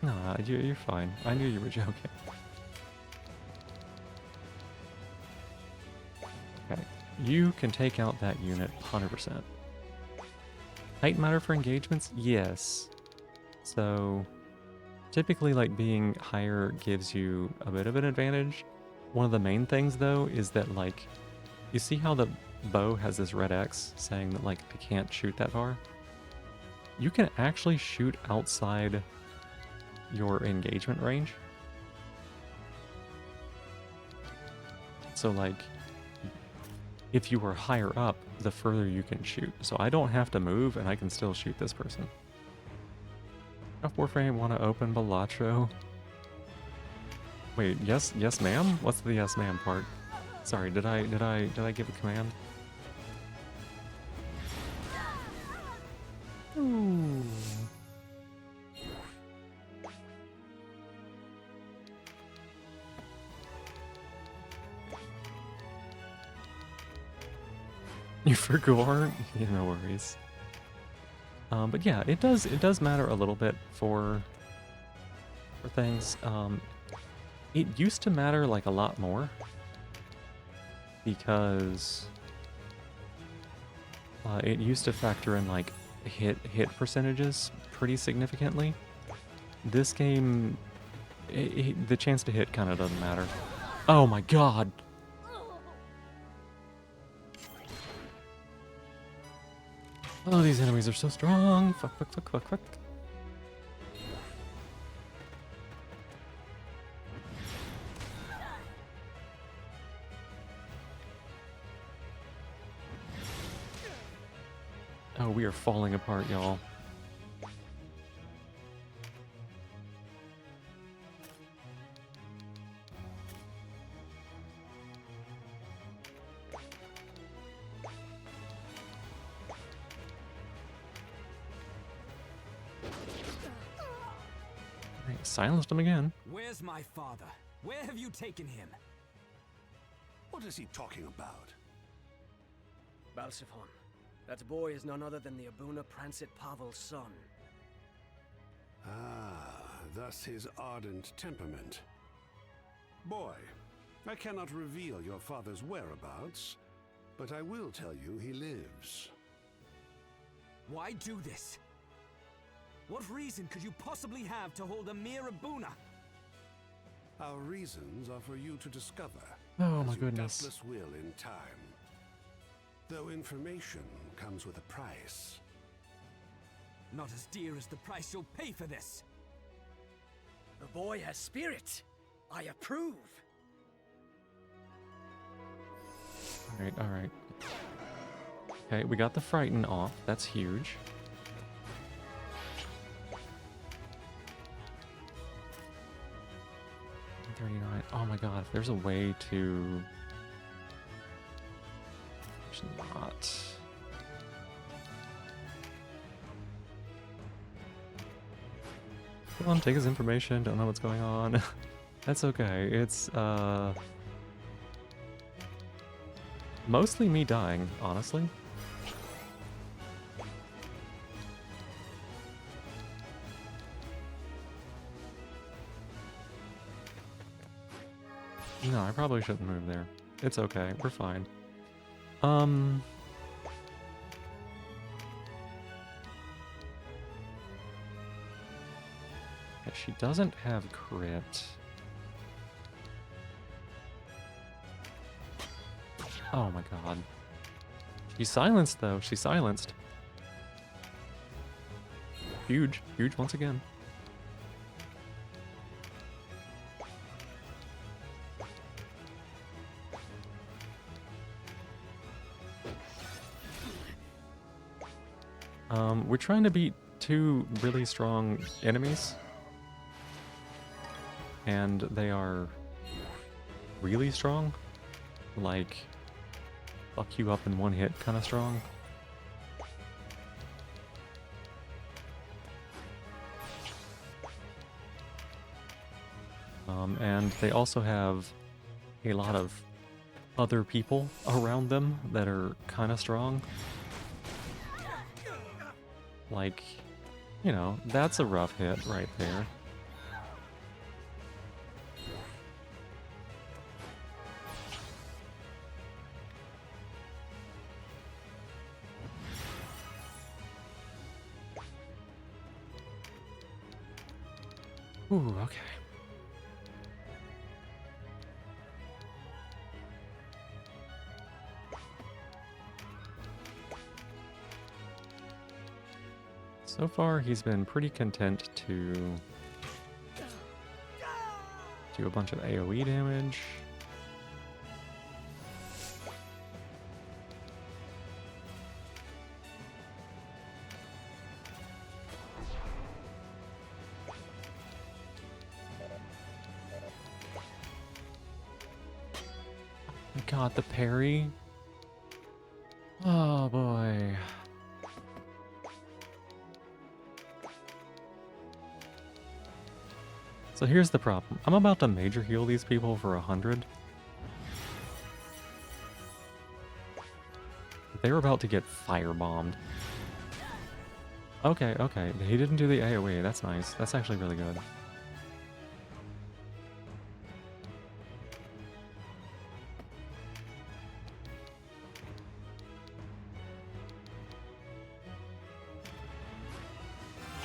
No, you're fine. I knew you were joking. Okay, you can take out that unit 100%. Height matter for engagements? Yes. So, typically, like, being higher gives you a bit of an advantage. One of the main things, though, is that, like, you see how the bow has this red X saying that, like, I can't shoot that far? You can actually shoot outside your engagement range. So, like, if you are higher up, the further you can shoot. So I don't have to move, and I can still shoot this person. If Warframe want to open Balatro? Wait, yes, ma'am? What's the yes, ma'am part? Sorry, did I give a command? Ooh. You forgot? Yeah, no worries. But yeah, it does matter a little bit for things. It used to matter like a lot more because it used to factor in like hit percentages pretty significantly. This game, the chance to hit kind of doesn't matter. Oh my god! Oh, these enemies are so strong. Fuck, fuck, fuck, fuck, fuck. Oh, we are falling apart, y'all. Silenced him again. Where's my father? Where have you taken him? What is he talking about? Balsiphon. That boy is none other than the Abuna Prancet Pavel's son. Ah, thus his ardent temperament. Boy, I cannot reveal your father's whereabouts, but I will tell you he lives. Why do this? What reason could you possibly have to hold a mere Abuna? Our reasons are for you to discover. Oh my as you goodness. doubtless will in time. Though information comes with a price. Not as dear as the price you'll pay for this. The boy has spirit. I approve. Alright, alright. Okay, we got the Frighten off. That's huge. Oh my god, if there's a way to... There's not. Come on, take his information, don't know what's going on. That's okay, it's, mostly me dying, honestly. No, I probably shouldn't move there. It's okay, we're fine. Yeah, she doesn't have crit. Oh my god. She's silenced, though. She's silenced. Huge. Huge once again. We're trying to beat 2 really strong enemies. And they are really strong. Like, fuck you up in 1 hit kind of strong. And they also have a lot of other people around them that are kind of strong. Like, you know, that's a rough hit right there. Ooh, okay. So far, he's been pretty content to do a bunch of AoE damage. Got the parry. Oh boy. So here's the problem. I'm about to major heal these people for 100. They're about to get firebombed. Okay, okay. He didn't do the AoE. That's nice. That's actually really good.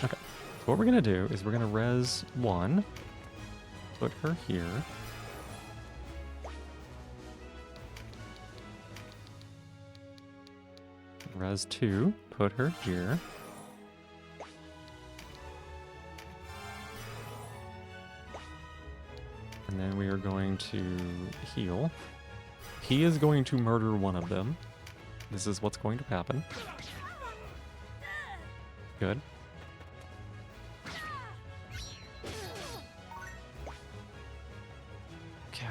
Okay. So what we're going to do is we're going to res 1. Put her here. Res 2. Put her here. And then we are going to heal. He is going to murder one of them. This is what's going to happen. Good. Okay,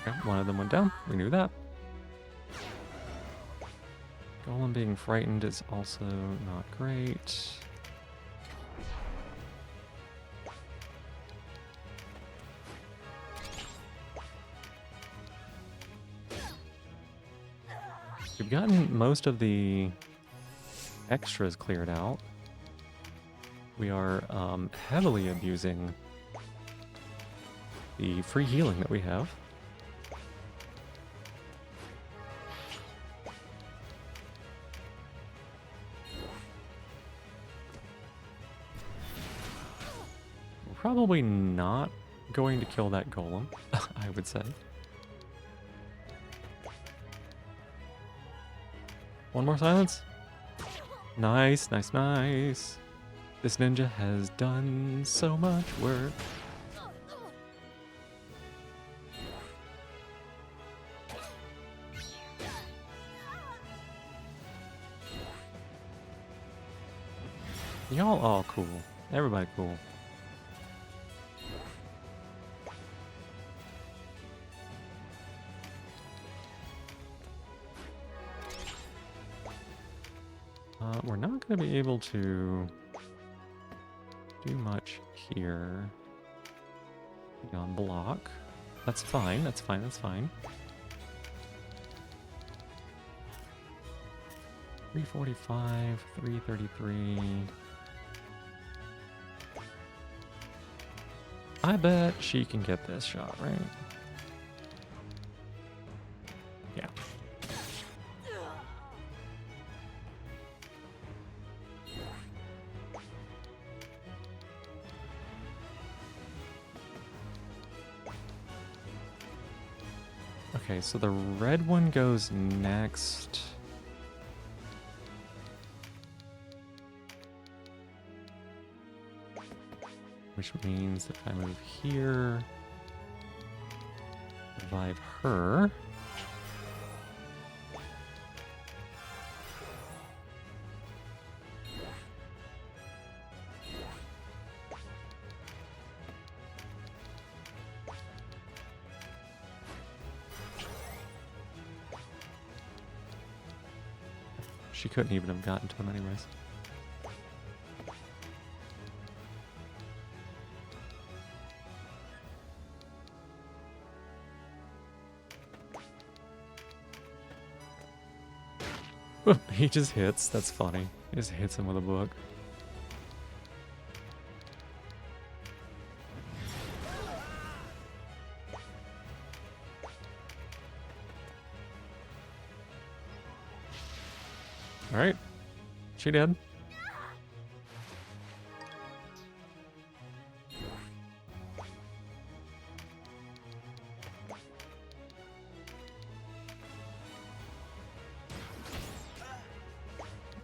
okay, one of them went down. We knew that. Golem being frightened is also not great. We've gotten most of the extras cleared out. We are heavily abusing the free healing that we have. We're probably not going to kill that golem, I would say. One more silence. Nice, nice, nice. This ninja has done so much work. Y'all all cool. Everybody cool. We're not going to be able to do much here beyond block. That's fine, that's fine, that's fine. 345, 333. I bet she can get this shot, right? Yeah. Okay, so the red one goes next. Which means if I move here, revive her. She couldn't even have gotten to him anyways. He just hits. That's funny. He just hits him with a book. Alright. She did.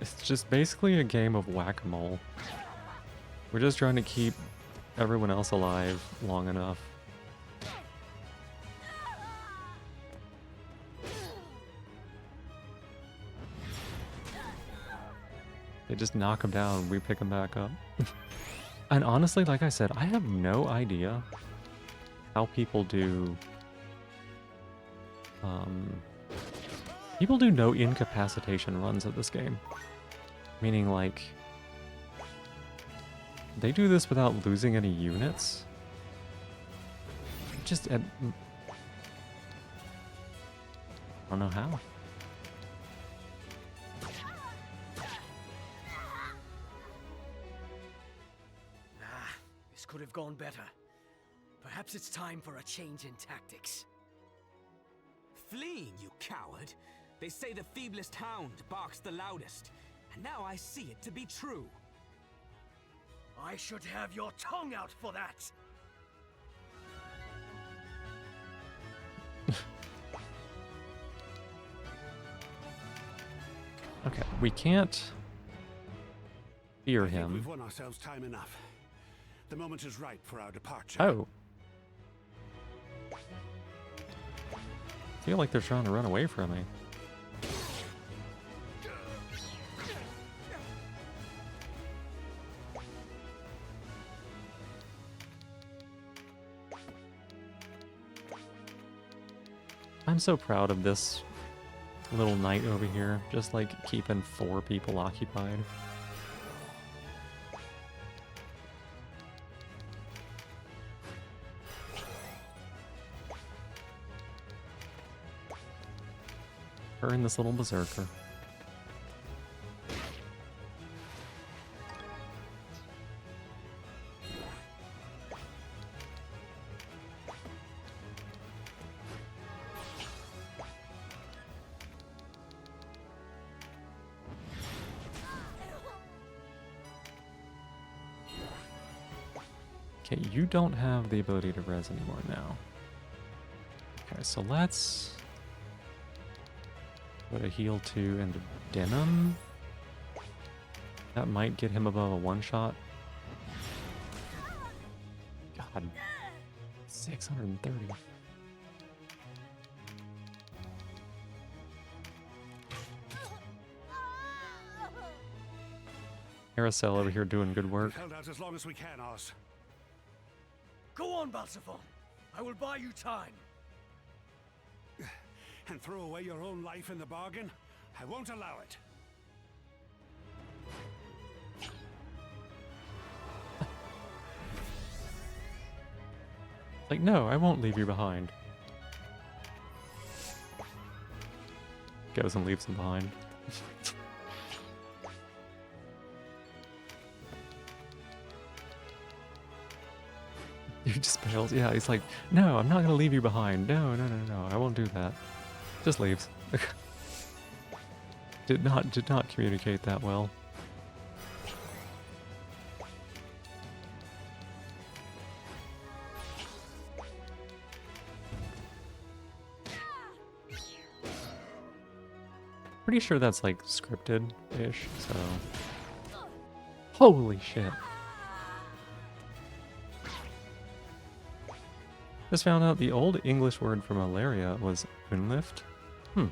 It's just basically a game of whack-a-mole. We're just trying to keep everyone else alive long enough. They just knock him down, we pick him back up. And honestly, like I said, I have no idea how people do... people do no incapacitation runs of this game. Meaning, like... they do this without losing any units? Just... I don't know how. This could have gone better. Perhaps it's time for a change in tactics. Fleeing, you coward! They say the feeblest hound barks the loudest, and now I see it to be true. I should have your tongue out for that! Okay, we can't fear I think him. we've won ourselves time enough. The moment is right for our departure. Oh. I feel like they're trying to run away from me. I'm so proud of this little knight over here, just like keeping 4 people occupied. Her and this little berserker. Okay, you don't have the ability to res anymore now. Okay, so let's put a heal 2 into Denim. That might get him above a one-shot. God. 630. Aracel over here doing good work. We've held out as long as we can, Oz. Go on, Balsaphon. I will buy you time. And throw away your own life in the bargain? I won't allow it. Like, no, I won't leave you behind. Goes and leaves him behind. He just bails. Yeah, he's like, no, I'm not gonna leave you behind. No, no, no, no, I won't do that. Just leaves. Did not communicate that well. Pretty sure that's like scripted-ish, so... Holy shit. Just found out the old English word for malaria was unlift. I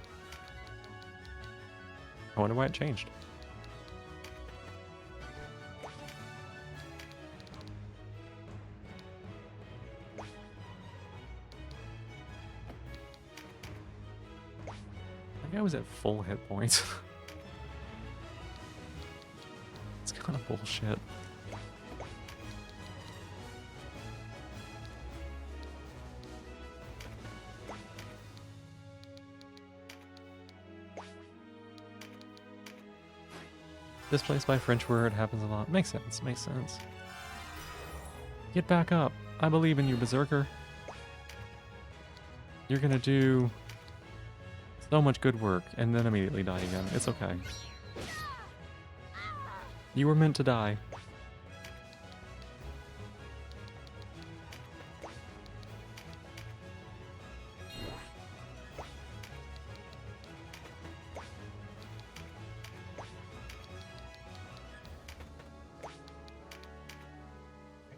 wonder why it changed. That guy was at full hit points. It's kind of bullshit. Displaced by French word happens a lot. Makes sense, makes sense. Get back up. I believe in you, Berserker. You're gonna do so much good work and then immediately die again. It's okay. You were meant to die.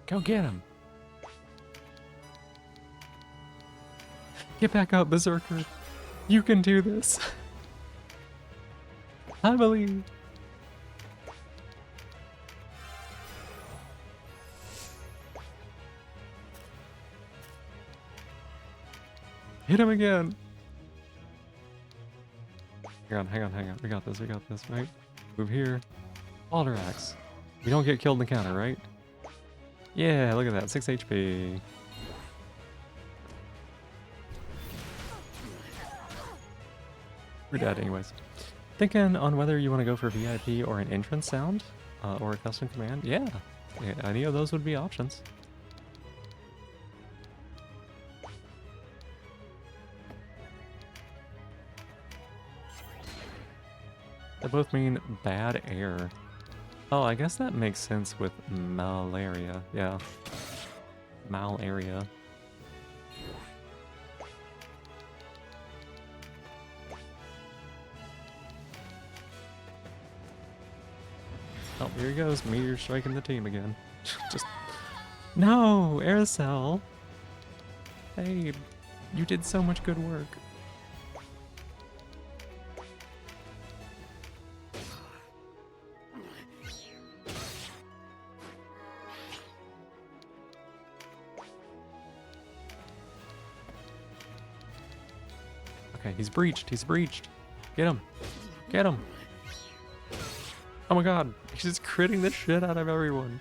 Go get him. Get back up, Berserker. You can do this. I believe. Hit him again. Hang on. We got this, right? Move here. Alder Axe. We don't get killed in the counter, right? Yeah, look at that. 6 HP. We're dead anyways. Thinking on whether you want to go for VIP or an entrance sound, or a custom command? Yeah, any of those would be options. They both mean bad air. Oh, I guess that makes sense with malaria. Yeah. Malaria. Oh, here he goes. Meteor striking the team again. Just... No! Aerosol! Hey, you did so much good work. Okay, he's breached. Get him. Get him. Oh my god, he's just critting the shit out of everyone.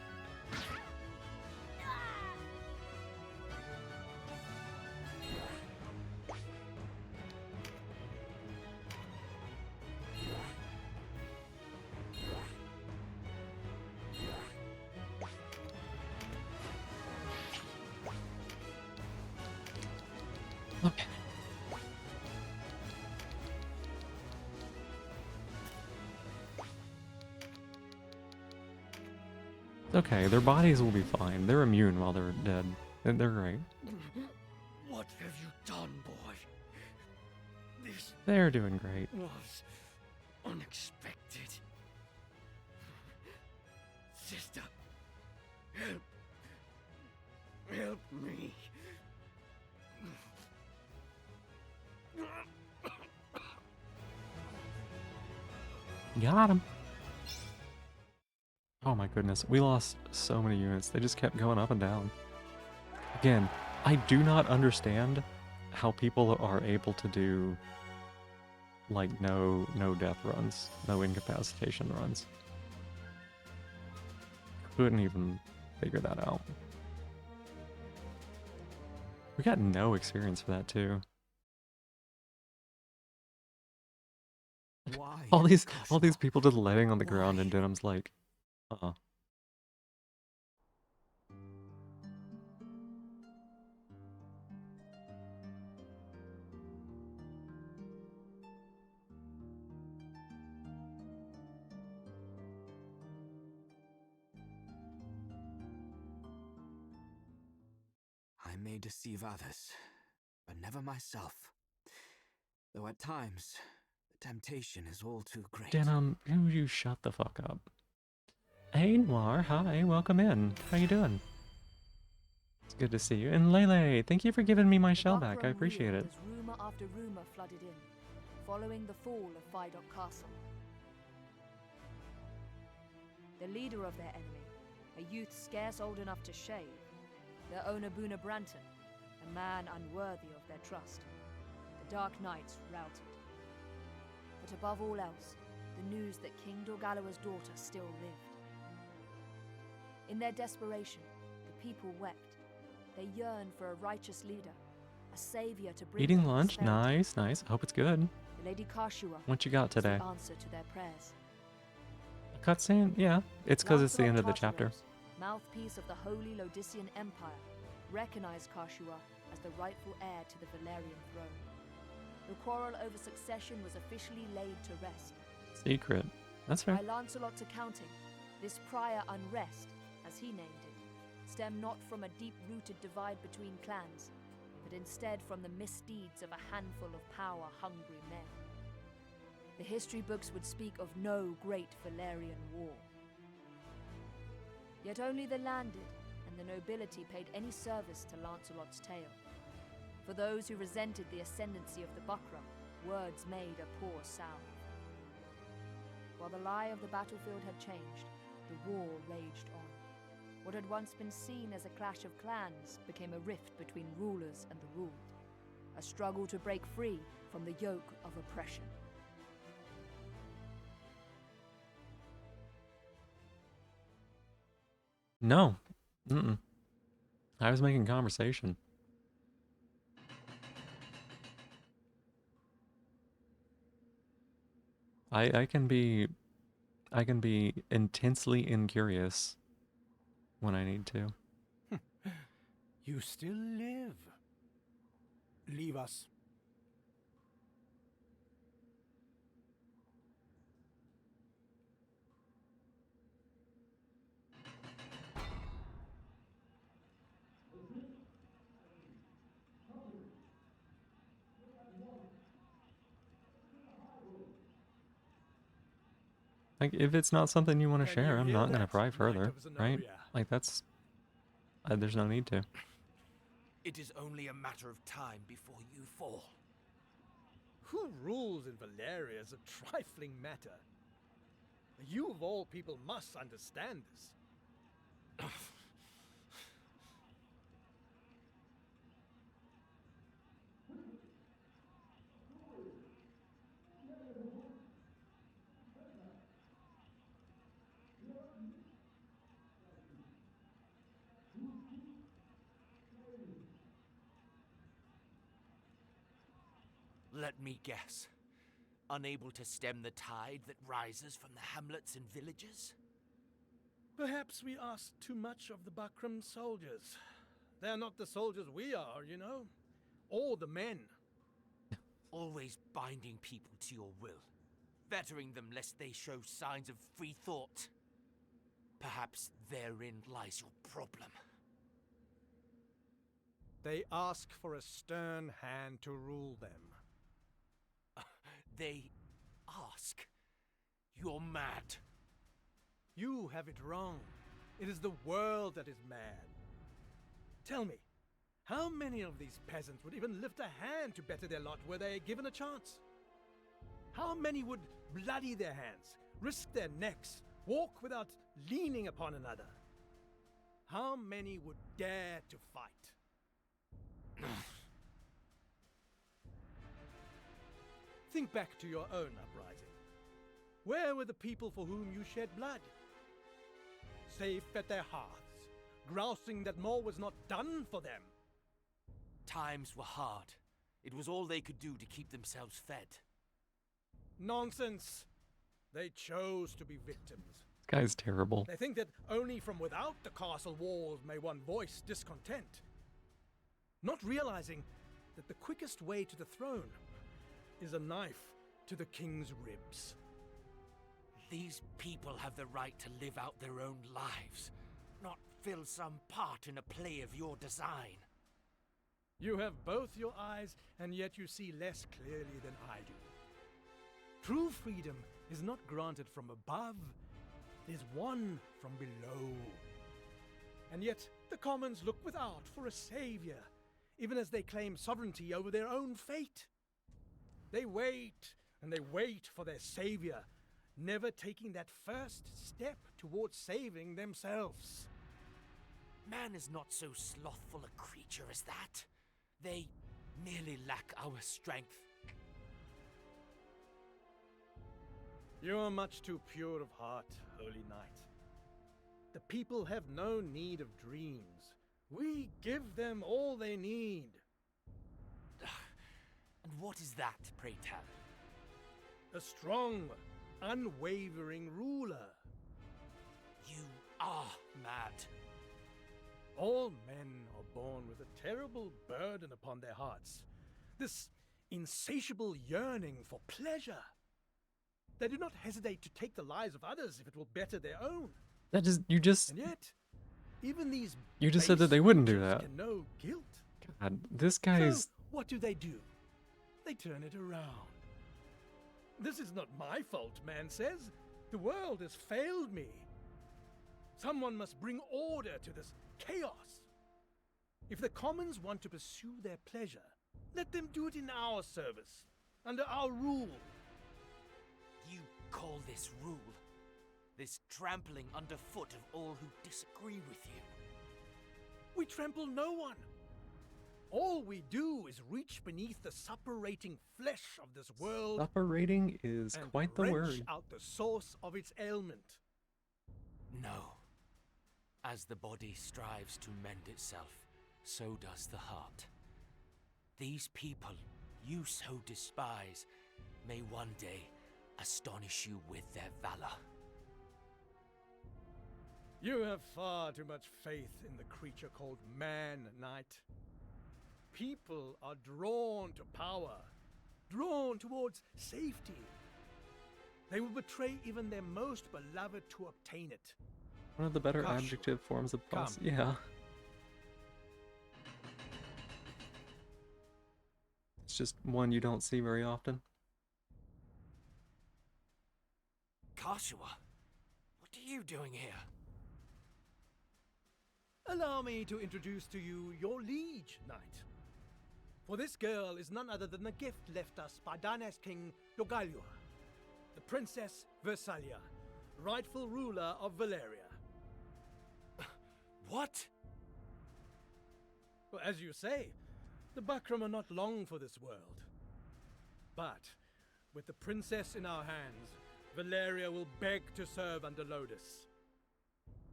Okay. Okay, their bodies will be fine. They're immune while they're dead. They're great. What have you done, boy? This They're doing great. was unexpected. Sister, help me. Got him. Oh my goodness, we lost so many units. They just kept going up and down. Again, I do not understand how people are able to do like no death runs, no incapacitation runs. Couldn't even figure that out. We got no experience for that too. Why? All these people just laying on the ground and Denham's like, uh-uh. I may deceive others, but never myself. Though at times, Temptation is all too great. Denim, you shut the fuck up. Hey Noir, hi, welcome in. How you doing? It's good to see you. And Lele, thank you for giving me my shell back. I appreciate it. As rumor after rumor flooded in, following the fall of Fidok Castle. The leader of their enemy, a youth scarce old enough to shave, their owner Boona Branton, a man unworthy of their trust. The Dark Knights routed. But above all else, the news that King Dorgalawa's daughter still lived. In their desperation, the people wept. They yearned for a righteous leader, a savior to bring Eating them lunch? prosperity. Nice, nice. I hope it's good. The Lady Kashua What you got was today? the answer to their prayers. A cutscene? Yeah, it's because it's the end of the chapter. Mouthpiece of the Holy Lodician Empire, recognized Kashua as the rightful heir to the Valerian throne. The quarrel over succession was officially laid to rest. Secret. That's fair. By Lancelot's accounting, this prior unrest, as he named it, stemmed not from a deep-rooted divide between clans, but instead from the misdeeds of a handful of power-hungry men. The history books would speak of no great Valerian war. Yet only the landed and the nobility paid any service to Lancelot's tale. For those who resented the ascendancy of the Buckram, words made a poor sound. While the lie of the battlefield had changed, the war raged on. What had once been seen as a clash of clans became a rift between rulers and the ruled. A struggle to break free from the yoke of oppression. No. Mm-mm. I was making conversation. I can be intensely incurious when I need to. You still live. Leave us. Like, if it's not something you want to Can share, you I'm hear not going to that, pry Knight further, of right? Zenobia? Like, that's... there's no need to. It is only a matter of time before you fall. Who rules in Valeria is a trifling matter. You of all people must understand this. Let me guess. Unable to stem the tide that rises from the hamlets and villages? Perhaps we ask too much of the Buckram soldiers. They're not the soldiers we are, you know? Or the men. Always binding people to your will, fettering them lest they show signs of free thought. Perhaps therein lies your problem. They ask for a stern hand to rule them. They ask. You're mad. You have it wrong. It is the world that is mad. Tell me, how many of these peasants would even lift a hand to better their lot were they given a chance? How many would bloody their hands, risk their necks, walk without leaning upon another? How many would dare to fight? Think back to your own uprising. Where were the people for whom you shed blood? Safe at their hearths, grousing that more was not done for them. Times were hard. It was all they could do to keep themselves fed. Nonsense! They chose to be victims. This guy's terrible. They think that only from without the castle walls may one voice discontent. Not realizing that the quickest way to the throne is a knife to the king's ribs. These people have the right to live out their own lives, not fill some part in a play of your design. You have both your eyes, and yet you see less clearly than I do. True freedom is not granted from above, it is won from below. And yet, the commons look without for a savior, even as they claim sovereignty over their own fate. They wait, and they wait for their savior, never taking that first step towards saving themselves. Man is not so slothful a creature as that. They merely lack our strength. You are much too pure of heart, Holy Knight. The people have no need of dreams. We give them all they need. And what is that, pray tell? A strong, unwavering ruler. You are mad. All men are born with a terrible burden upon their hearts. This insatiable yearning for pleasure. They do not hesitate to take the lives of others if it will better their own. That is, you just... And yet, even these You just said that they wouldn't do creatures that. can know guilt. God, this guy is... So, what do? They turn it around. This is not my fault, man says. The world has failed me. Someone must bring order to this chaos. If the commons want to pursue their pleasure, let them do it in our service, under our rule. You call this rule? This trampling underfoot of all who disagree with you? We trample no one. All we do is reach beneath the suppurating flesh of this world. Suppurating is and quite the wrench word. out the source of its ailment. No. As the body strives to mend itself, so does the heart. These people you so despise may one day astonish you with their valor. You have far too much faith in the creature called man, Knight. People are drawn to power, drawn towards safety. They will betray even their most beloved to obtain it. One of the better Gosh. adjective forms of boss. Come. Yeah. It's just one you don't see very often. Kashua, what are you doing here? Allow me to introduce to you your liege, Knight. For this girl is none other than the gift left us by Dana's king, Dogalua, the Princess Versalia, rightful ruler of Valeria. What? Well, as you say, the Bakram are not long for this world. But, with the princess in our hands, Valeria will beg to serve under Lodus.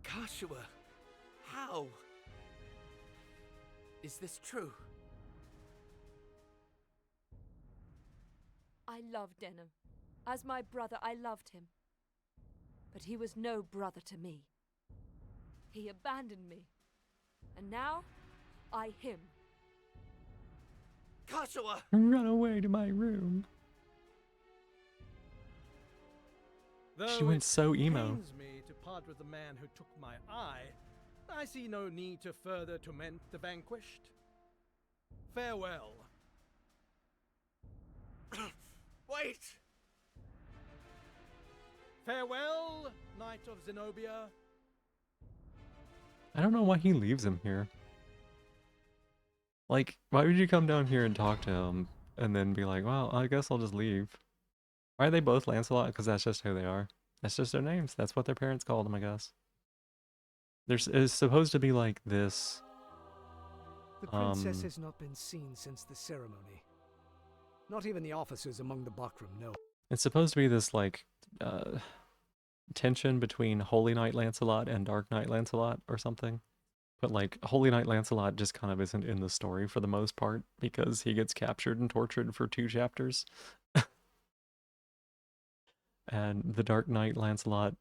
Kashua, how? Is this true? I loved Denham. As my brother, I loved him. But he was no brother to me. He abandoned me. And now, I him. Kashua! Run away to my room. She Though went it so emo. pains me to part with the man who took my eye, I see no need to further torment the vanquished. Farewell. Wait! Farewell, Knight of Zenobia. I don't know why he leaves him here. Like, why would you come down here and talk to him and then be like, well, I guess I'll just leave? Why are they both Lancelot? Because that's just who they are. That's just their names. That's what their parents called them, I guess. It's supposed to be like this. The princess has not been seen since the ceremony. Not even the officers among the Bakram know. It's supposed to be this, like, tension between Holy Knight Lancelot and Dark Knight Lancelot or something. But, like, Holy Knight Lancelot just kind of isn't in the story for the most part because he gets captured and tortured for 2 chapters. And the Dark Knight Lancelot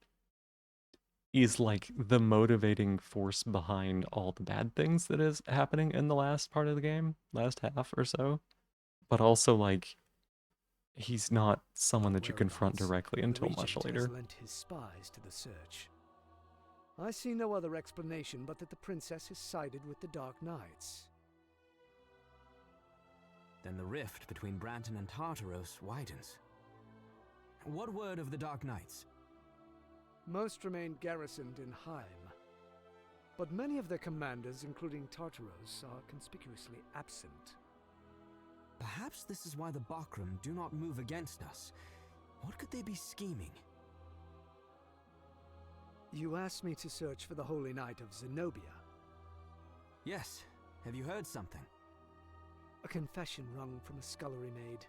is, like, the motivating force behind all the bad things that is happening in the last part of the game, last half or so. But also, like, he's not someone that you confront directly until much Regent later. has lent his spies to the search. I see no other explanation but that the princess has sided with the Dark Knights. Then the rift between Branton and Tartaros widens. what word of the Dark Knights? Most remain garrisoned in Heim. But many of their commanders, including Tartaros, are conspicuously absent. Perhaps this is why the Bakram do not move against us. What could they be scheming? You asked me to search for the Holy Knight of Zenobia. Yes. Have you heard something? A confession wrung from a scullery maid.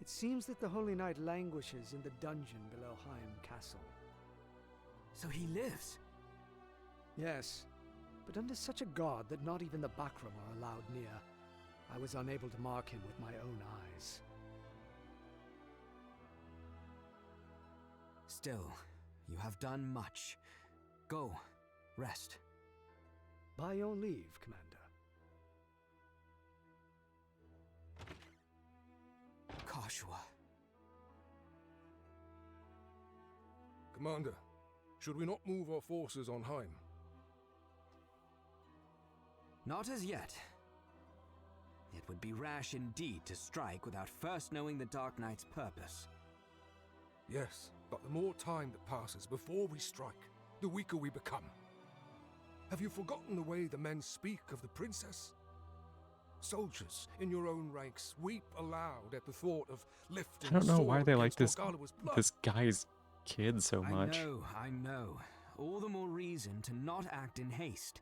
It seems that the Holy Knight languishes in the dungeon below Heim Castle. So he lives? Yes, but under such a guard that not even the Bakram are allowed near. I was unable to mark him with my own eyes. Still, you have done much. Go, rest. By your leave, Commander. Kashua. Commander, should we not move our forces on Heim? Not as yet. It would be rash indeed to strike without first knowing the Dark Knight's purpose. Yes, but the more time that passes before we strike, the weaker we become. Have you forgotten the way the men speak of the princess? Soldiers in your own ranks weep aloud at the thought of lifting I don't know why they like this blood. this guy's kid so much. I know. All the more reason to not act in haste.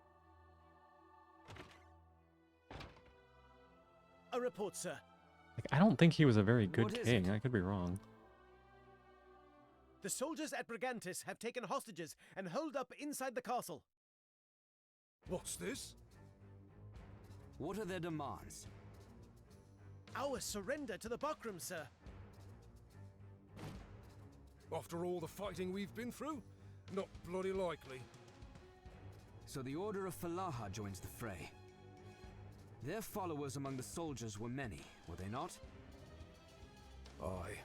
A report, sir. Like, I don't think he was a very good What is king. it? I could be wrong. The soldiers at Brigantis have taken hostages and holed up inside the castle. What's this? What are their demands? Our surrender to the Bakram, sir. After all the fighting we've been through? Not bloody likely. So the Order of Falaha joins the fray. Their followers among the soldiers were many, were they not? Aye,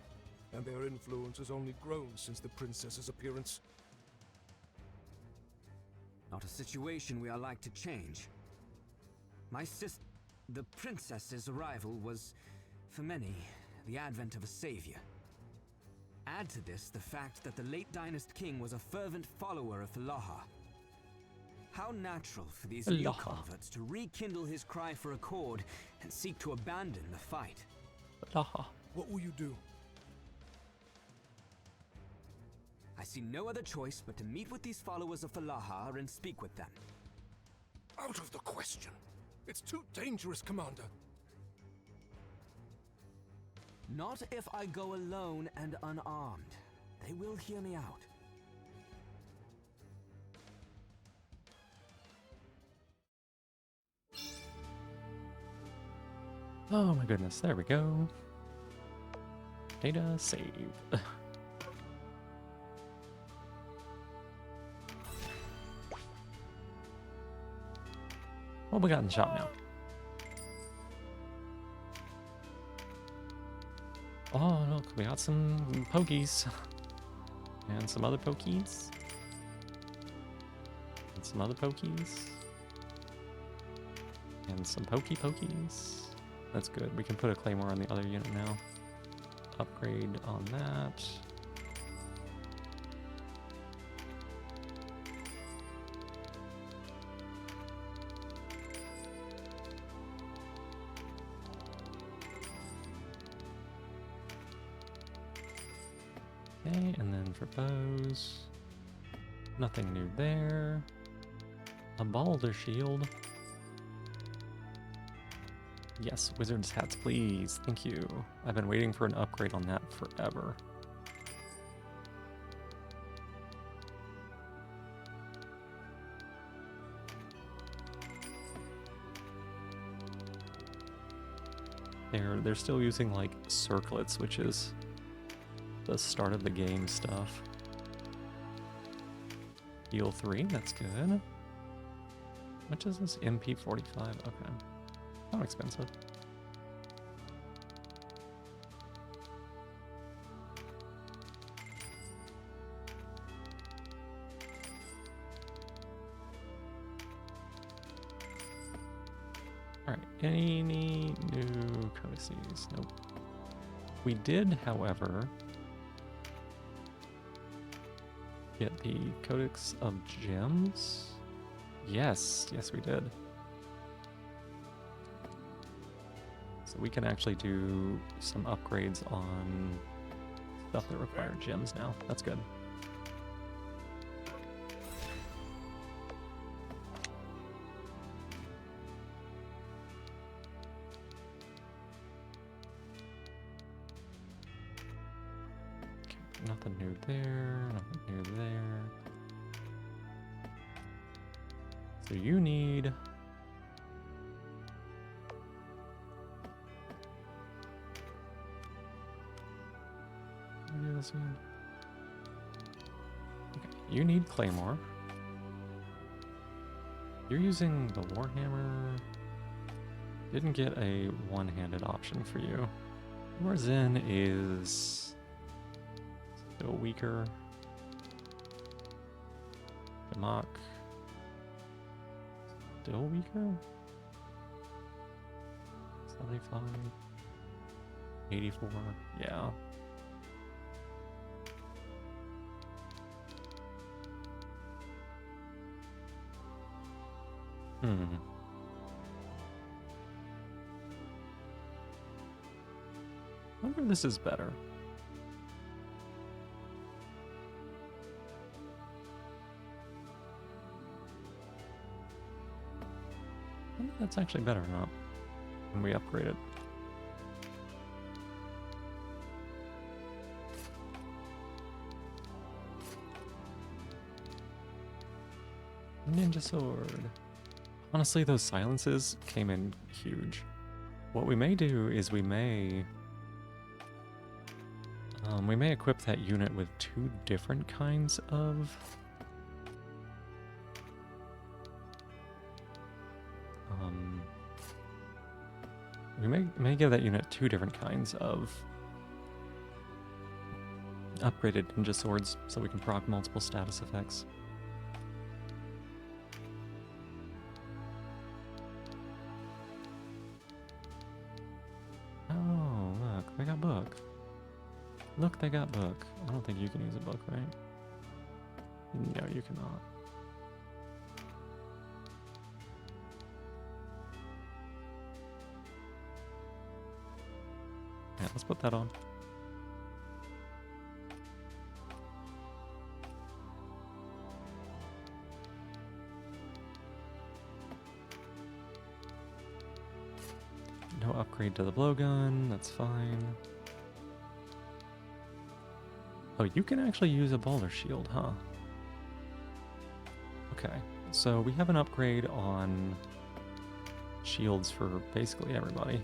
and their influence has only grown since the princess's appearance. Not a situation we are like to change. The princess's arrival was, for many, the advent of a savior. Add to this the fact that the late Dynast king was a fervent follower of Falaha. How natural for these new converts to rekindle his cry for accord and seek to abandon the fight. What will you do? I see no other choice but to meet with these followers of Falaha and speak with them. Out of the question. It's too dangerous, Commander. Not if I go alone and unarmed. They will hear me out. Oh my goodness, there we go. Data save. What we got in the shop now? Oh look, we got some pokies. And some other pokies. And some other pokies. And some pokies. That's good. We can put a claymore on the other unit now. Upgrade on that. Okay, and then for bows, nothing new there. A boulder shield. Yes, wizard's hats, please. Thank you. I've been waiting for an upgrade on that forever. They're still using like circlets, which is the start of the game stuff. Heal 3, that's good. How much is this? MP 45, okay. Not expensive. Alright, any new codices? Nope. We did, however, get the Codex of Gems? Yes, yes we did. So we can actually do some upgrades on stuff that require gems now. That's good. Okay, nothing new there, nothing new there. So you need... Okay, you need Claymore. You're using the Warhammer. Didn't get a one-handed option for you. Warzen is still weaker. Demok. Still weaker? 75. 84. Yeah. I wonder if this is better. I wonder if that's actually better or not when we upgrade it. Ninja sword. Honestly, those silences came in huge. What we may do is we may equip that unit with 2 different kinds of we may give that unit 2 different kinds of upgraded ninja swords so we can proc multiple status effects. Oh, look, they got book. Look, they got book. I don't think you can use a book, right? No, you cannot. Yeah, let's put that on. No upgrade to the blowgun, that's fine. Oh, you can actually use a boulder shield, huh? Okay, so we have an upgrade on shields for basically everybody.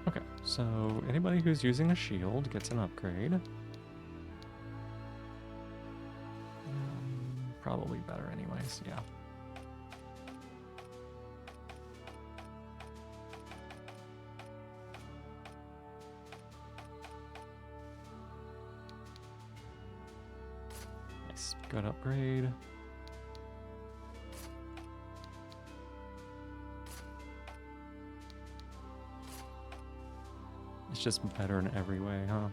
Okay, so anybody who's using a shield gets an upgrade. Probably better anyways, yeah. Nice, good upgrade. It's just better in every way, huh?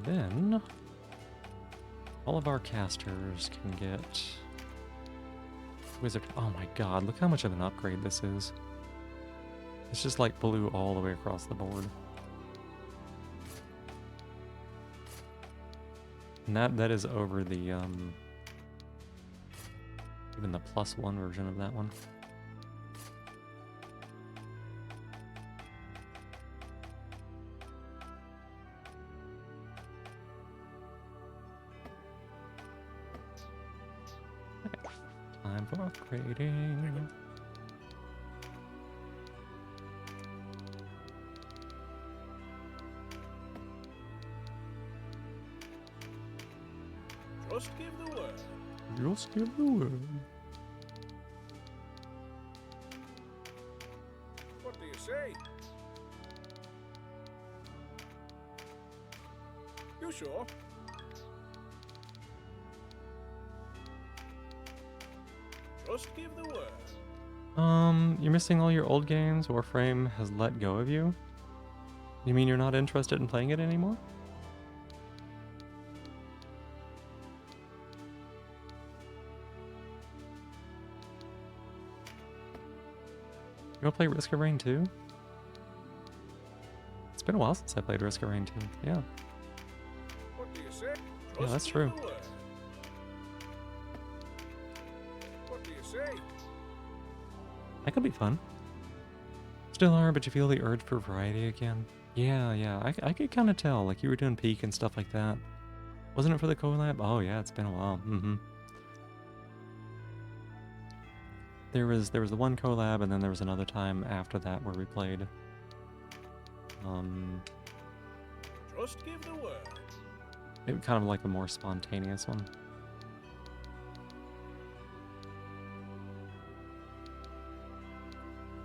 Then, all of our casters can get wizard. Oh my god, look how much of an upgrade this is. It's just like blue all the way across the board. And that is over the, even the +1 version of that one. Okay, time for upgrading. Just give the word. Just give the word. What do you say? You sure? Just give the word. You're missing all your old games. Warframe has let go of you. You mean you're not interested in playing it anymore? You wanna play Risk of Rain 2? It's been a while since I played Risk of Rain 2. Yeah. What do you say? Yeah, that's true. What do you say? That could be fun. Still are, but you feel the urge for variety again? Yeah. I could kind of tell. Like, you were doing Peak and stuff like that. Wasn't it for the collab? Oh, yeah, it's been a while. There was the one collab, and then there was another time after that where we played. Just give the word. It was kind of like a more spontaneous one.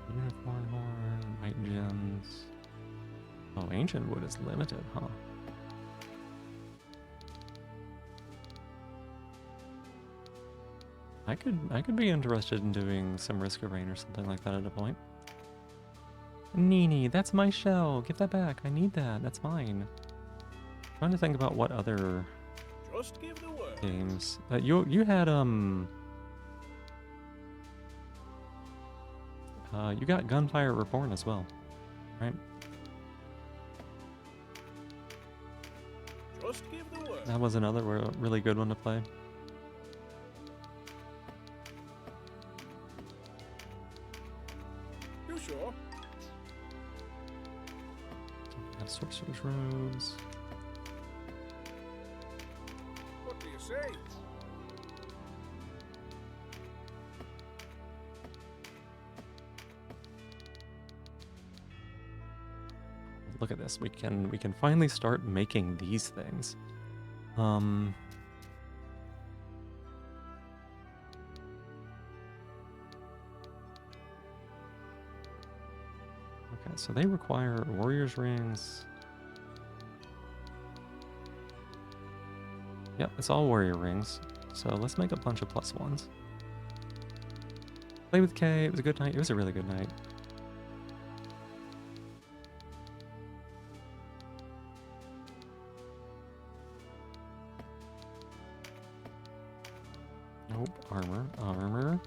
Unicorn horn, white gems. Oh, ancient wood is limited, huh? I could be interested in doing some Risk of Rain or something like that at a point. Nini, that's my shell. Give that back. I need that. That's mine. Trying to think about what other Just give the word. games. You had you got Gunfire Reborn as well, right? Just give the word. That was another really good one to play. You sure? We have Sorcerer's Robes. What do you say? Look at this. We can finally start making these things. Okay, so they require warrior's rings. Yep, it's all warrior rings. So let's make a bunch of +1s. Play with Kay. It was a good night. It was a really good night. Nope. Armor.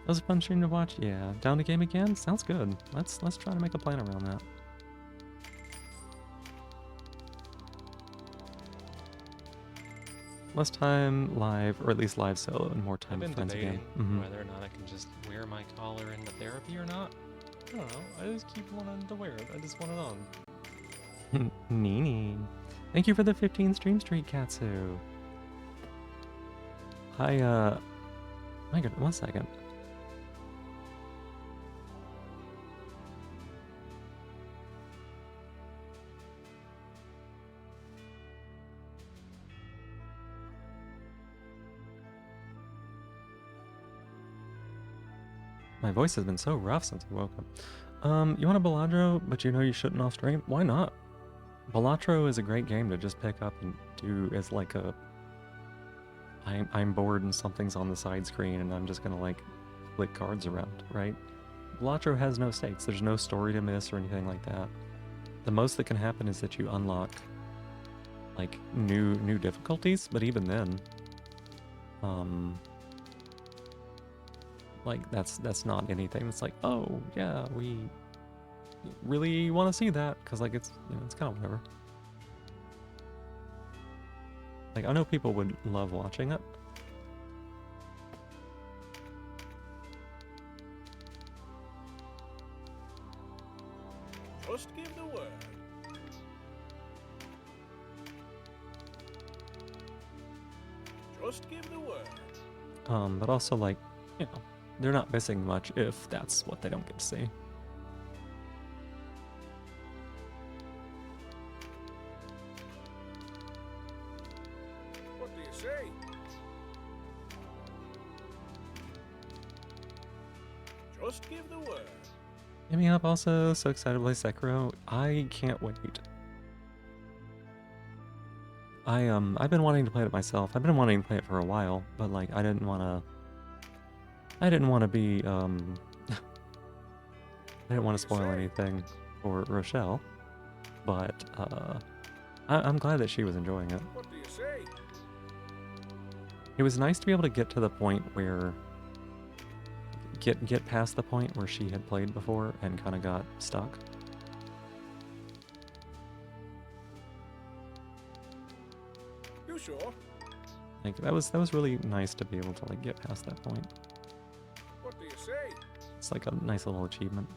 That was a fun stream to watch. Yeah. Down to game again? Sounds good. Let's try to make a plan around that. Less time live, or at least live solo, and more time I've with been friends debating again. whether or not I can just wear my collar in the therapy or not. I don't know. I just keep wanting to wear it. I just want it on. Nini. Thank you for the 15 stream streak, Katsu. My God, 1 second. My voice has been so rough since I woke up. You want a Baladro, but you know you shouldn't off stream? Why not? Balatro is a great game to just pick up and do as like a... I'm bored and something's on the side screen and I'm just gonna like flick cards around, right? Balatro has no stakes. There's no story to miss or anything like that. The most that can happen is that you unlock like new difficulties, but even then, like that's not anything. It's like, oh yeah, we really want to see that because like it's it's kind of whatever. Like I know people would love watching it. Just give the word. Just give the word. But also, like, you know, they're not missing much if that's what they don't get to see. What do you say? Just give the word. Hit me up also. So excited to play Sekiro. I can't wait. I've been wanting to play it myself. I've been wanting to play it for a while, but like I didn't want to be I didn't want to spoil anything for Rochelle, but I'm glad that she was enjoying it. What do you say? It was nice to be able to get to the point where get past the point where she had played before and kind of got stuck. You sure? Like that was really nice to be able to like get past that point. What do you say? It's like a nice little achievement.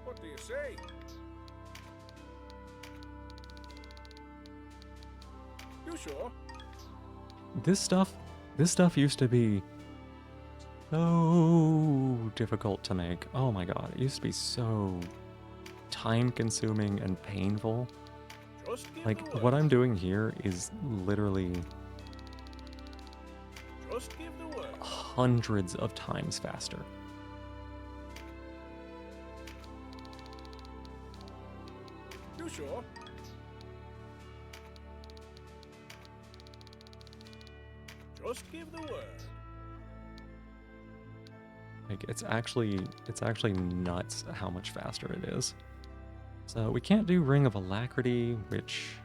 What do you say? You sure? This stuff used to be so difficult to make. Oh my god, it used to be so time consuming and painful. Like what I'm doing here is literally Just give the word. hundreds of times faster. You sure? Just give the word. Like it's actually nuts how much faster it is. So we can't do Ring of Alacrity, which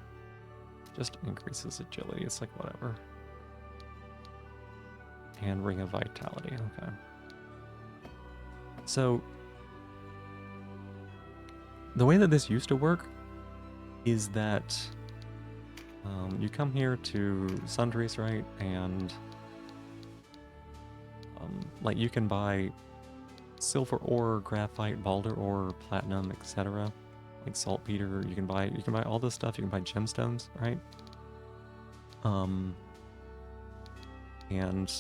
just increases agility. It's like whatever. And Ring of Vitality. Okay. So the way that this used to work is that you come here to Sundries, right? And like you can buy silver ore, graphite, boulder ore, platinum, etc. Like saltpeter. You can buy all this stuff. You can buy gemstones, right? And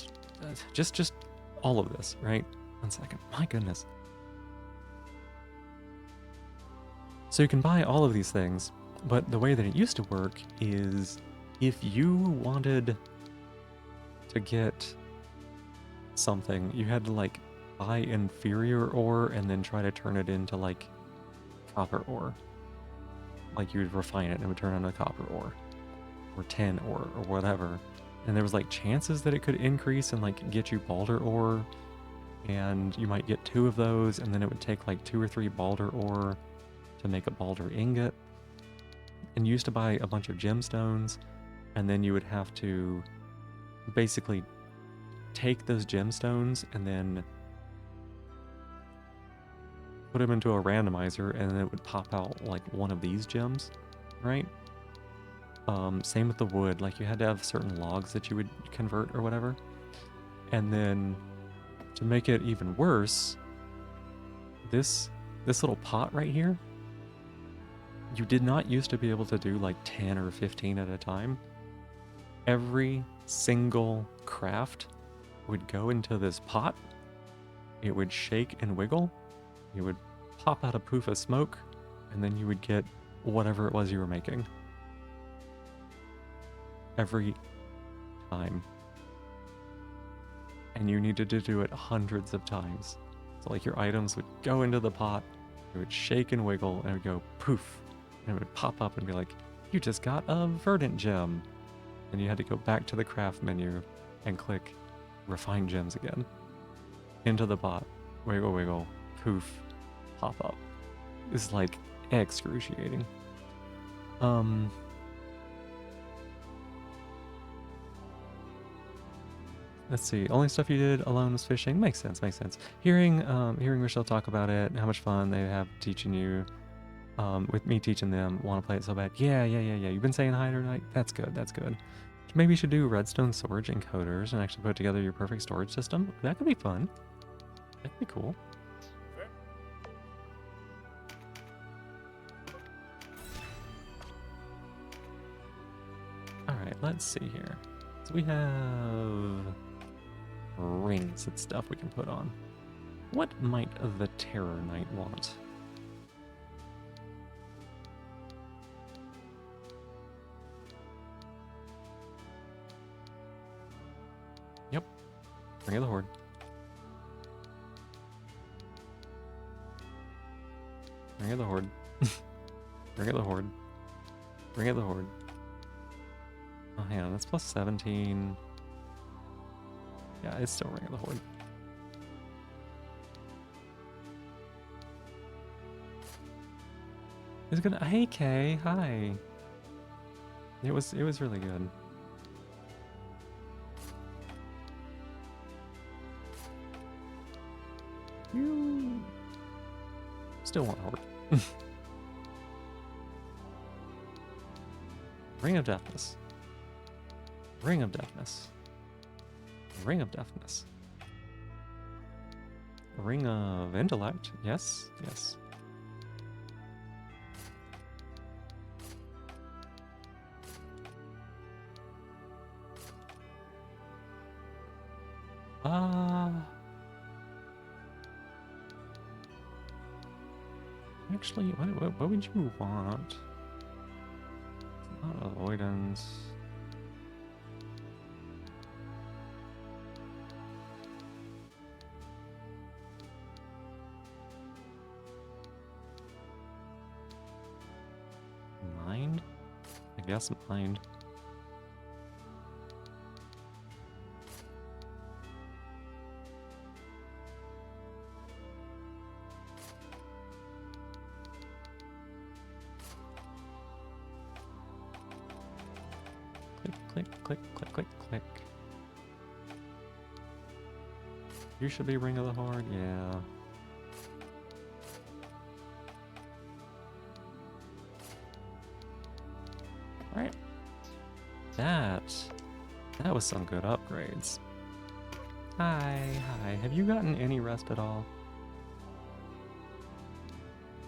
just all of this, right? 1 second. My goodness. So you can buy all of these things, but the way that it used to work is if you wanted to get something, you had to like buy inferior ore and then try to turn it into like copper ore. Like you would refine it and it would turn into copper ore or tin ore or whatever. And there was like chances that it could increase and like get you boulder ore, and you might get 2 of those, and then it would take like 2 or 3 boulder ore to make a boulder ingot. And you used to buy a bunch of gemstones, and then you would have to basically take those gemstones and then put them into a randomizer, and then it would pop out like one of these gems, right? Same with the wood. Like you had to have certain logs that you would convert or whatever. And then to make it even worse, this little pot right here, you did not used to be able to do like 10 or 15 at a time. Every single craft would go into this pot. It would shake and wiggle. It would pop out a poof of smoke, and then you would get whatever it was you were making. Every time. And you needed to do it hundreds of times. So like your items would go into the pot, it would shake and wiggle, and it would go poof, and it would pop up and be like, you just got a verdant gem. And you had to go back to the craft menu and click refine gems again. Into the pot, wiggle wiggle, poof, pop up. It's like excruciating. Let's see. Only stuff you did alone was fishing. Makes sense. Makes sense. Hearing Rochelle talk about it, how much fun they have teaching you, with me teaching them, want to play it so bad. Yeah. You've been saying hi tonight. That's good. That's good. Maybe you should do redstone storage encoders and actually put together your perfect storage system. That could be fun. That could be cool. Alright, let's see here. So we have rings and stuff we can put on. What might the Terror Knight want? Yep. Ring of the Horde. Ring of the Horde. Ring of the Horde. Ring of the Horde. Oh, hang on, that's plus 17. Yeah, it's still Ring of the Horde. It's gonna. Hey, Kay. Hi. It was really good. You still want Horde. Ring of Deafness. Ring of Deafness. Ring of Deafness. Ring of Intellect. Yes, yes. Actually, what would you want? It's not avoidance. Mind? I guess mind. Click, click, click, click, click. You should be Ring of the Horde, yeah. Alright. That was some good upgrades. Hi. Have you gotten any rest at all?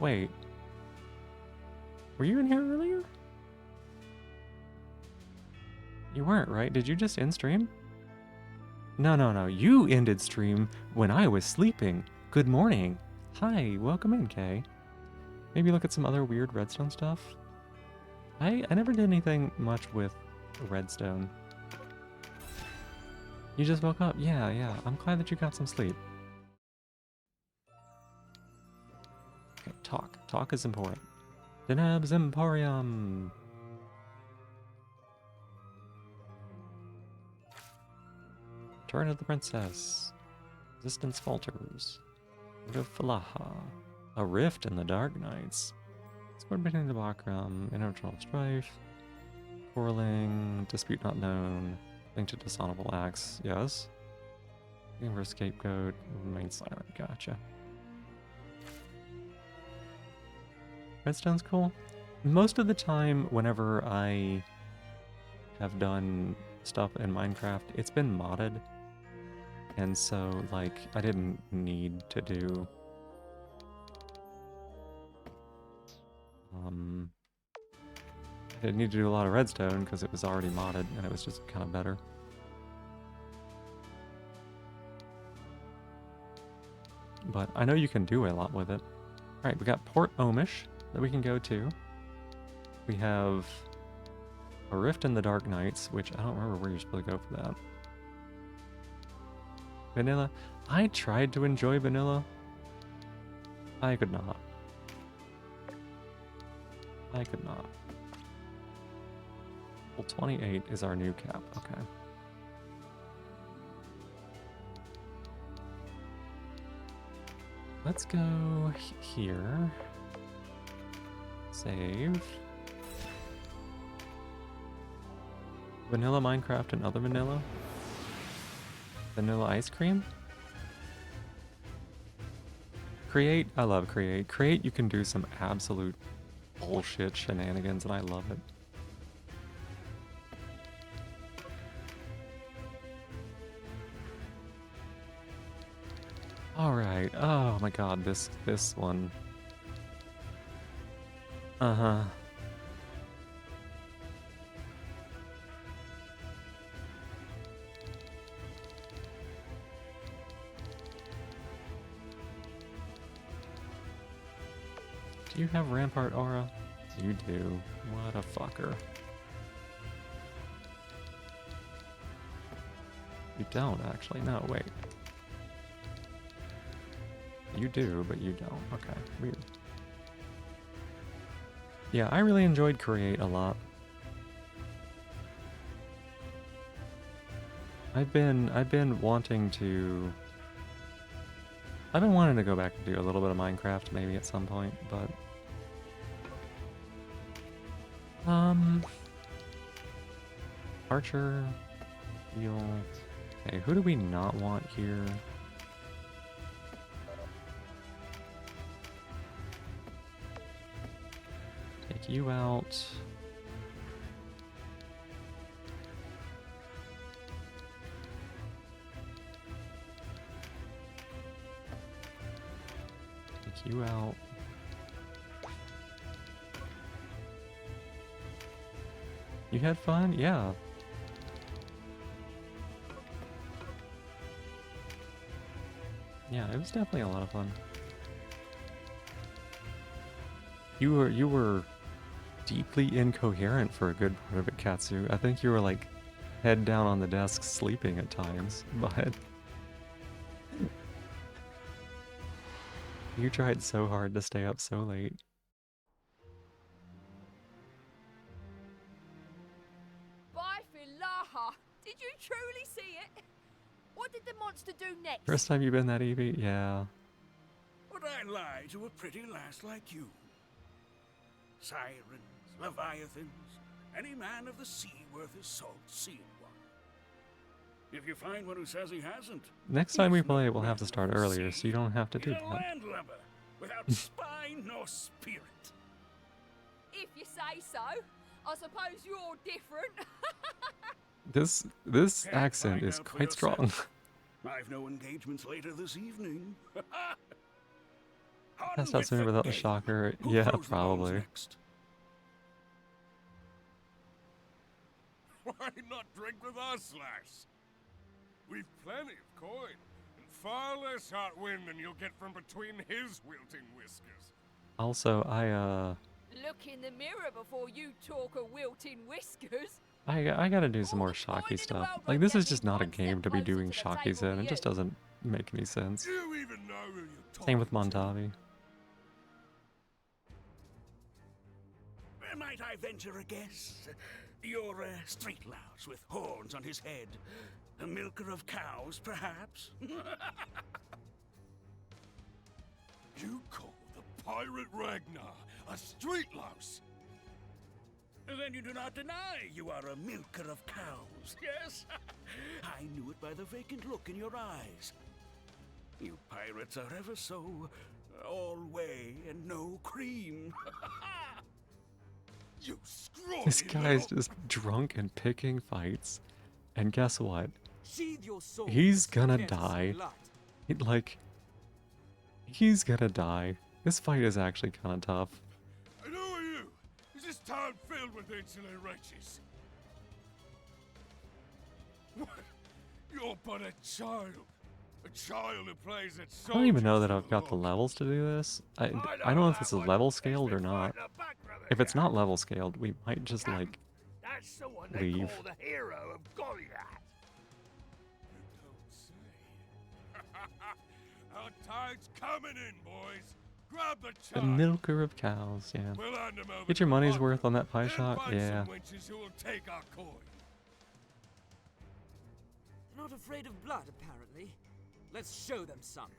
Wait. Were you in here earlier? You weren't, right? Did you just end stream? No. You ended stream when I was sleeping. Good morning. Hi, welcome in, Kay. Maybe look at some other weird redstone stuff. I never did anything much with redstone. You just woke up? Yeah. I'm glad that you got some sleep. Okay, talk. Talk is important. Deneb's Emporium! Turn of the Princess. Resistance falters. Root of Falaha. A rift in the Dark Nights. Squared between the Bakram. Internal strife. Quarreling. Dispute not known. Link to dishonorable acts. Yes. Looking for a scapegoat. Remain silent. Gotcha. Redstone's cool. Most of the time, whenever I have done stuff in Minecraft, it's been modded. And so, like, I didn't need to do... I didn't need to do a lot of redstone because it was already modded and it was just kind of better. But I know you can do a lot with it. Alright, we got Port Omish that we can go to. We have a Rift in the Dark Nights, which I don't remember where you're supposed to go for that. Vanilla. I tried to enjoy vanilla. I could not. I could not. Well, 28 is our new cap. Okay. Let's go here. Save. Vanilla Minecraft and other vanilla. Vanilla ice cream. Create. I love Create. Create, you can do some absolute bullshit shenanigans, and I love it. Alright. Oh my god, this one. Uh-huh. You have Rampart Aura? You do. What a fucker. You don't, actually. No, wait. You do, but you don't. Okay, weird. Yeah, I really enjoyed Create a lot. I've been wanting to... I've been wanting to go back and do a little bit of Minecraft maybe at some point, but... Archer... Heal... Okay, who do we not want here? Take you out. Take you out. You had fun? Yeah. Yeah, it was definitely a lot of fun. You were deeply incoherent for a good part of it, Katsu. I think you were like head down on the desk sleeping at times, but you tried so hard to stay up so late. By Philaha! Did you truly see it? What did the monster do next? First time you've been that Eevee? Yeah. Would I lie to a pretty lass like you? Sirens, leviathans, any man of the sea worth his salt seen one. If you find one who says he hasn't, Next time we play, we'll have to start earlier, so you don't have to do he's a that. landlubber without spine nor spirit. If you say so. I suppose you're different. This accent is Find out for quite strong. yourself. I've no engagements later this evening. Passed out sooner without the shocker. Yeah, probably. Why not drink with us, lass? We've plenty of coin, and far less hot wind than you'll get from between his wilting whiskers. Also, Look in the mirror before you talk of wilting whiskers. I gotta do some more Shocky stuff. Like, this is just not a game to be doing Shockies in. It just doesn't make any sense. Do you even know who you're talking Same with Montavi. Where might I venture a guess? You're a street louse with horns on his head. A milker of cows, perhaps? You call the pirate Ragnar a street louse? Then you do not deny you are a milker of cows, yes? I knew it by the vacant look in your eyes. You pirates are ever so all whey and no cream. You scrawny This guy's just drunk and picking fights. And guess what? Sheathe your sword. He's gonna Prepare to see die. blood. He's gonna die. This fight is actually kind of tough. And who are you? Is this town filled with insular wretches? What? You're but a child. A child who plays at I don't even know soldiers that I've got the levels to do this. I don't know if this is level scaled or not. If it's not level scaled, we might just like That's the one they leave. call the hero of Goliath. Our tide's coming in, boys. Grab the The child. milker of cows, yeah. We'll hand him over Get to your money's the worth on that pie then shot, find yeah. some wenches who will take our coin. Not afraid of blood, apparently. Let's show them some.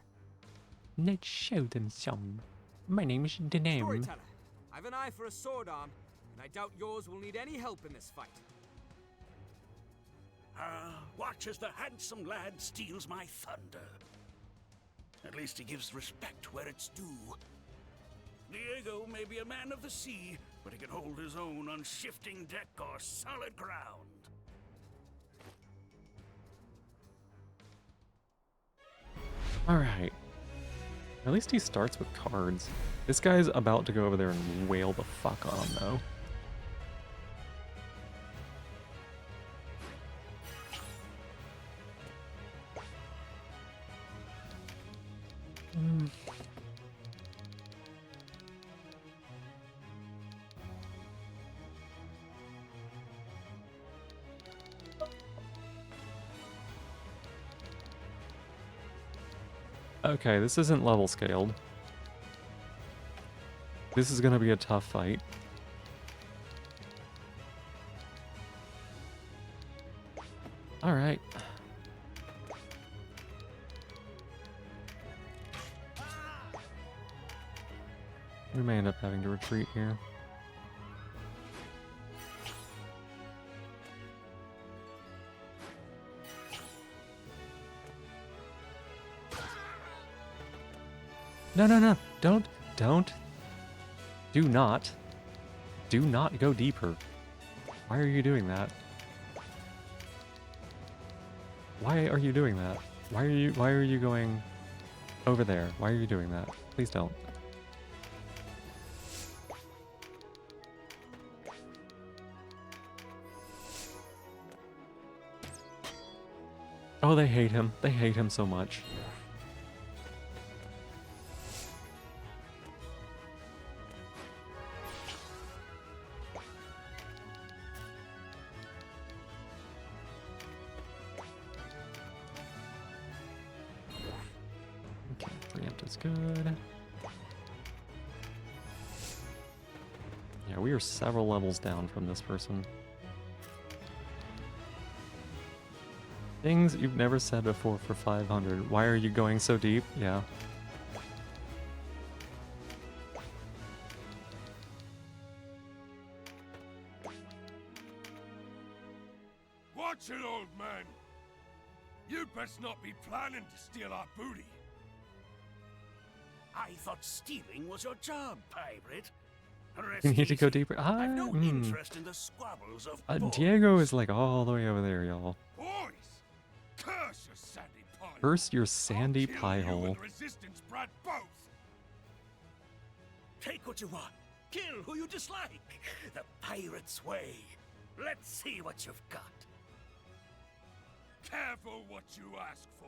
Let's show them some. My name's Denem. Storyteller, I've an eye for a sword arm, and I doubt yours will need any help in this fight. Watch as the handsome lad steals my thunder. At least he gives respect where it's due. Diego may be a man of the sea, but he can hold his own on shifting deck or solid ground. Alright. At least he starts with cards. This guy's about to go over there and wail the fuck on him, though. Okay, this isn't level scaled. This is gonna be a tough fight. Alright. We may end up having to retreat here. No, no, no. Don't. Do not go deeper. Why are you doing that? Why are you doing that? Why are you going over there? Why are you doing that? Please don't. Oh, they hate him. They hate him so much. Okay, preempt is good. Yeah, we are several levels down from this person. Things you've never said before for 500. Why are you going so deep? Yeah. Watch it, old man! You'd best not be planning to steal our booty. I thought stealing was your job, pirate. You need to go deeper. I've no interest in the squabbles of boys. Diego is like all the way over there, y'all. Boys! Curse your sandy pie! Curse your sandy pie You hole. and the resistance brat both! Take what you want. Kill who you dislike. The pirate's way. Let's see what you've got. Careful what you ask for.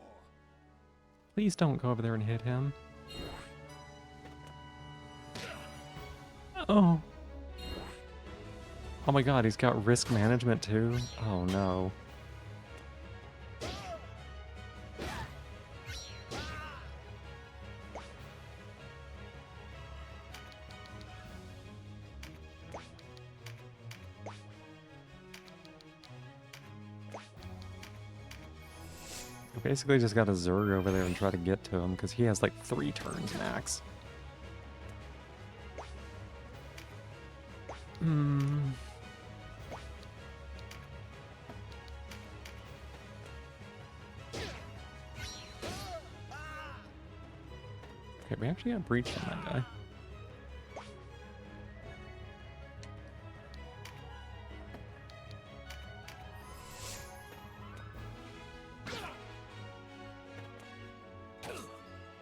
Please don't go over there and hit him. Oh. Oh my god, he's got risk management too? Oh no. I basically just got a Zerg over there and try to get to him because he has like 3 turns max. Okay, we actually got breached on that guy.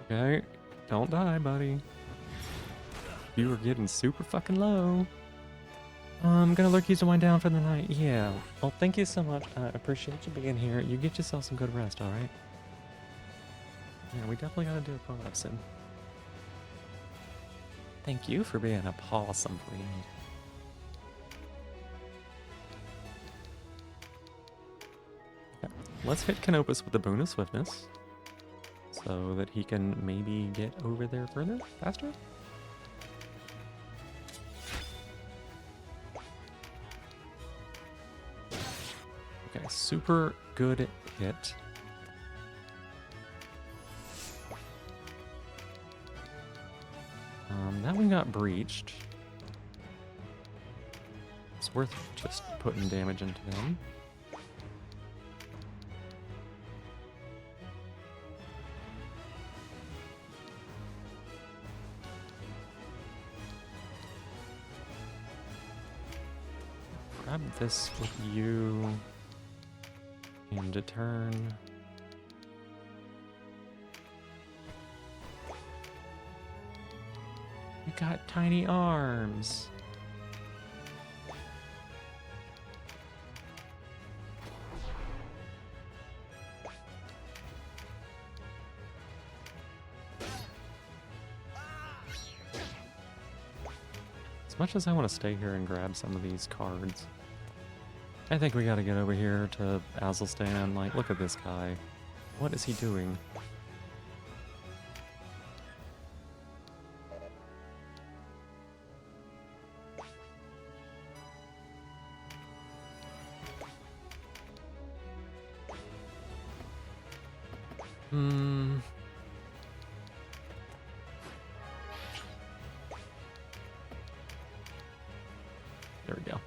Okay, don't die, buddy. You are getting super fucking low. I'm gonna lurk you to wind down for the night. Yeah. Well, thank you so much. I appreciate you being here. You get yourself some good rest, alright? Yeah, we definitely gotta do a collab soon. Thank you for being a possum queen. Okay. Let's hit Canopus with the boon of swiftness. So that he can maybe get over there further, faster? Okay, super good hit. That one got breached. It's worth just putting damage into them. Grab this with you. End a turn. You got tiny arms. As much as I want to stay here and grab some of these cards, I think we gotta get over here to Azelstan. Like, look at this guy. What is he doing? Hmm. There we go.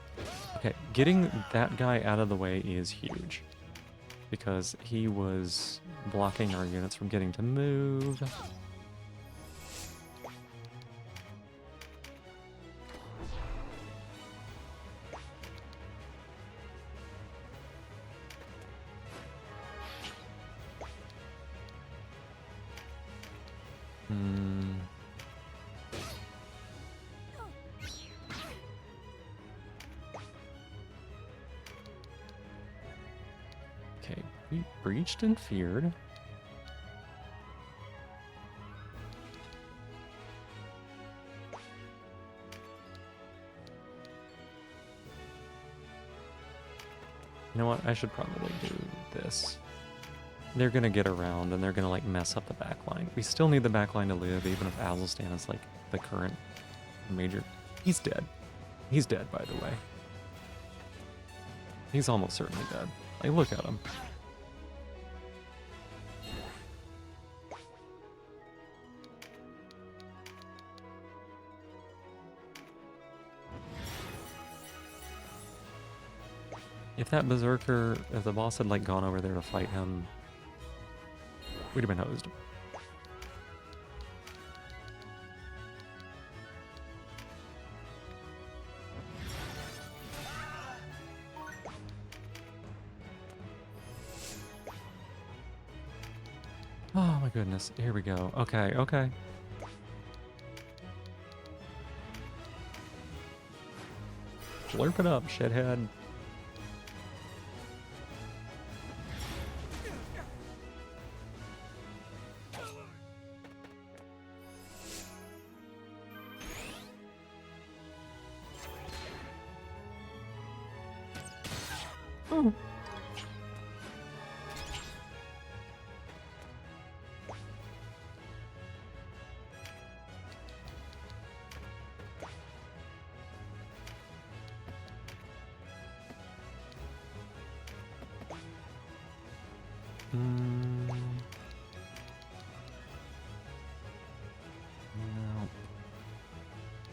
Okay, getting that guy out of the way is huge. Because he was blocking our units from getting to move. Hmm. Okay, we breached and feared. You know what? I should probably do this. They're gonna get around and they're gonna like mess up the backline. We still need the backline to live, even if Azelstan is like the current major. He's dead. He's dead, by the way. He's almost certainly dead. Like, look at him. If that berserker, if the boss had like gone over there to fight him, we'd have been hosed. Oh my goodness, here we go. Okay, okay. Slurp it up, shithead. Oh. No.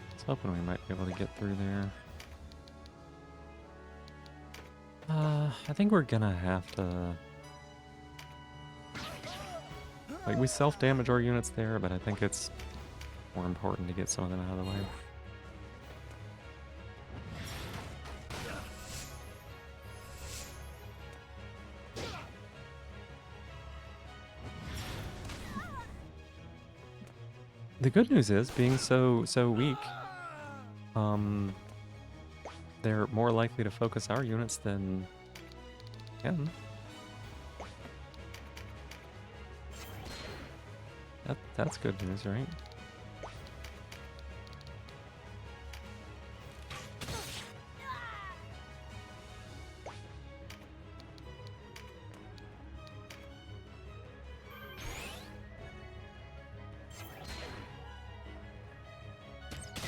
I was hoping we might be able to get through there. I think we're gonna have to... Like, we self-damage our units there, but I think it's more important to get some of them out of the way. The good news is, being so weak, they're more likely to focus our units than him. That's good news, right?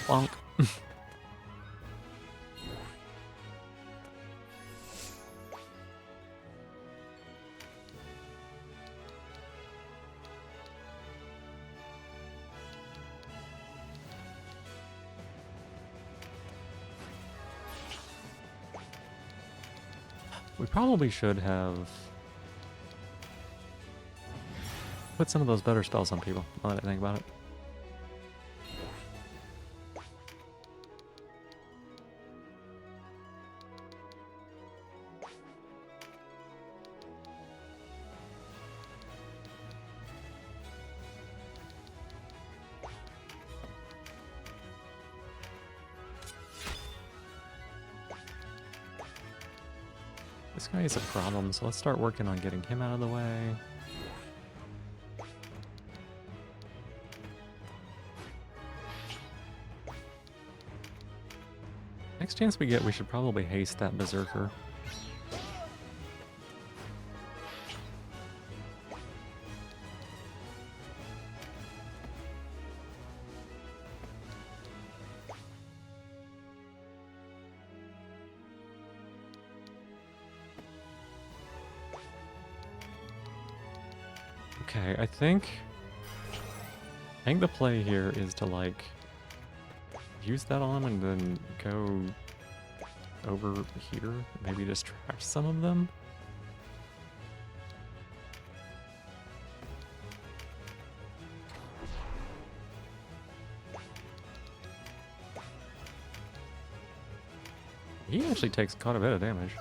Bonk. We probably should have put some of those better spells on people, now that I think about it. This guy is a problem, so let's start working on getting him out of the way. Next chance we get, we should probably haste that berserker. Okay, I think the play here is to like use that on and then go over here, maybe distract some of them. He actually takes quite a bit of damage.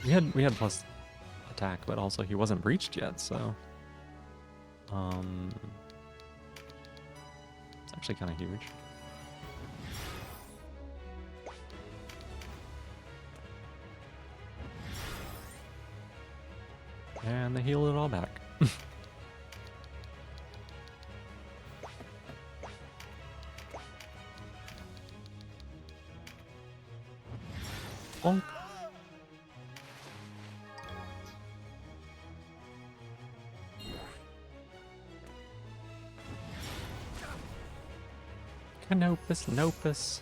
We had plus attack, but also he wasn't breached yet, so it's actually kind of huge. And they heal it all back. Bonk. Canopus, Nopus.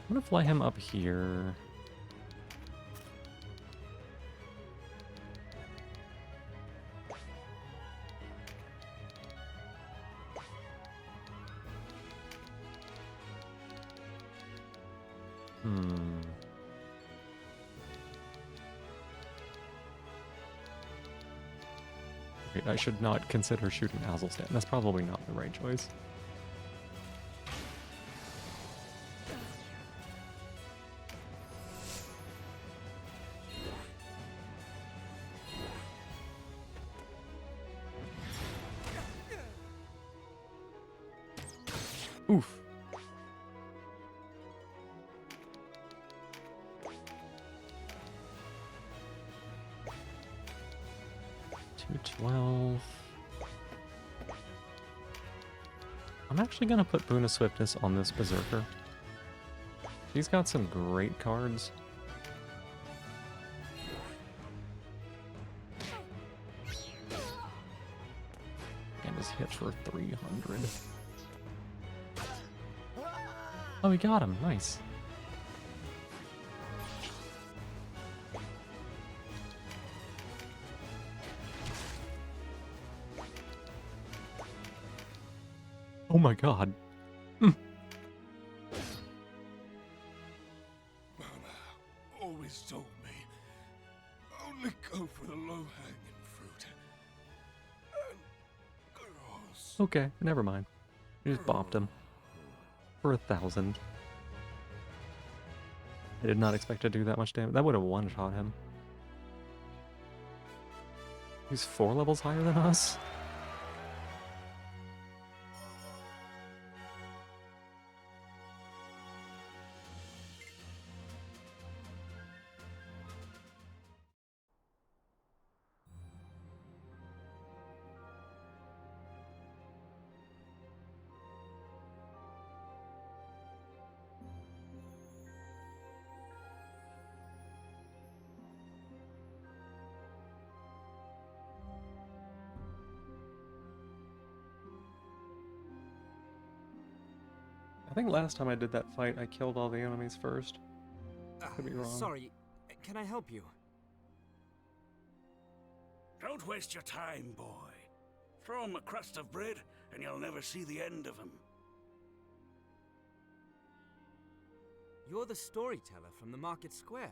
I'm gonna fly him up here. Wait, I should not consider shooting Azelstan. That's probably not the right choice. Oof. $212. I'm actually gonna put Boon of Swiftness on this Berserker. He's got some great cards. And his hit for 300. Oh, he got him. Nice. Oh my god. Mama always told me, only go for the low-hanging fruit. And girls. Okay, never mind. You just bopped him. For 1,000. I did not expect to do that much damage. That would have one-shot him. He's 4 levels higher than us? I think last time I did that fight, I killed all the enemies first. Could be wrong. Sorry, can I help you? Don't waste your time, boy. Throw him a crust of bread, and you'll never see the end of him. You're the storyteller from the market square.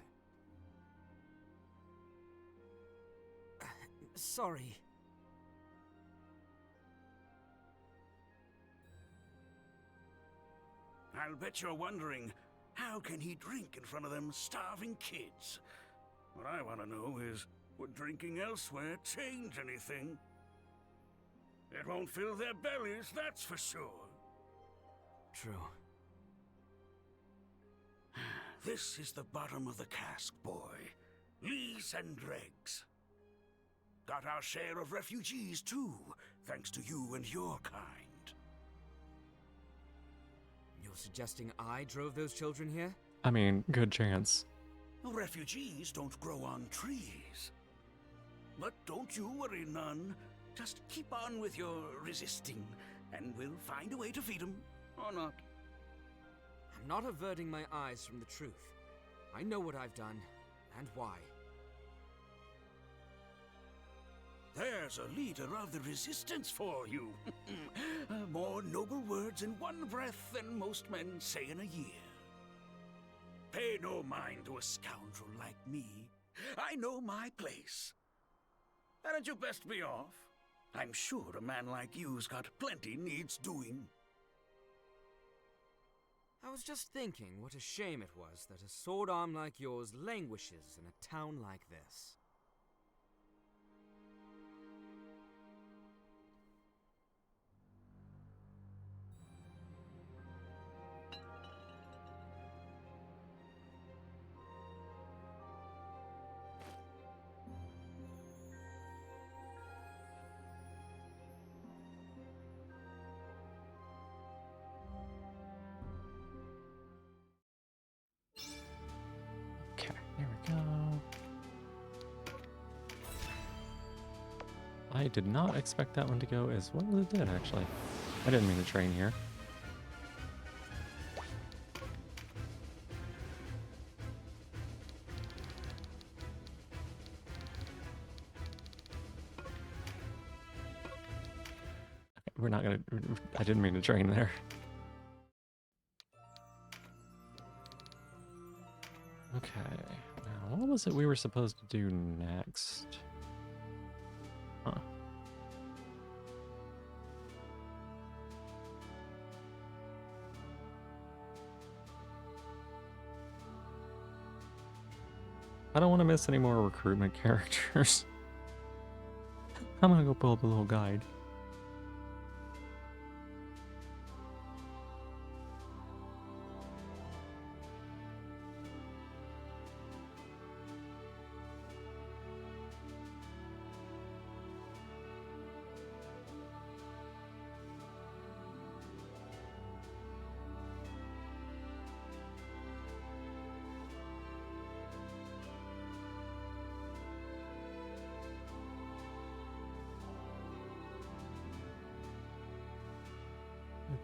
Sorry. I'll bet you're wondering, how can he drink in front of them starving kids? What I want to know is, would drinking elsewhere change anything? It won't fill their bellies, that's for sure. True. This is the bottom of the cask, boy. Lees and dregs. Got our share of refugees, too, thanks to you and your kind. You're suggesting I drove those children here? I mean, good chance. Refugees don't grow on trees. But don't you worry none. Just keep on with your resisting, and we'll find a way to feed them, or not. I'm I'm not averting my eyes from the truth. I know what I've done, and why. There's a leader of the resistance for you. More noble words in one breath than most men say in a year. Pay no mind to a scoundrel like me. I know my place. Hadn't you best be off? I'm sure a man like you's got plenty needs doing. I was just thinking what a shame it was that a sword arm like yours languishes in a town like this. Okay, there we go. I did not expect that one to go as well as it did, actually. I didn't mean to train here. Okay, we're not gonna... I didn't mean to train there. Okay, now what was it we were supposed to do next? Huh. I don't want to miss any more recruitment characters. I'm gonna go pull up a little guide.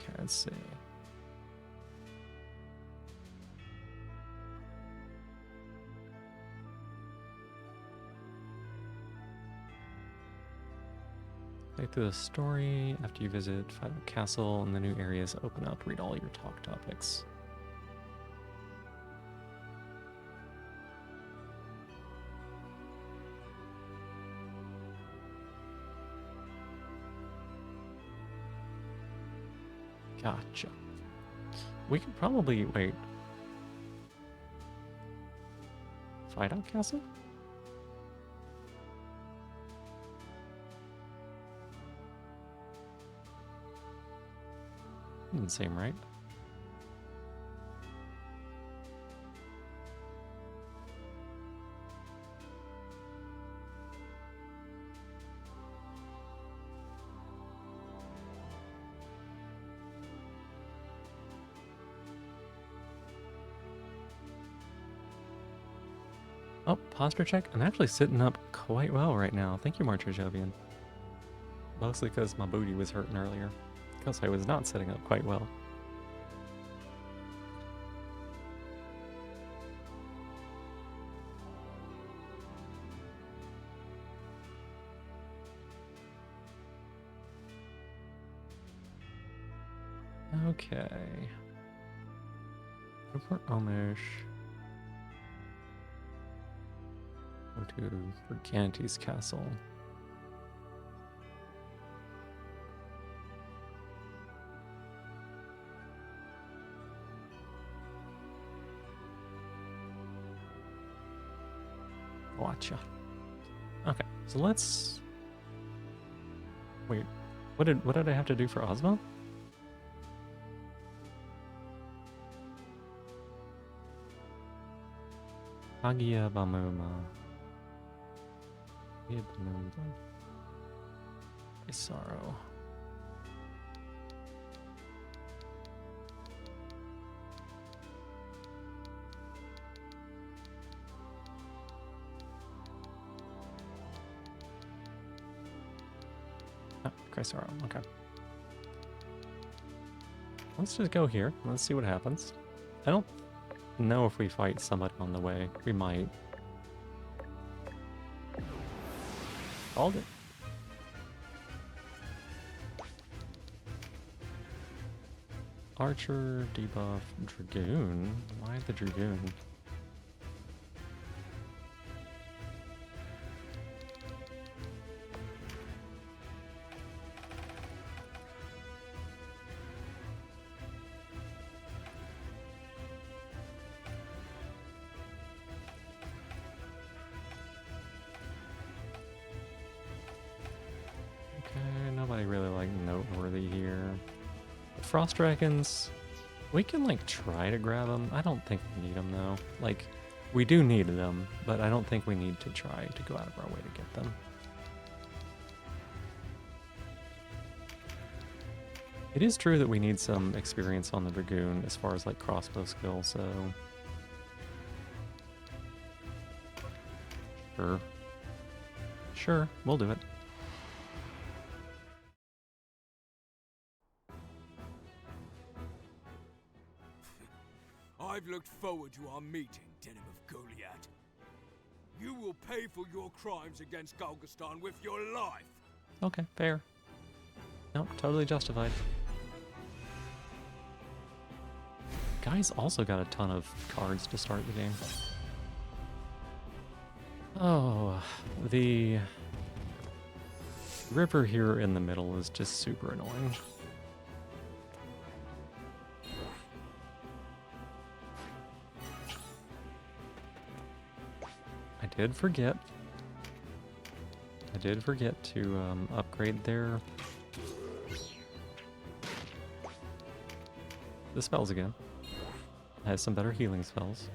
Okay, let's see. Play through the story. After you visit Final Castle and the new areas open up, read all your talk topics. Gotcha. We could probably wait. Fight out castle? Doesn't seem right. Oh, posture check. I'm actually sitting up quite well right now. Thank you, Marcher Jovian. Mostly because my booty was hurting earlier. Because I was not sitting up quite well. Okay. Report Omish. Go to Brigantes Castle. Gotcha. Okay, so let's wait. What did I have to do for Ozma? Hagia Bamuma. Sorrow. Oh, Sorrow. Okay. Let's just go here. Let's see what happens. I don't know if we fight somebody on the way. We might. Called it. Archer, debuff, Dragoon. Why the Dragoon? Okay, nobody really like noteworthy here. The Frost Dragons, we can like try to grab them. I don't think we need them though. Like, we do need them, but I don't think we need to try to go out of our way to get them. It is true that we need some experience on the Dragoon as far as like crossbow skill, so... Sure. Sure, we'll do it. I've looked forward to our meeting, Denim of Goliath. You will pay for your crimes against Galgastan with your life. Okay, fair. Nope, totally justified. Guys also got a ton of cards to start the game. Oh, the river here in the middle is just super annoying. I did forget to upgrade the spells again. It has some better healing spells.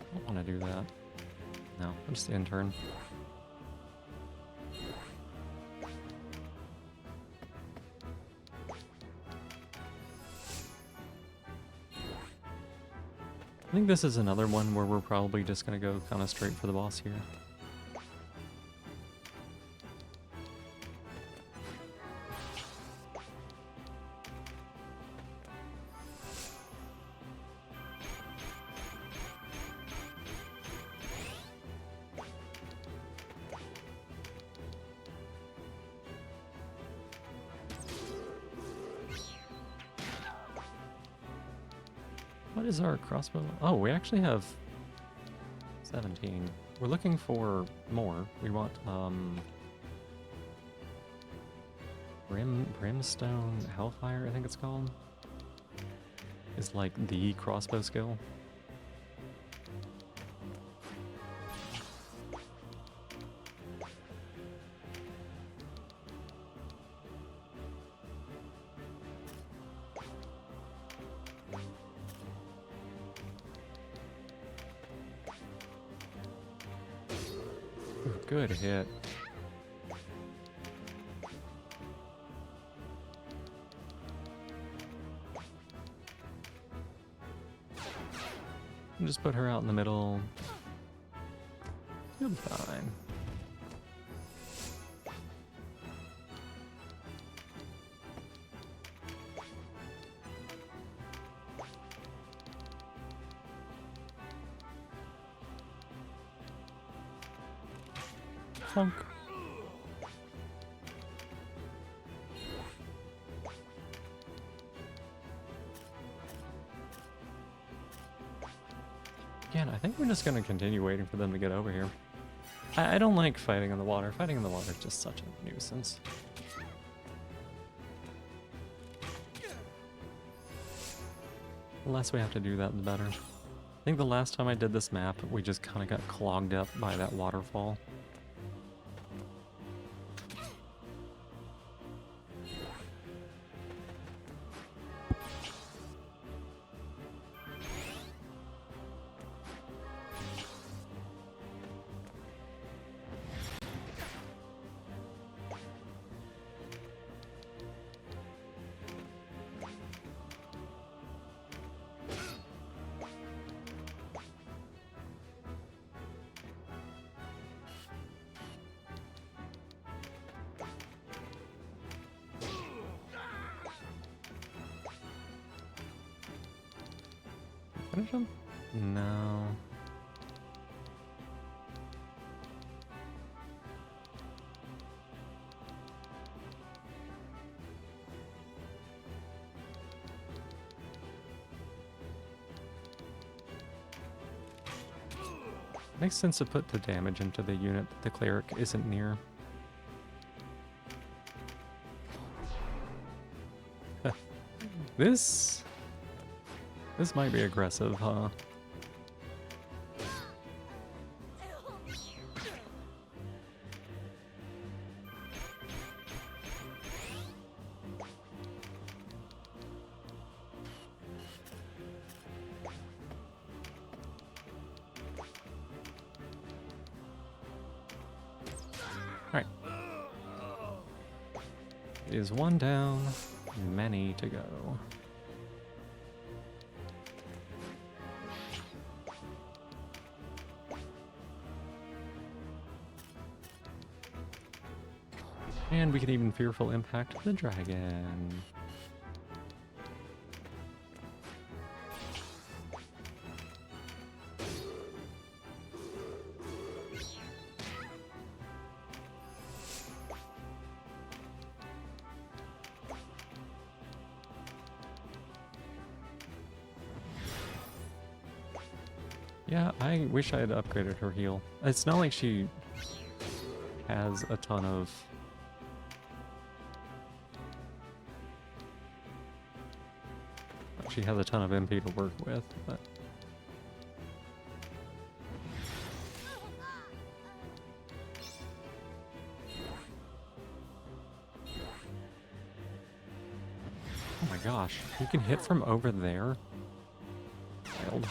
I don't want to do that. No, I'm just the intern. I think this is another one where we're probably just going to go kind of straight for the boss here. What is our crossbow? Oh, we actually have 17. We're looking for more. We want Brimstone Hellfire, I think it's called. Is like the crossbow skill. Good hit. Just put her out in the middle. You'll be fine. Plunk. Again, I think we're just going to continue waiting for them to get over here. I don't like fighting in the water. Fighting in the water is just such a nuisance. The less we have to do that, the better. I think the last time I did this map, we just kind of got clogged up by that waterfall. punish him? No. Makes sense to put the damage into the unit that the cleric isn't near. This might be aggressive, huh? Alright. Is one down, many to go. And we can even Fearful Impact the dragon. Yeah, I wish I had upgraded her heal. It's not like she has a ton of... She has a ton of MP to work with, but... Oh my gosh, you can hit from over there? Wild.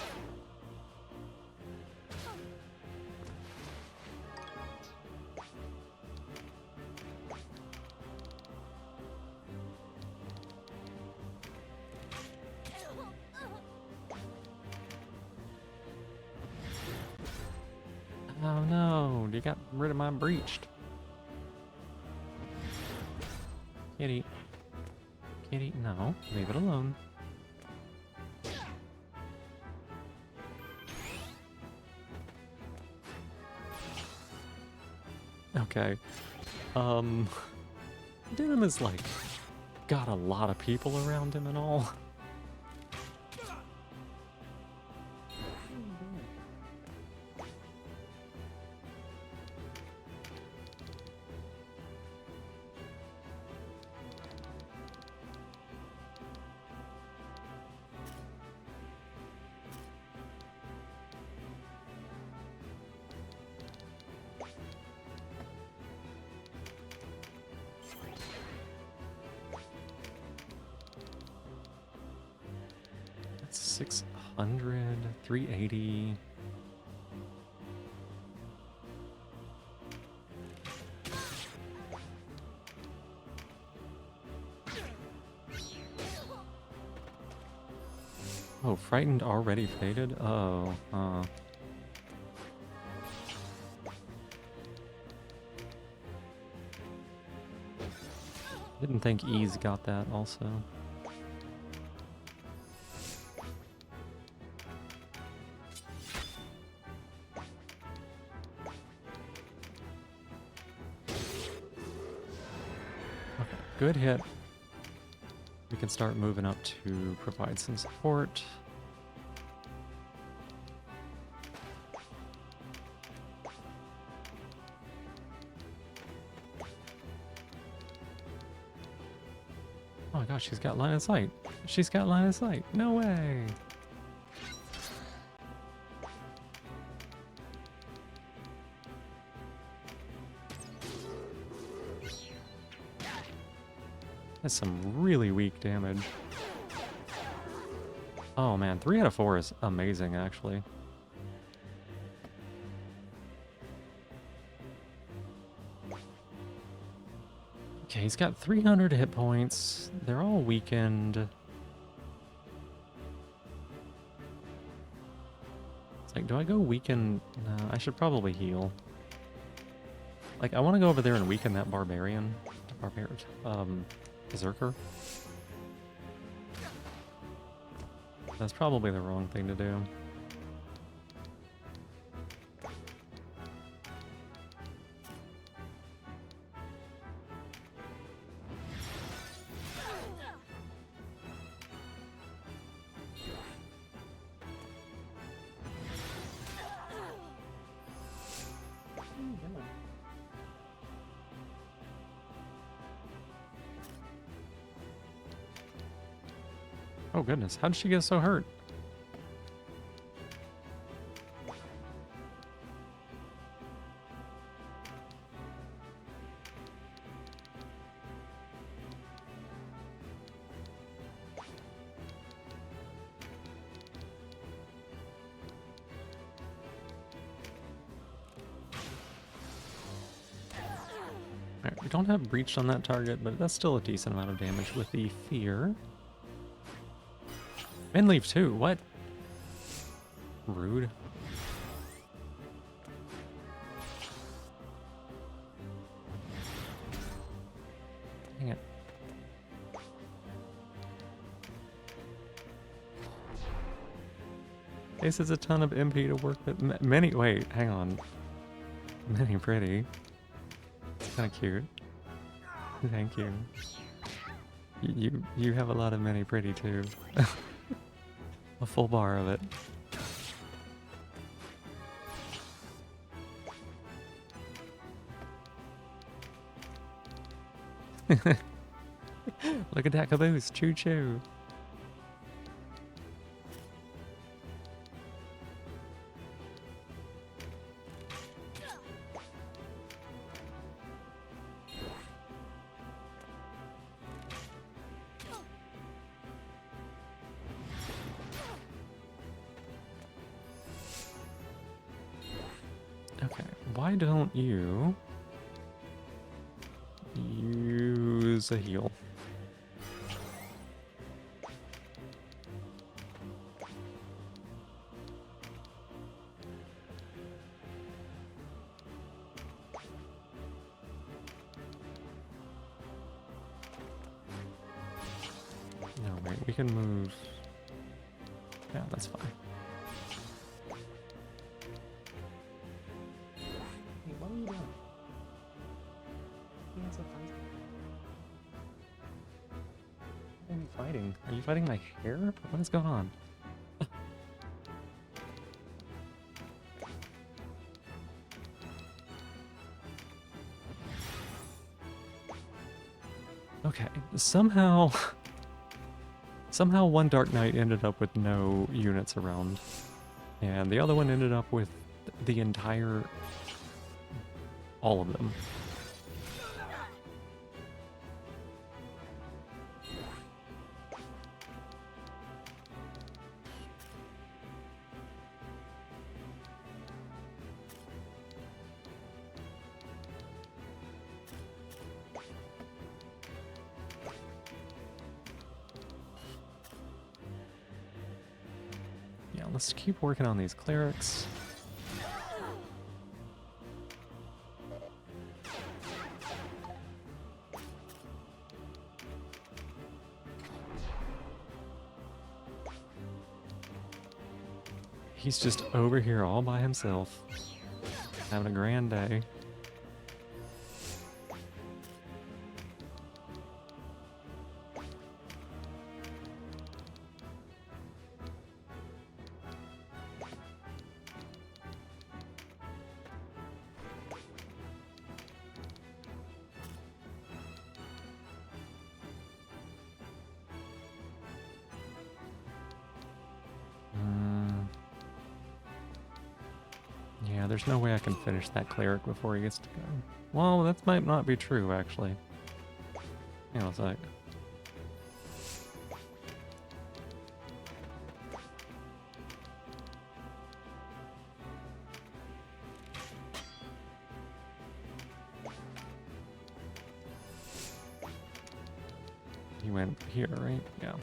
Oh no, you got rid of my breached. Kitty. Kitty, no, leave it alone. Okay. Denim is like, got a lot of people around him and all. That's 600, 380. Oh, frightened already faded? Oh, Didn't think Ease got that also. Okay, good hit. We can start moving up to provide some support. Oh my gosh, she's got line of sight. She's got line of sight. No way. That's some really weak damage. Oh man, 3 out of 4 is amazing, actually. Okay, he's got 300 hit points. They're all weakened. It's like, do I go weaken? No, I should probably heal. Like, I want to go over there and weaken that barbarian. Berserker. That's probably the wrong thing to do. Oh goodness, how did she get so hurt? Alright, we don't have breached on that target, but that's still a decent amount of damage with the fear. And leave too, what? Rude. Dang it. This is a ton of MP to work with. Many, wait, hang on. Many pretty. It's kind of cute. Thank you. You have a lot of many pretty too. A full bar of it. Look at that caboose, choo choo. Okay, why don't you use a heal? No, wait, we can move. Yeah, that's fine. Hey, what are you doing? What are you fighting? Are you fighting my hair? What is going on? Okay, somehow one Dark Knight ended up with no units around, and the other one ended up with the entire, all of them. Let's keep working on these clerics. He's just over here all by himself, having a grand day. Yeah, there's no way I can finish that cleric before he gets to go. Well, that might not be true, actually. Hang on a sec. He went here, right? Yeah.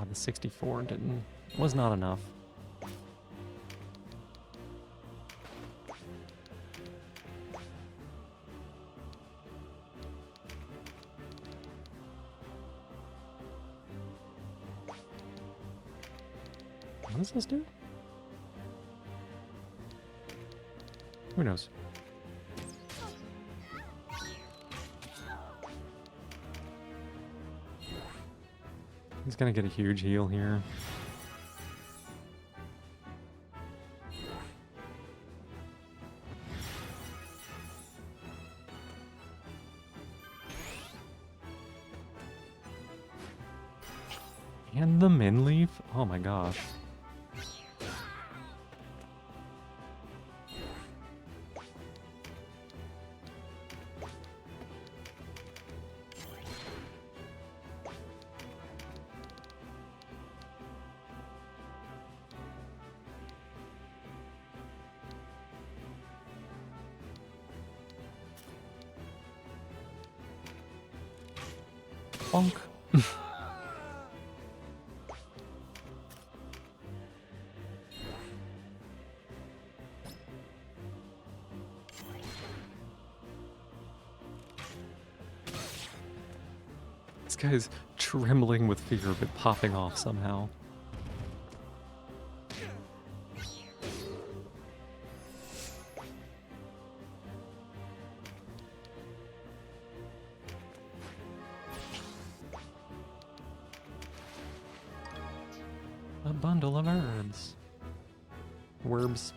The 64 was not enough. What does this do? Who knows? He's gonna get a huge heal here. And the min leaf? Oh my gosh. Bonk. This guy's trembling with fear of it popping off somehow. A bundle of herbs. Werbs.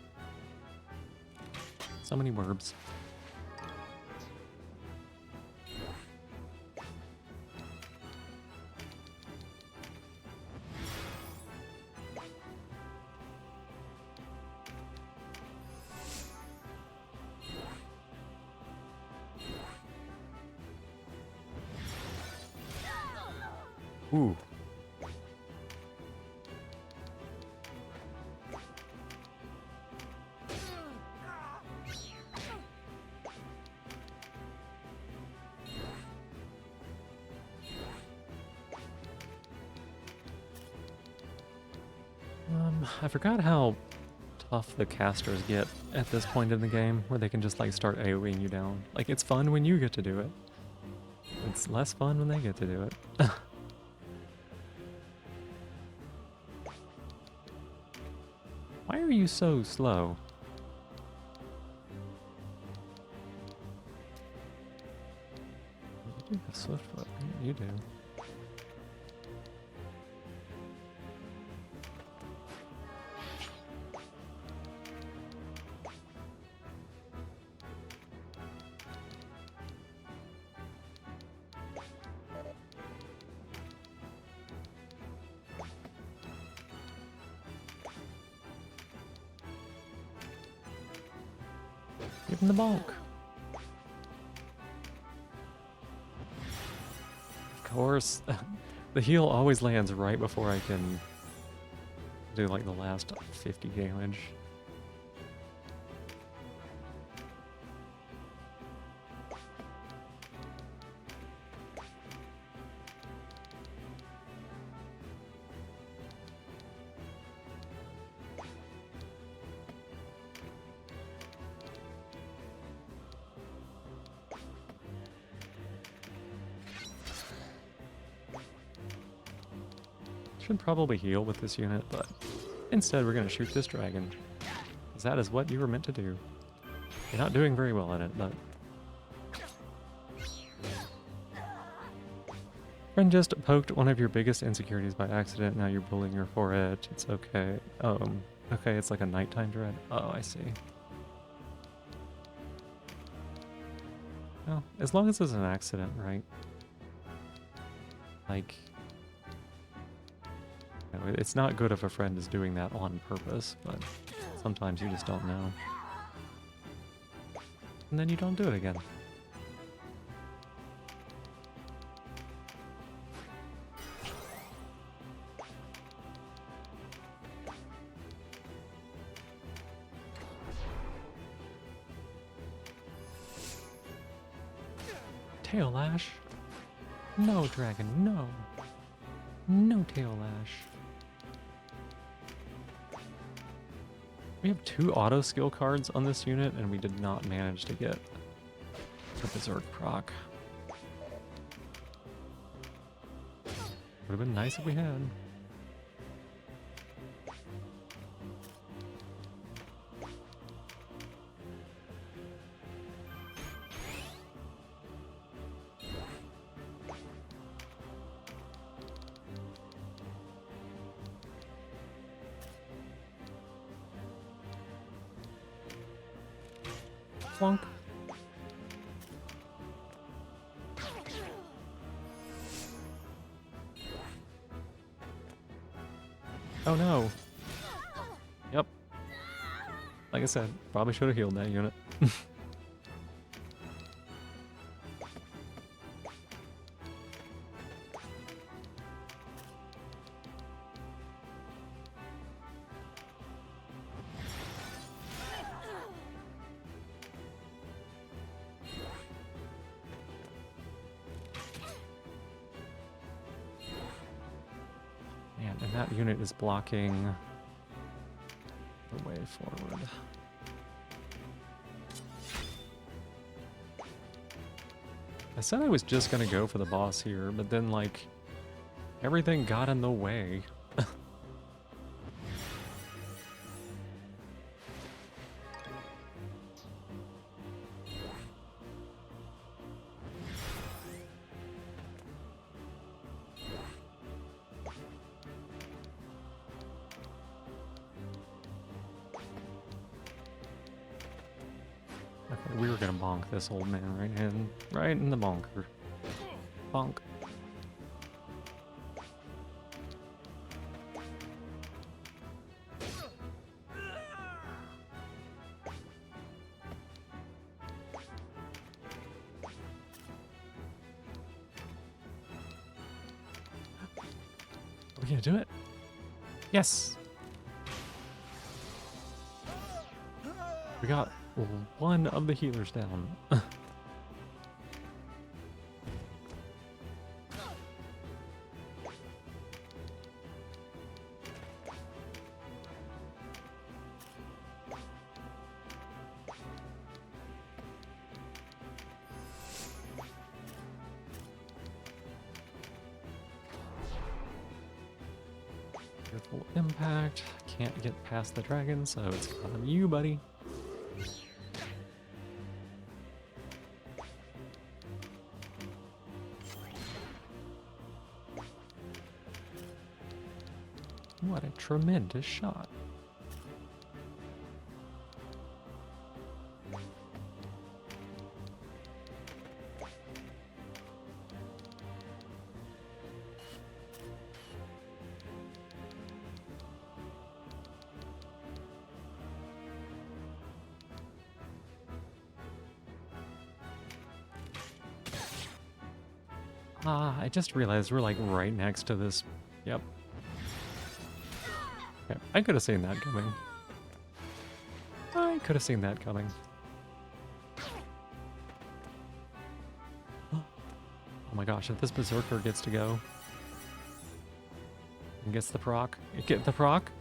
So many werbs. Ooh. I forgot how tough the casters get at this point in the game, where they can just like start AoEing you down. Like, it's fun when you get to do it. It's less fun when they get to do it. Why are you so slow? You have swift foot. You do. Give him the bulk. Of course. The heal always lands right before I can do like the last 50 damage. Should probably heal with this unit, but instead we're going to shoot this dragon. 'Cause that is what you were meant to do. You're not doing very well in it, but... Friend just poked one of your biggest insecurities by accident, now you're bullying her for it. It's okay. Okay, it's like a nighttime dread. Oh, I see. Well, as long as it's an accident, right? Like... It's not good if a friend is doing that on purpose, but sometimes you just don't know. And then you don't do it again. Tail Lash. No, dragon, no. No Tail Lash. We have 2 auto skill cards on this unit, and we did not manage to get the Berserk proc. Would have been nice if we had. Flunk. Oh no. Yep. Like I said, probably should have healed that unit. Man, and that unit is blocking the way forward. I said I was just gonna go for the boss here, but then, like, everything got in the way. Okay, we were gonna bonk this old man right in the bonker. Bonk. Are we gonna do it? Yes! We got one of the healers down. Fearful impact. Can't get past the dragon, so it's on you, buddy. What a tremendous shot. Ah, I just realized we're like right next to this. Yep. Okay, I could have seen that coming. I could have seen that coming. Oh my gosh, if this berserker gets to go and gets the proc, get the proc.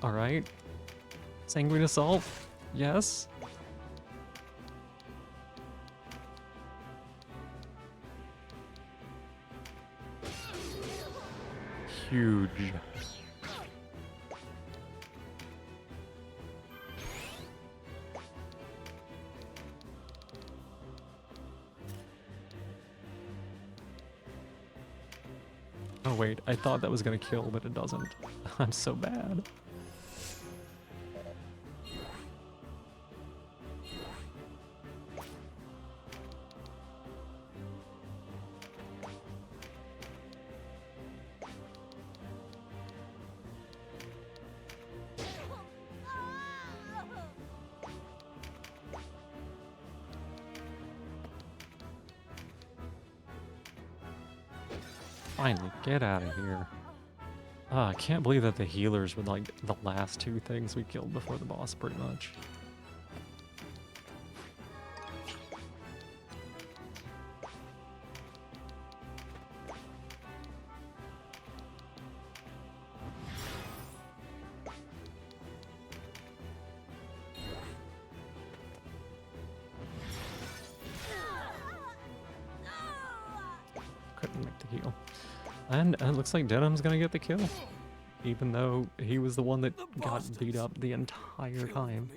All right. Sanguine assault. Yes. Huge. Oh wait, I thought that was gonna kill, but it doesn't. I'm so bad. Finally, get out of here. I can't believe that the healers were like the last two things we killed before the boss, pretty much. Couldn't make the heal. And it looks like Denham's gonna get the kill. Even though he was the one that got beat up the entire time.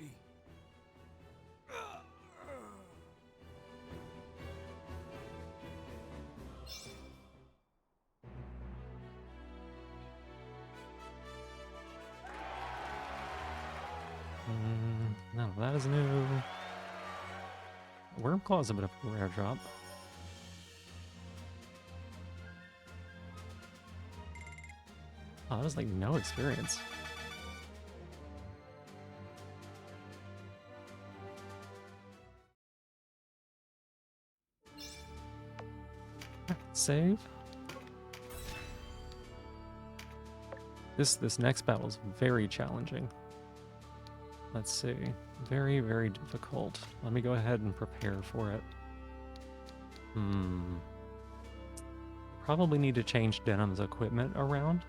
No, that is new. Wormclaw's a bit of a rare drop. Oh, that was like no experience. Save. This next battle is very challenging. Let's see. Very, very difficult. Let me go ahead and prepare for it. Probably need to change Denim's equipment around.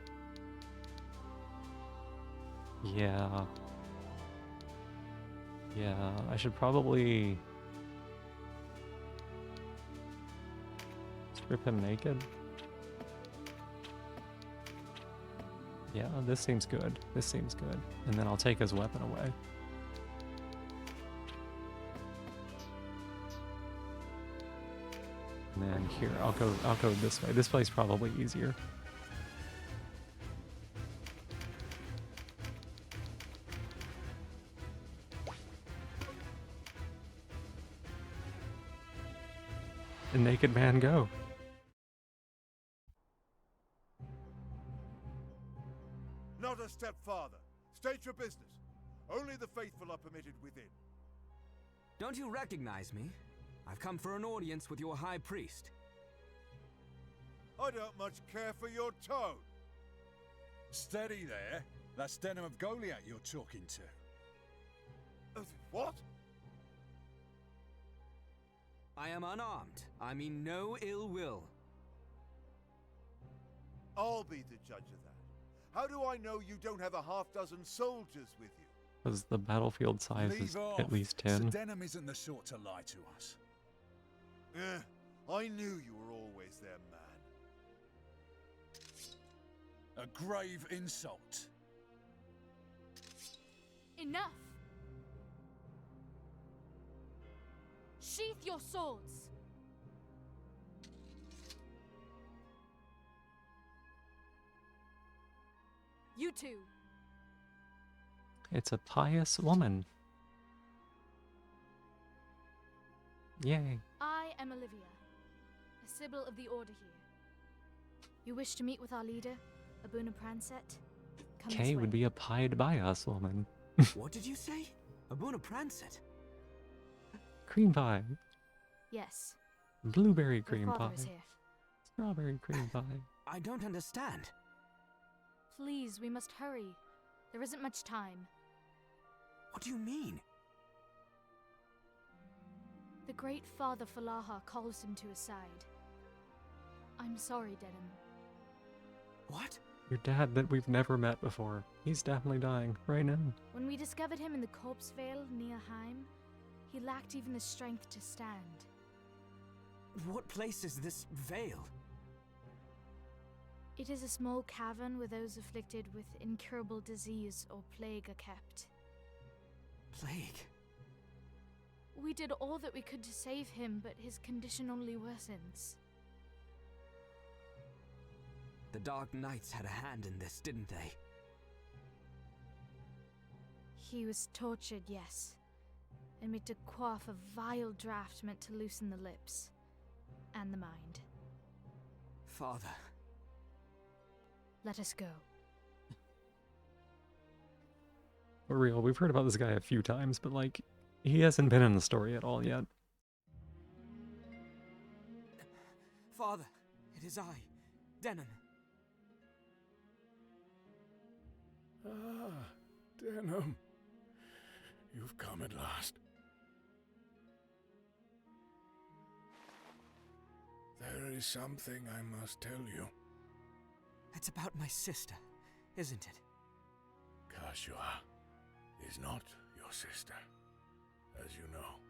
Yeah. Yeah, I should probably strip him naked. Yeah, this seems good. This seems good. And then I'll take his weapon away. And then here, I'll go this way. This way's probably easier. The naked man go. Not a step farther. State your business. Only the faithful are permitted within. Don't you recognize me? I've come for an audience with your high priest. I don't much care for your tone. Steady there. That's Denim of Goliath you're talking to. What? I am unarmed. I mean no ill will. I'll be the judge of that. How do I know you don't have a half-dozen soldiers with you? Because the battlefield size is Leave off. at least Sir 10. Denim isn't the sort to lie to us. I knew you were always their man. A grave insult. Enough! Sheath your swords! You two. It's a pious woman. Yay. I am Olivia, a Sibyl of the Order here. You wish to meet with our leader, Abuna Pranset? Come this Kay way. would be a pied by us woman. What did you say? Abuna Pranset? Cream pie. Yes. Blueberry Your cream father pie. is here. Strawberry cream pie. I don't understand. Please, we must hurry. There isn't much time. What do you mean? The great father Falaha calls him to his side. I'm sorry, Denim. What? Your dad that we've never met before. He's definitely dying right now. When we discovered him in the Corpse Vale near Heim, he lacked even the strength to stand. What place is this Vale? It is a small cavern where those afflicted with incurable disease or plague are kept. Plague? We did all that we could to save him, but his condition only worsens. The Dark Knights had a hand in this, didn't they? He was tortured, yes, and made to quaff a vile draught meant to loosen the lips and the mind. Father. Let us go. For real, we've heard about this guy a few times, but like, he hasn't been in the story at all yet. Father, it is I, Denim. Ah, Denim. You've come at last. There is something I must tell you. It's about my sister, isn't it? Kashua is not your sister, as you know.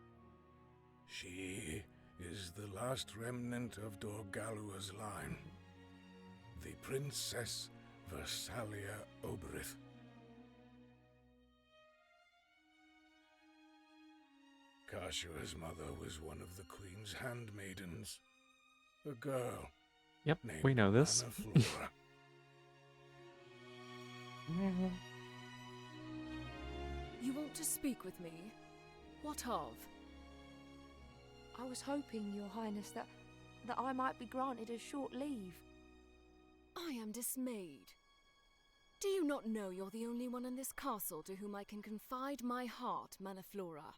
She is the last remnant of Dorgalua's line, the Princess Versalia Oberith. Kashua's mother was one of the Queen's handmaidens, a girl. Yep, named we know this. Anna Flora. You want to speak with me? What of? I was hoping, Your Highness, that I might be granted a short leave. I am dismayed. Do you not know you're the only one in this castle to whom I can confide my heart, Manaflora?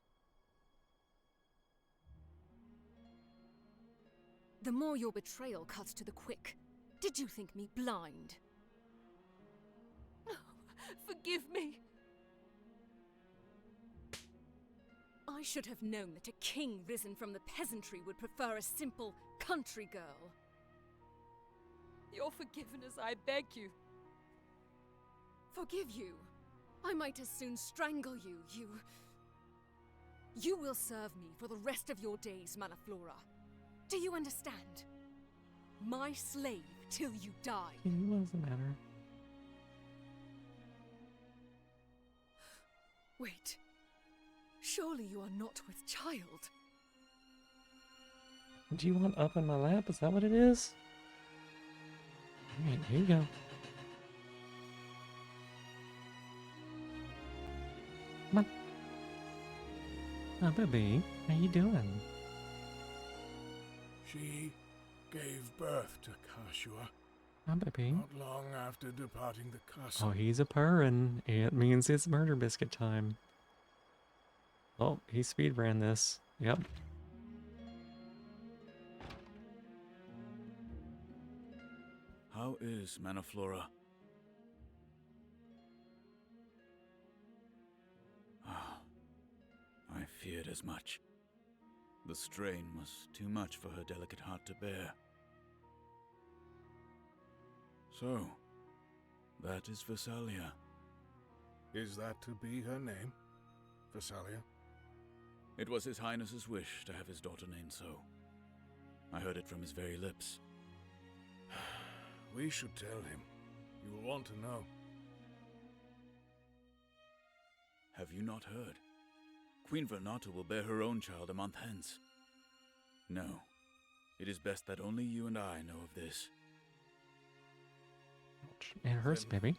The more your betrayal cuts to the quick. Did you think me blind? Forgive me. I should have known that a king risen from the peasantry would prefer a simple country girl. You're forgiven as I beg you. Forgive you? I might as soon strangle you. You will serve me for the rest of your days, Manaflora. Do you understand? My slave till you die. It doesn't matter. Wait. Surely you are not with child. Do you want up in my lap? Is that what it is? Alright, here you go. Come on. Oh, baby. How you doing? She gave birth to Kashua. Oh, baby. Not long after departing the castle. Oh, he's a purrin'. It means it's murder biscuit time. Oh, he speed ran this. Yep. How is Manaflora? Ah, I feared as much. The strain was too much for her delicate heart to bear. So, that is Versalia. Is that to be her name? Versalia? It was His Highness's wish to have his daughter named so. I heard it from his very lips. We should tell him. He will want to know. Have you not heard? Queen Vernata will bear her own child a month hence. No, it is best that only you and I know of this. It hurts, baby.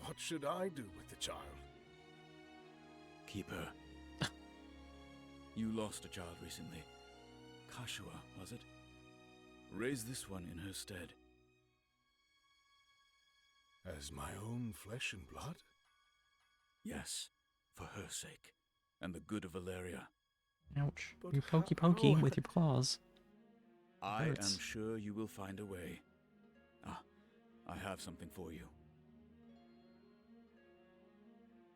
What should I do with the child? Keep her. You lost a child recently. Kashua, was it? Raise this one in her stead. As my own flesh and blood? Yes, for her sake, and the good of Valeria. Ouch. But You pokey how- with your claws. I Hurts. am sure you will find a way. Ah, I have something for you.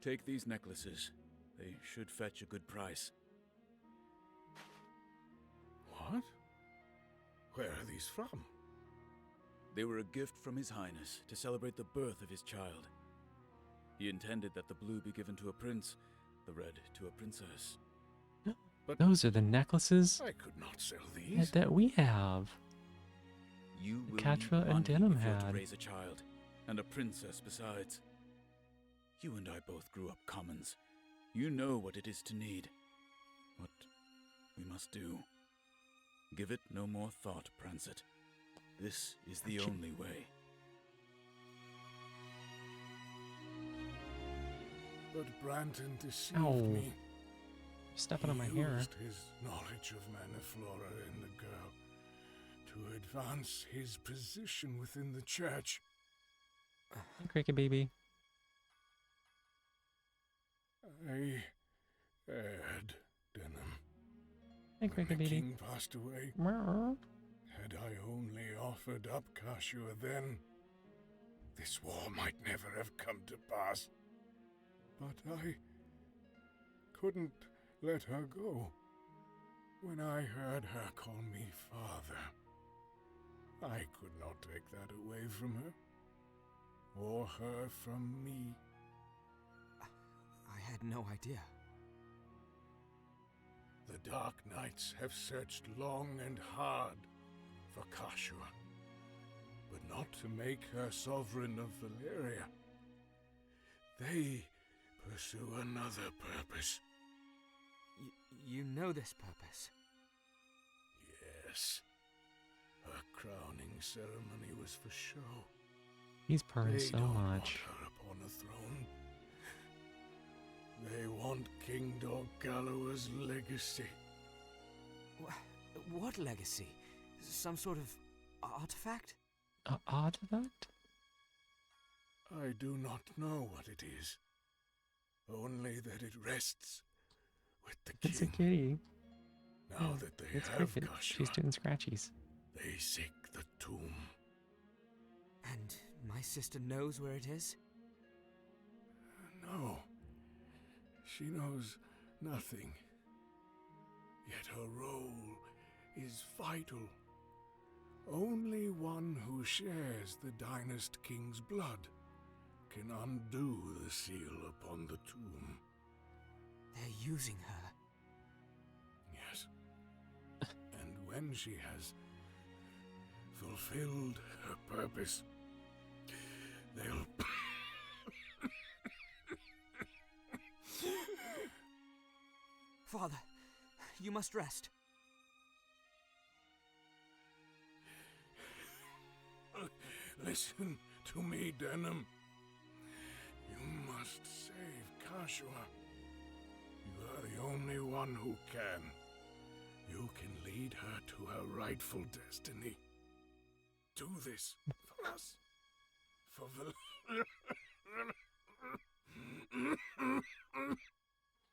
Take these necklaces. They should fetch a good price. What? Where are these from? They were a gift from His Highness to celebrate the birth of his child. He intended that the blue be given to a prince, the red to a princess. But Those are the necklaces I could not sell these. that we have. You will Katra need and money Denim if you're to had. raise a child, and a princess besides. You and I both grew up commons. You know what it is to need. What we must do. Give it no more thought, Prancet. This is the only way. But Branton deceived Ow. me. Stepping He on my hair. used his knowledge of Manaflora and the girl to advance his position within the church. Hey, cricket baby. I erred, Denham. Hey, When the cricket baby. king passed away, Meow. had I only offered up Kashua then, this war might never have come to pass. But I couldn't let her go. When I heard her call me father, I could not take that away from her, or her from me. I had no idea. The Dark Knights have searched long and hard for Kashua, but not to make her sovereign of Valeria. They pursue another purpose. You know this purpose? Yes. Her crowning ceremony was for show. He's purring They so don't much. want her upon a throne. They want King Dorgalawa's legacy. What legacy? Some sort of artifact? Artifact? I do not know what it is. Only that it rests with the king. It's a kitty. Now Yeah, that they it's have cricket. Kashua, She's doing scratchies. they seek the tomb. And my sister knows where it is? No, she knows nothing. Yet her role is vital. Only one who shares the Dynast King's blood can undo the seal upon the tomb. They're using her. Yes. And when she has fulfilled her purpose, they'll... Father, you must rest. Listen to me, Denham. You must save Kashua. You are the only one who can. You can lead her to her rightful destiny. Do this for us. For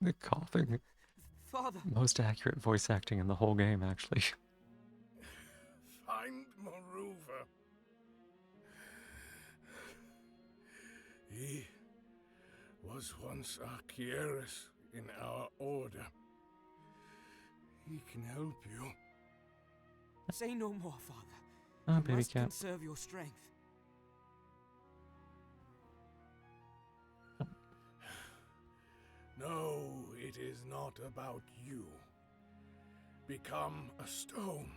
The coughing. Father! Most accurate voice acting in the whole game, actually. Find Maruva. He was once Archieris in our order. He can help you. Say no more, Father. Oh, You baby must cat. conserve your strength. No, it is not about you. Become a stone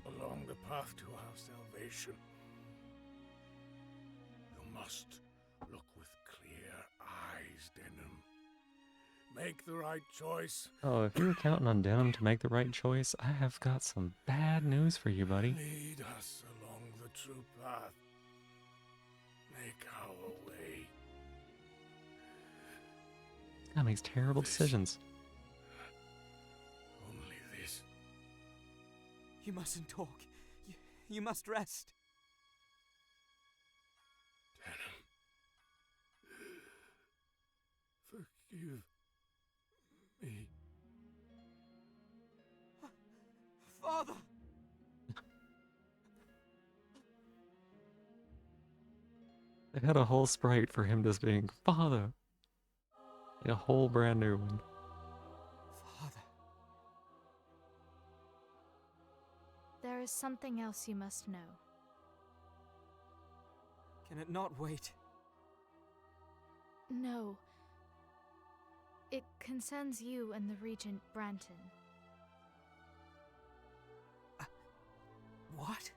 along the path to our salvation. You must look with clear eyes, Denham. Make the right choice. Oh, if you were counting on Denim to make the right choice, I have got some bad news for you, buddy. Lead us along the true path. Make our way. That makes terrible decisions. Only this. You mustn't talk. You must rest. Forgive me. Father! They had a whole sprite for him just being father. Like a whole brand new one. Father. There is something else you must know. Can it not wait? No. It concerns you and the Regent Branton. What?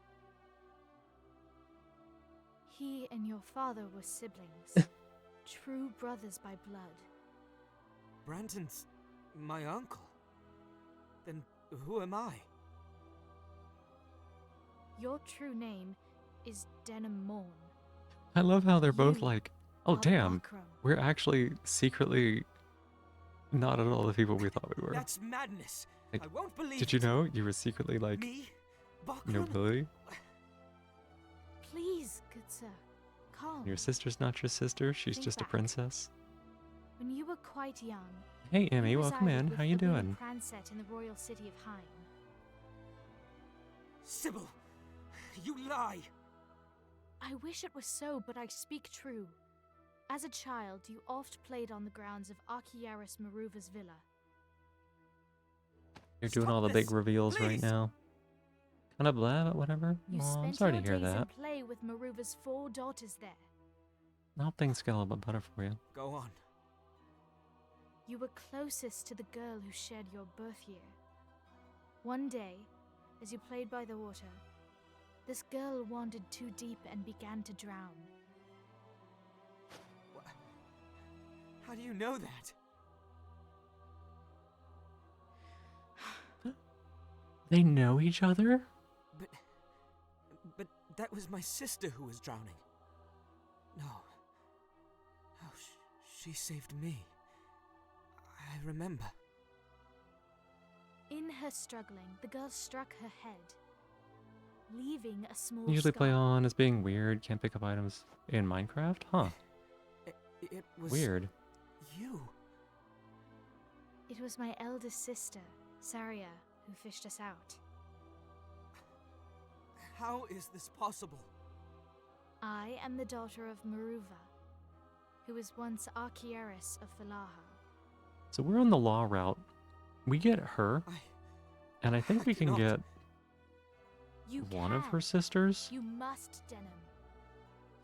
He and your father were siblings. True brothers by blood. Branton's my uncle. Then who am I? Your true name is Denham Morn. I love how they're both You like, oh are damn, Buckram. we're actually secretly not at all the people we thought we were. That's madness. Like, I won't believe did you it. know you were secretly like Me? Buckram? nobility? Please, good sir, calm. Your sister's not your sister, she's Think just a back. princess. When you were quite young, Hey Emmy, you welcome in. resided with How you the Lady doing? Pransett in the royal city of Heim. Sybil, you lie. I wish it was so, but I speak true. As a child, you oft played on the grounds of Archieris Maruva's villa. You're doing all the big reveals right please. now. Kind of blah, but whatever. You Oh, I'm spent sorry your to hear days in that. play with Maruva's 4 daughters there. I hope things get a little bit better for you. Go on. You were closest to the girl who shared your birth year. One day, as you played by the water, this girl wandered too deep and began to drown. How do you know that? They know each other? But that was my sister who was drowning. No. Oh, she saved me. I remember. In her struggling, the girl struck her head, leaving a small Usually play scar. on as being weird, can't pick up items in Minecraft? Huh. It was... Weird. you. It was my eldest sister, Saria, who fished us out. How is this possible? I am the daughter of Maruva, who was once Archieris of Falaha. So we're on the law route. We get her, and I think we can get You one of can. her sisters, You must, Denim.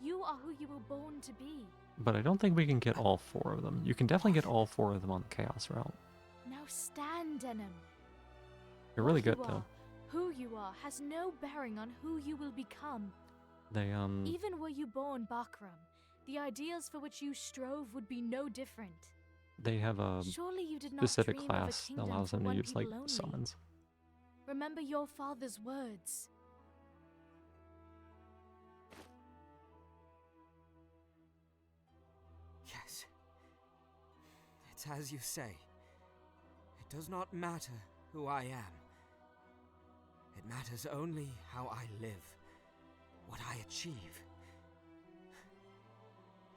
You are who you were born to be. but I don't think we can get all 4 of them. You can definitely get all 4 of them on the Chaos route. Now stand, Denim. You're really What good, you though. are, who you are, has no bearing on who you will become. They, Even were you born Bakram, the ideals for which you strove would be no different. they have a Surely you did not specific dream of a class that kingdom allows for them to one use, like, people only. summons. Remember your father's words. Yes. It's as you say. It does not matter who I am. It matters only how I live, what I achieve.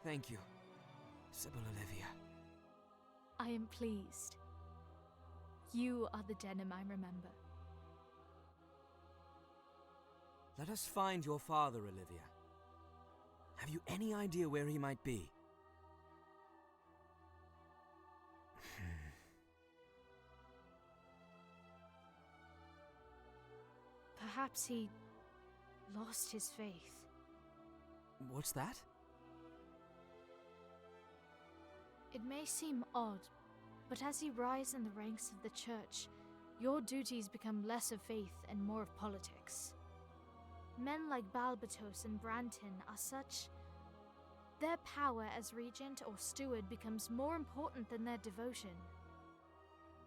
Thank you, Sybil Olivia. I am pleased. You are the Denim I remember. Let us find your father, Olivia. Have you any idea where he might be? Perhaps he lost his faith. What's that? It may seem odd, but as you rise in the ranks of the church, your duties become less of faith and more of politics. Men like Balbatos and Branton are such. Their power as regent or steward becomes more important than their devotion.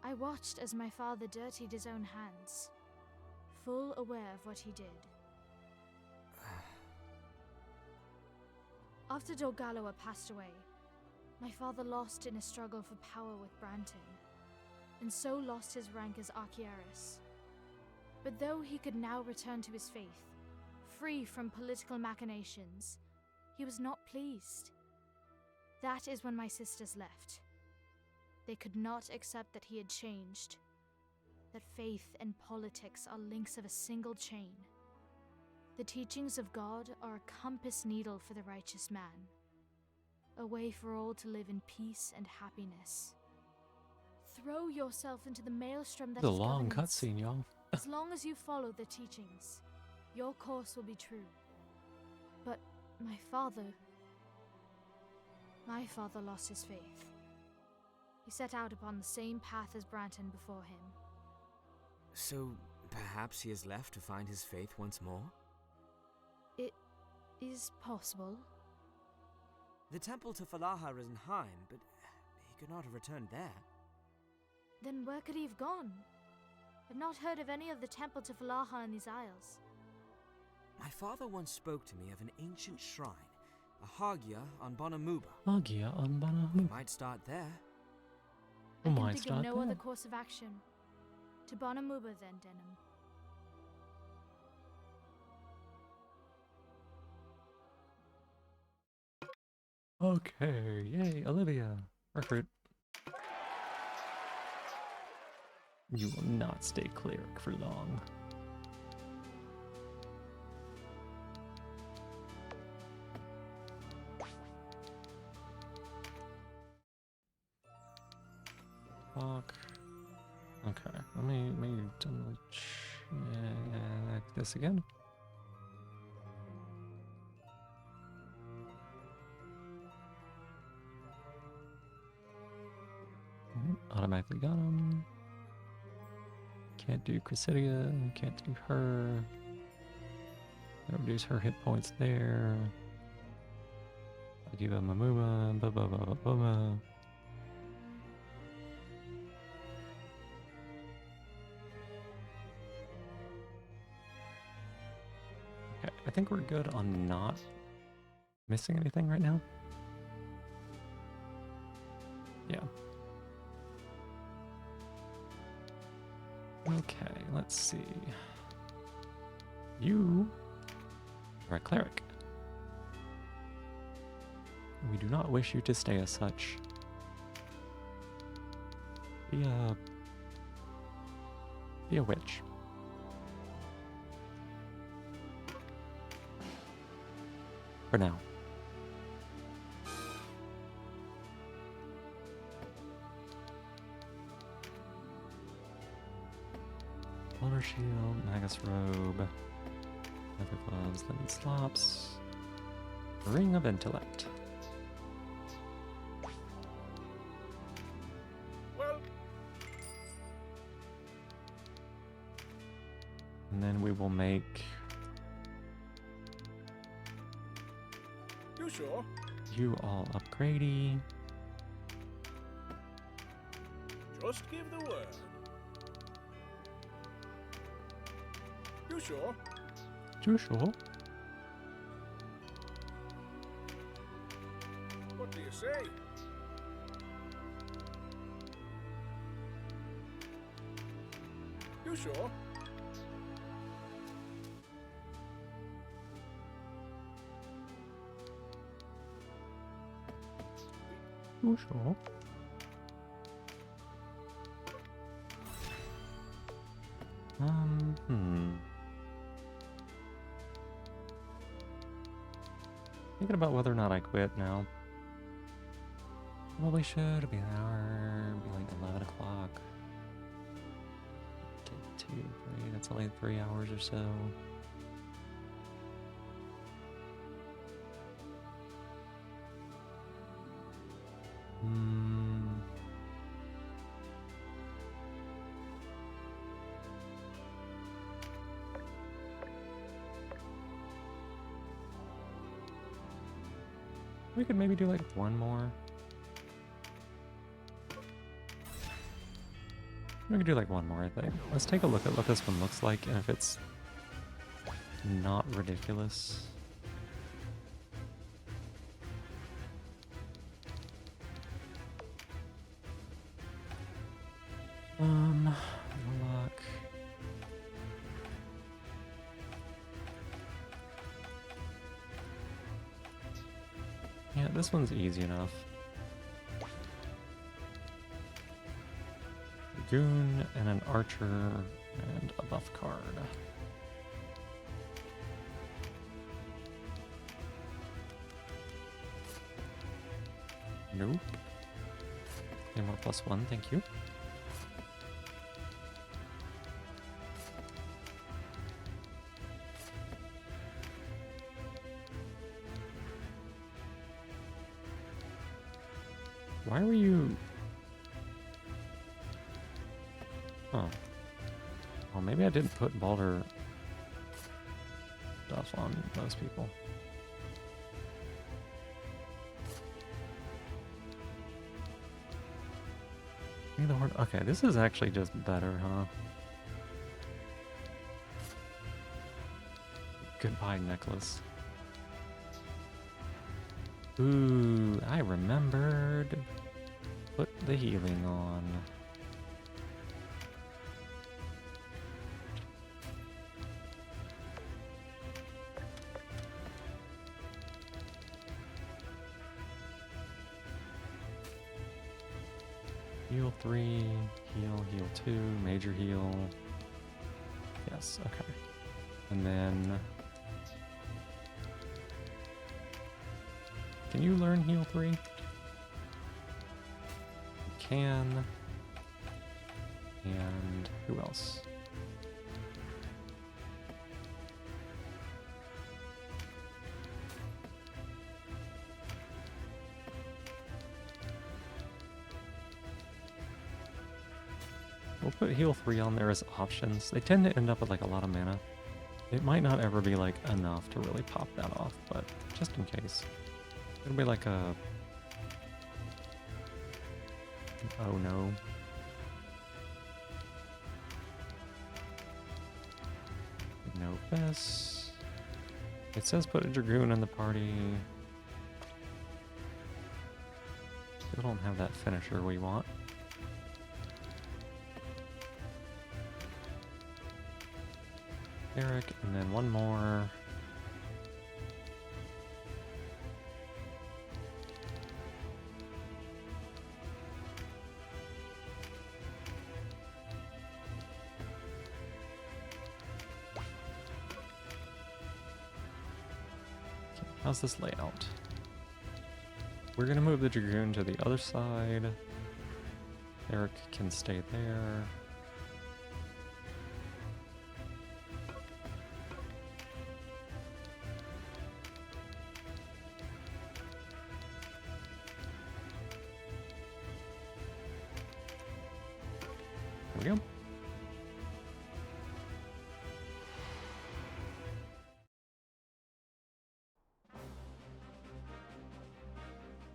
I watched as my father dirtied his own hands, full aware of what he did. After Dorgaloa passed away, my father lost in a struggle for power with Branton, and so lost his rank as Archieris. But though he could now return to his faith, free from political machinations, he was not pleased. That is when my sisters left. They could not accept that he had changed, that faith and politics are links of a single chain. The teachings of God are a compass needle for the righteous man, a way for all to live in peace and happiness. Throw yourself into the maelstrom that It's a is long governance. cutscene, y'all. As long as you follow the teachings, your course will be true. But my father lost his faith. He set out upon the same path as Branton before him. So, perhaps he has left to find his faith once more? It is possible. The temple to Falaha is in Heim, but he could not have returned there. Then where could he have gone? I've not heard of any of the temple to Falaha in these isles. My father once spoke to me of an ancient shrine, a Hagia on Bonamuba. Hagia on We Bonamuba. might start there. I can might think of start no there. other course of action. To Bonamuba then, Denim. Okay, yay, Olivia. Recruit. You will not stay cleric for long. Fuck. Okay, let me double check this again. Automatically got him. Can't do Chrysidia, can't do her. That reduce her hit points there. I do a Mamuma, ba ba ba ba ba ba. Okay, I think we're good on not missing anything right now. Yeah. Okay, let's see. You are a cleric. We do not wish you to stay as such. Be a witch. For now. Boulder shield, Magus robe, leather gloves, linen slops, ring of intellect. Well, And then we will make you sure? you all upgradey. Just give the word. You sure? You sure? What do you say? You sure? You sure? Thinking about whether or not I quit now. Probably should. It'll be an hour. It'll be like 11 o'clock. 2, 3. That's only 3 hours or so. We could maybe do like one more. We could do like one more, I think. Let's take a look at what this one looks like and if it's not ridiculous. Warlock. Yeah, this one's easy enough. Goon and an archer and a buff card. Nope. Any more +1, thank you. Why were you... Oh. Well, maybe I didn't put Baldur stuff on those people. Okay, this is actually just better, huh? Goodbye, necklace. Ooh, I remembered. Put the healing on. Heal 3, heal 2, major heal. Yes, okay. And then... Can you learn heal 3? You can. And who else? We'll put heal 3 on there as options. They tend to end up with like a lot of mana. It might not ever be like enough to really pop that off, but just in case. It'll be like a... Oh no. Nope. This. It says put a Dragoon in the party. We don't have that finisher we want. Eric, and then one more. How's this layout? We're gonna move the Dragoon to the other side. Eric can stay there. There we go.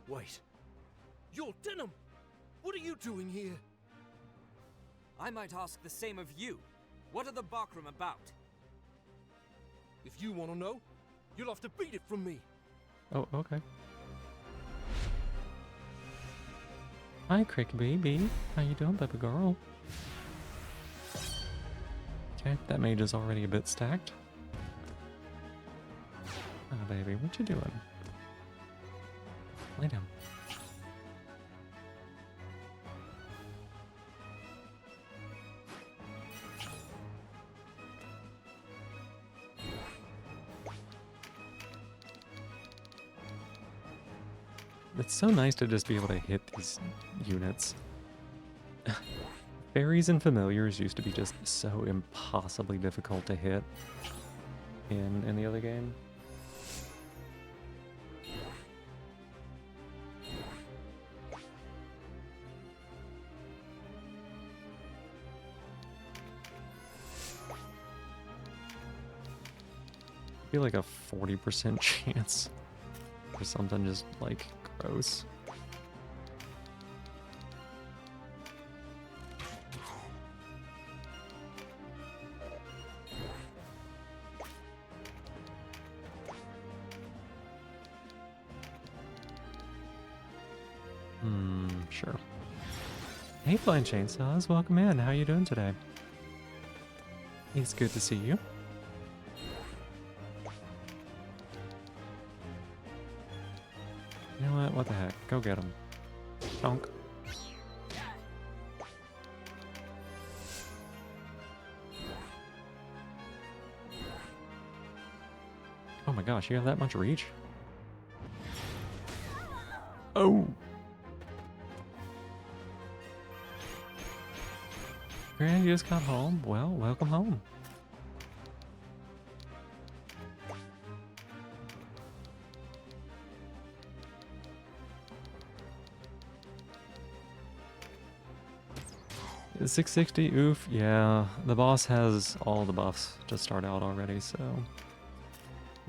Wait. You're Denim! What are you doing here? I might ask the same of you. What are the Bakram about? If you want to know, you'll have to beat it from me. Oh, okay. Hi, Crick Baby. How you doing, baby girl? Okay, that mage is already a bit stacked. Ah, baby, what you doing? Lay down. It's so nice to just be able to hit these units. Fairies and familiars used to be just so impossibly difficult to hit in the other game. I feel like a 40% chance for something just like gross. Sure. Hey, Flying Chainsaws, welcome in. How you doing today? It's good to see you. You know what? What the heck? Go get him. Chonk. Oh my gosh, you have that much reach? Oh! Grand, you just got home? Well, welcome home. Is 660? Oof, yeah. The boss has all the buffs to start out already, so...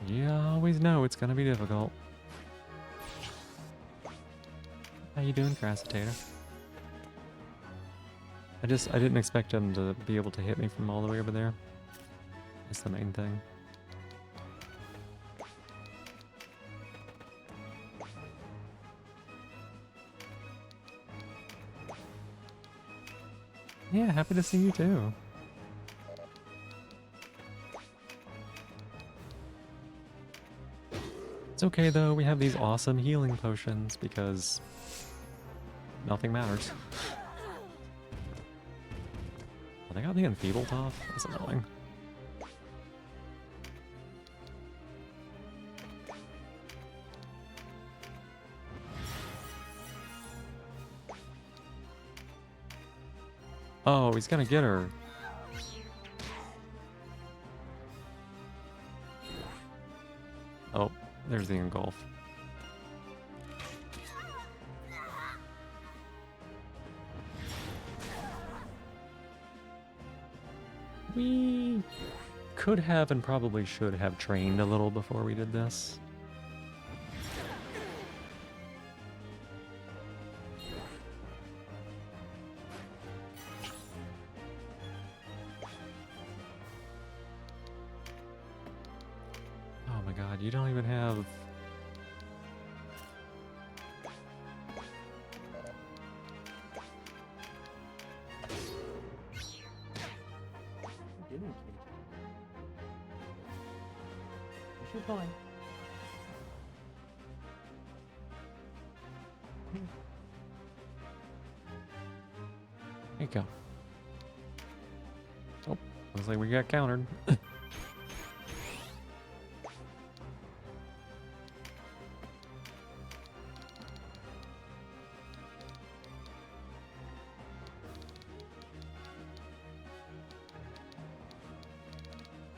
You always know it's gonna be difficult. How you doing, Crassitator? I didn't expect him to be able to hit me from all the way over there. That's the main thing. Yeah, happy to see you too. It's okay though, we have these awesome healing potions because nothing matters. Oh, they got the enfeebled off? That's annoying. Oh, he's gonna get her. Oh, there's the engulf. We could have and probably should have trained a little before we did this. Oh my god, you don't even have... Keep going. There you go. Oh, looks like we got countered.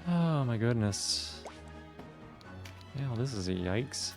Oh my goodness. Yeah, this is a yikes.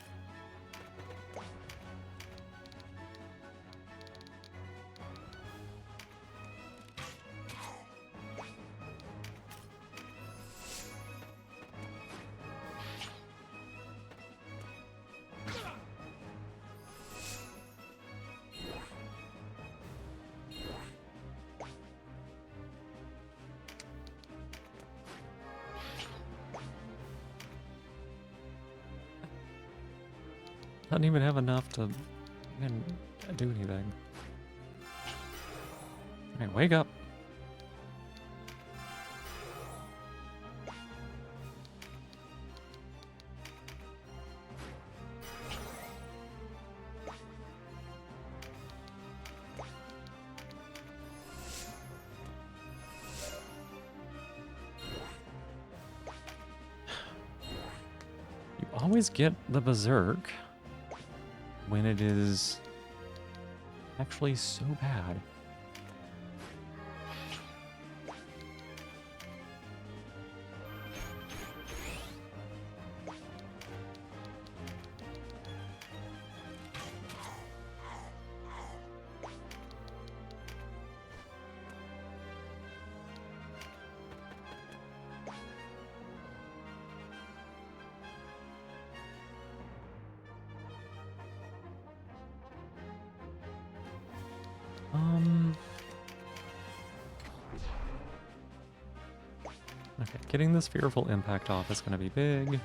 I don't even have enough to even do anything. Alright, wake up. You always get the berserk when it is actually so bad. Okay, getting this fearful impact off is going to be big.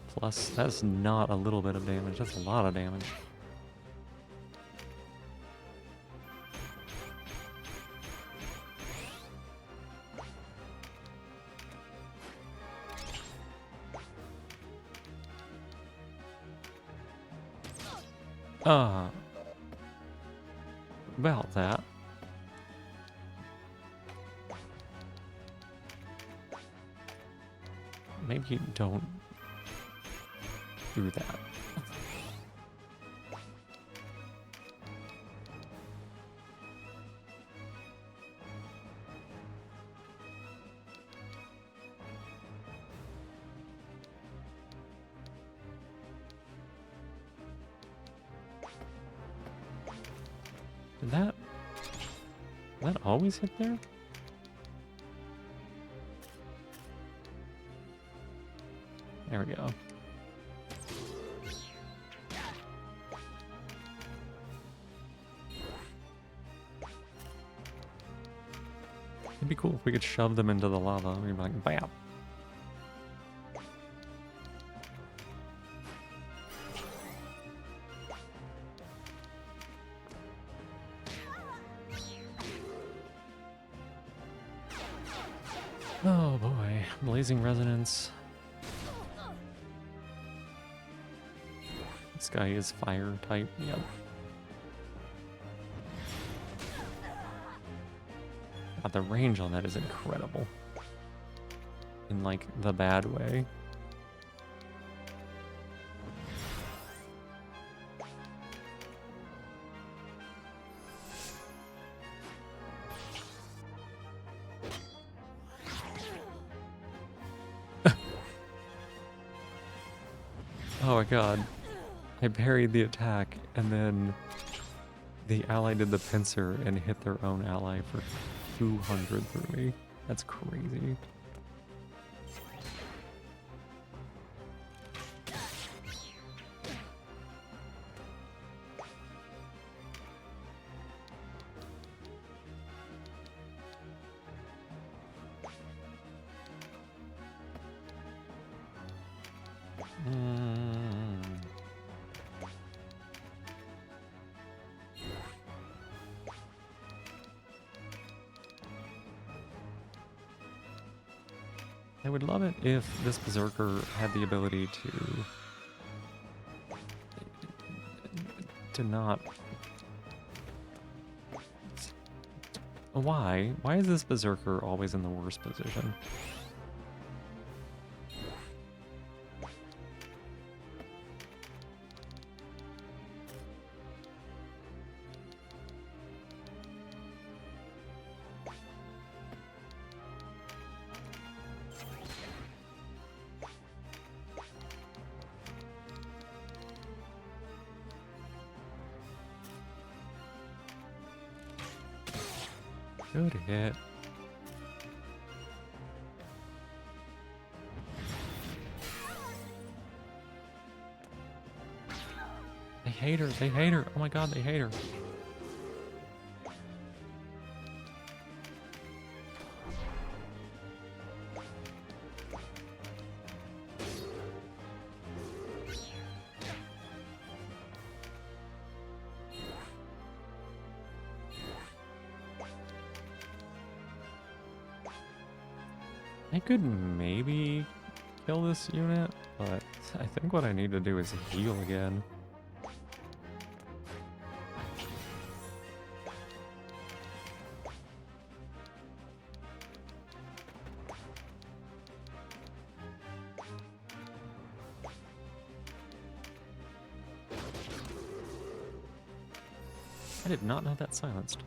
Plus, that's not a little bit of damage, that's a lot of damage. About that. Maybe don't do that. Did that always hit there? There we go. It'd be cool if we could shove them into the lava. We'd be like, bam. Oh boy, blazing resonance. This guy is fire type, yep. God, the range on that is incredible. In like the bad way. Oh my god. I parried the attack, and then the ally did the pincer and hit their own ally for 200 through me. That's crazy. I would love it if this berserker had the ability to not... Why? Why is this berserker always in the worst position? Good hit. They hate her. They hate her. Oh my god, they hate her. I could maybe kill this unit, but I think what I need to do is heal again. I did not know that silenced.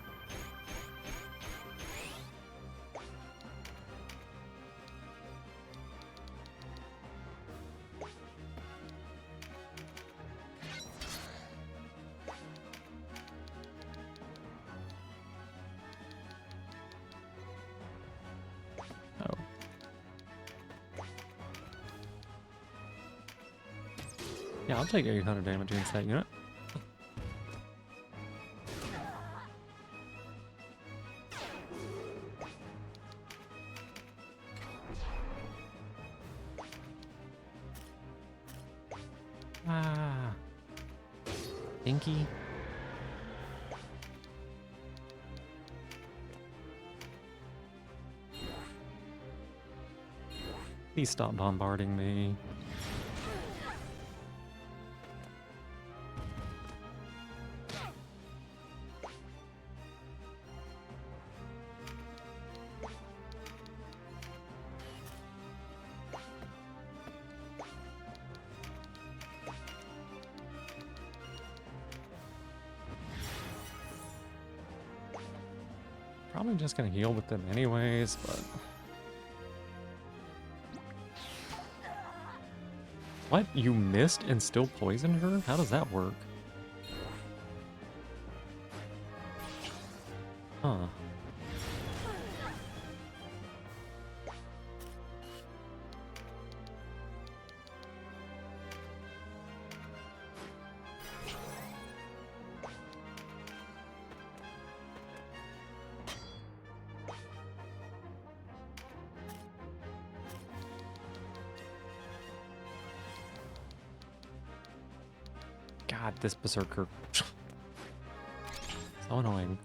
Yeah, I'll take 800 damage against that unit. Ah. Dinky. Please stop bombarding me. Probably just gonna heal with them anyways, but... What? You missed and still poisoned her? How does that work? Huh. God, this berserker. So annoying.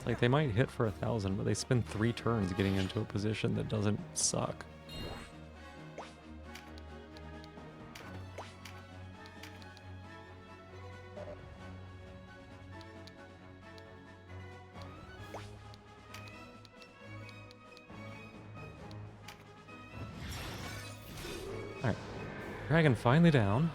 Like, they might hit for 1,000, but they spend 3 turns getting into a position that doesn't suck. Alright. Dragon finally down.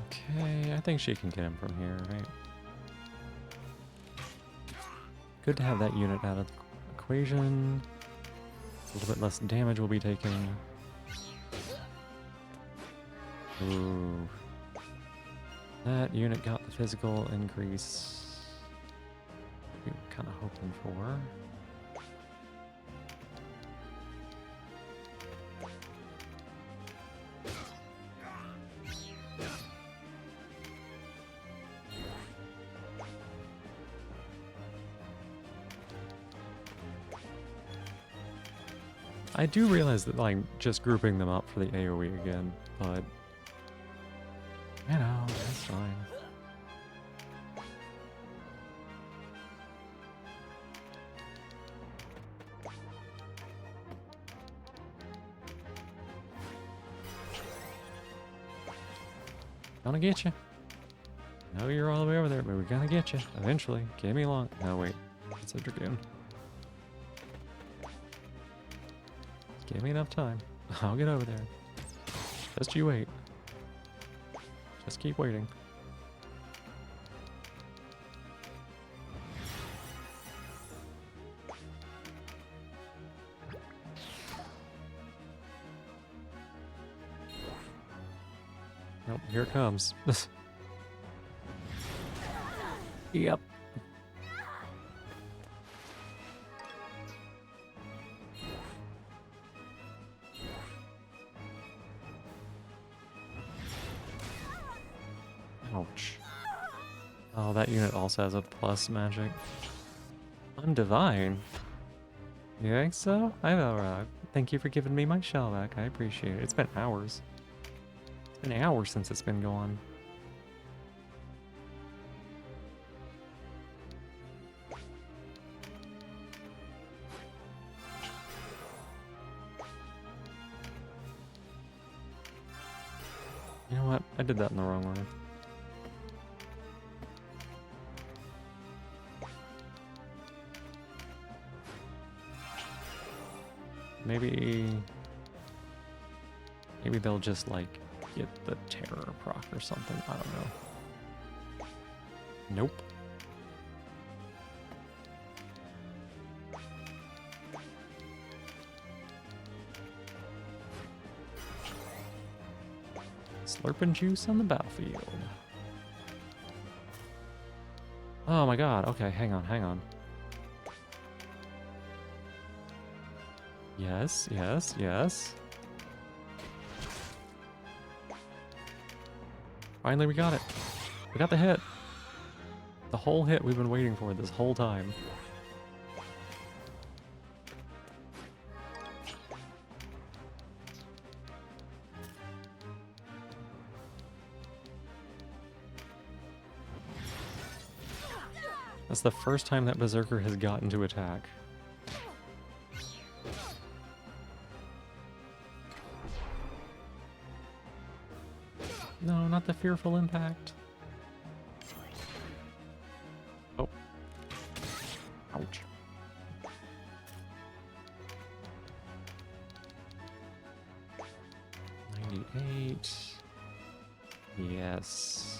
Okay, I think she can get him from here, right? Good to have that unit out of the equation. A little bit less damage we'll be taking. Ooh. That unit got the physical increase. kind of hoping for. I do realize that, like, just grouping them up for the AoE again, but, you know, that's fine. Gonna get you. I know you're all the way over there, but we're gonna get you eventually. Give me long. No, wait. It's a Dragoon. Give me enough time. I'll get over there. Just you wait. Just keep waiting. Nope, here it comes. Yep. Ouch. Oh, that unit also has a plus magic. I'm divine. You think so? Thank you for giving me my shell back. I appreciate it. It's been hours. It's been hours since it's been gone. You know what? I did that in the wrong order. Maybe they'll just, like, get the terror proc or something. I don't know. Nope. Slurping juice on the battlefield. Oh my god. Okay, hang on. Yes. Finally, we got it. We got the hit. The whole hit we've been waiting for this whole time. That's the first time that Berserker has gotten to attack. No, not the fearful impact. Oh. Ouch. Yes.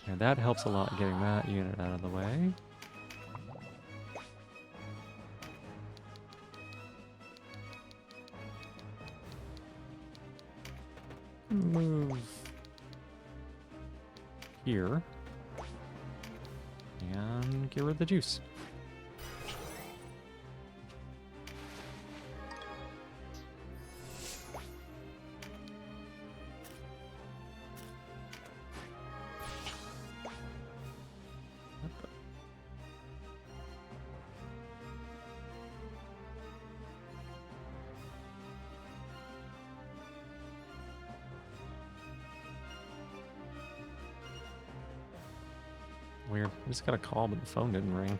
And that helps a lot getting that unit out of the way. Move here. And get rid of the juice. Weird. I just got a call, but the phone didn't ring.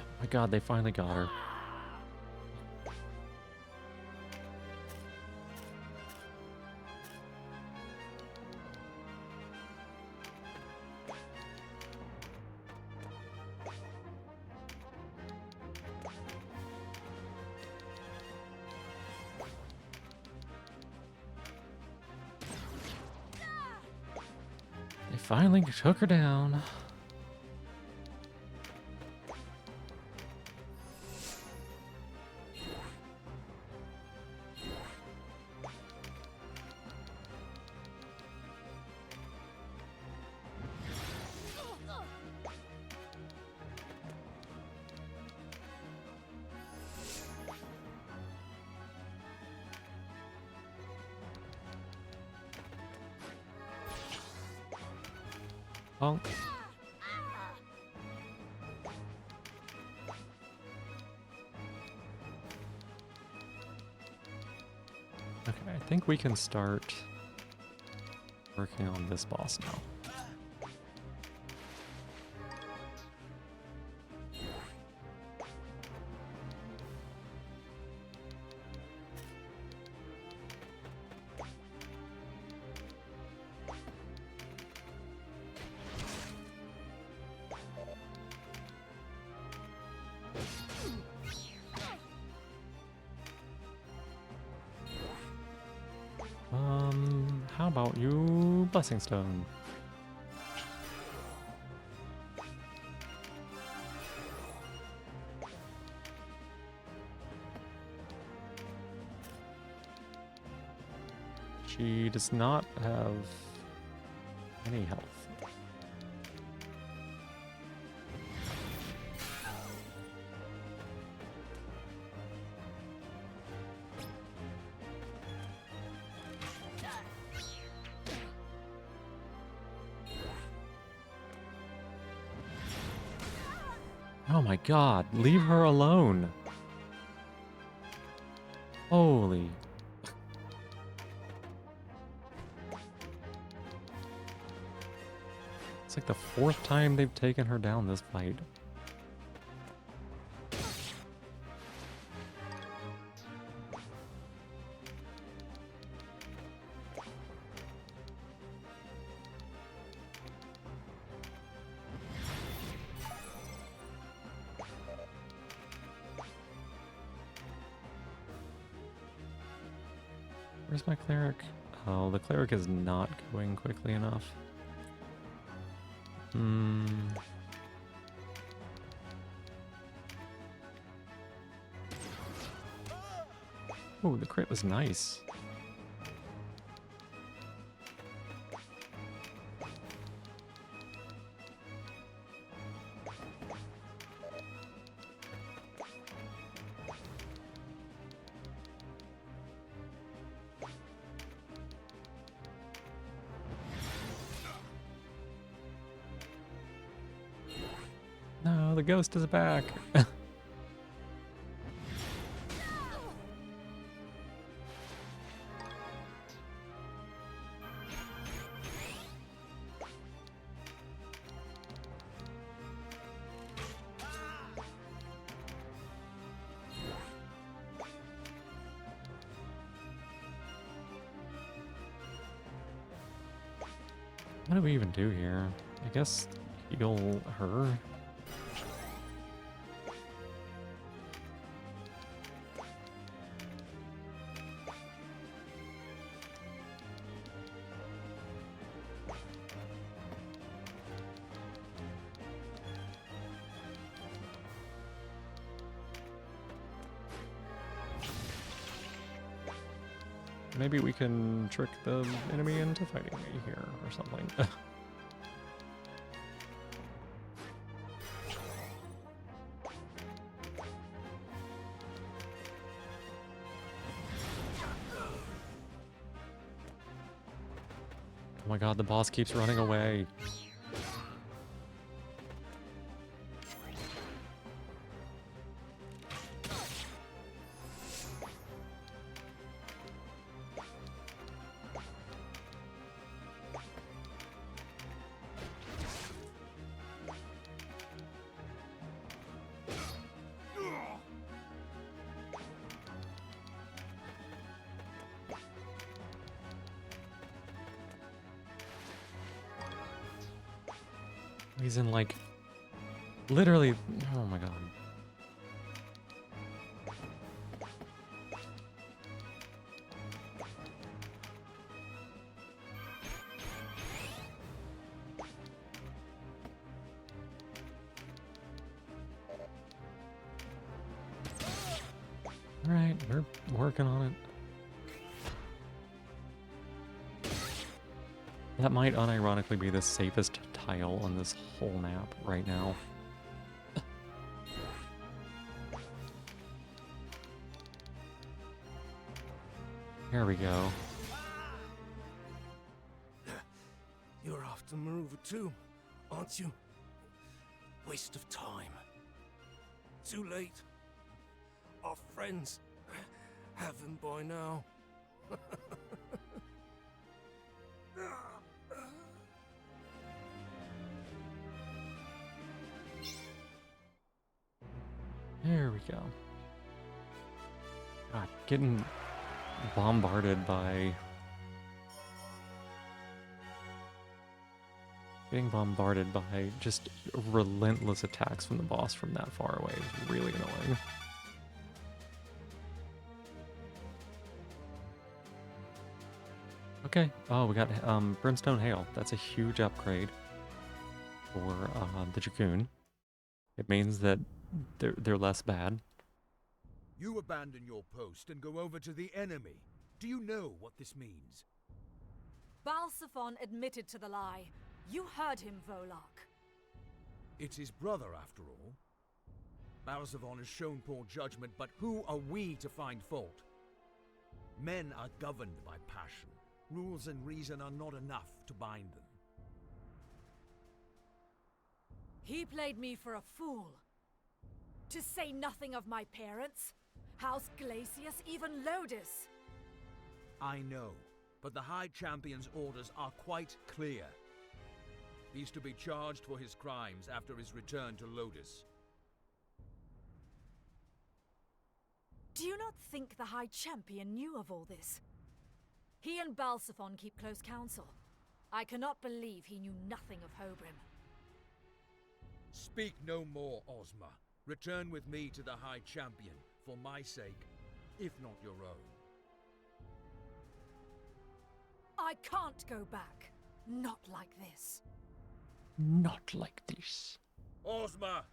Oh my god, they finally got her. finally took her down. Bonk. Okay, I think we can start working on this boss now. How about you, Blessing Stone? She does not have any health. Oh my god, leave her alone. Holy. It's like the 4th time they've taken her down this fight. Where's my cleric? Oh, the cleric is not going quickly enough. Oh, the crit was nice. No, the ghost is back. What do we even do here? I guess heal her. Maybe we can trick the enemy into fighting me here or something. Oh my god, the boss keeps running away. He's in like, literally, oh my god. Alright, we're working on it. That might unironically be the safest tile on this whole map right now. Here we go. You're after Maruva too, aren't you? Waste of time. Too late. Our friends have him by now. There we go. God, getting bombarded by... Getting bombarded by just relentless attacks from the boss from that far away is really annoying. Okay. Oh, we got Brimstone Hail. That's a huge upgrade for the Dragoon. It means that they're less bad. You abandon your post and go over to the enemy. Do you know what this means? Balsaphon admitted to the lie. You heard him, Volok. It's his brother, after all. Balsaphon has shown poor judgment, but who are we to find fault? Men are governed by passion. Rules and reason are not enough to bind them. He played me for a fool. To say nothing of my parents, House Glacius, even Lodis. I know, but the High Champion's orders are quite clear. He's to be charged for his crimes after his return to Lodis. Do you not think the High Champion knew of all this? He and Balsaphon keep close counsel. I cannot believe he knew nothing of Hobrim. Speak no more, Ozma. Return with me to the High Champion, for my sake, if not your own. I can't go back. Not like this. Not like this. Ozma!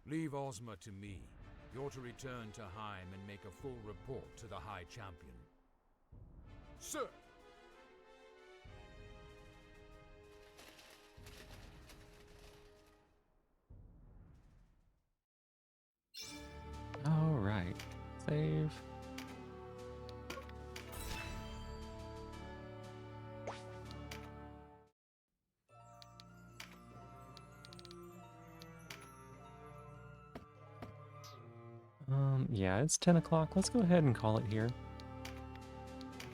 Leave Ozma to me. You're to return to Heim and make a full report to the High Champion. Sir! Alright. Save. Yeah, it's 10 o'clock. Let's go ahead and call it here.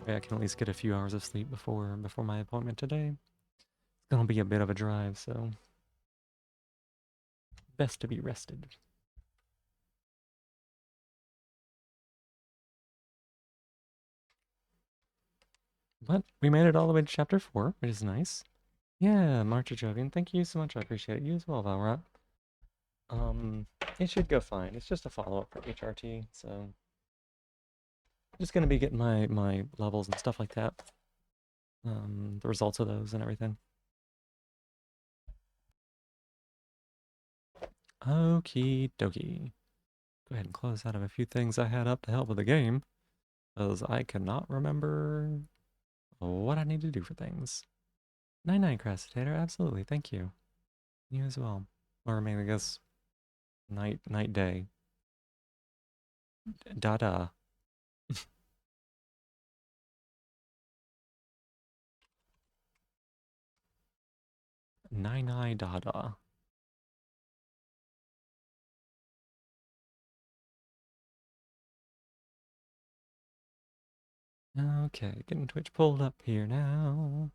Way I can at least get a few hours of sleep before my appointment today. It's gonna be a bit of a drive, so best to be rested. But we made it all the way to chapter 4, which is nice. Yeah, March Jovian, thank you so much. I appreciate it. You as well, Valrat. It should go fine. It's just a follow-up for HRT, so I'm just gonna be getting my levels and stuff like that. The results of those and everything. Okie dokie. Go ahead and close out of a few things I had up to help with the game, because I cannot remember what I need to do for things. 99 Crastitator, absolutely, thank you. You as well. Or maybe I guess night, day. Da-da. Nine da-da. Okay, getting Twitch pulled up here now.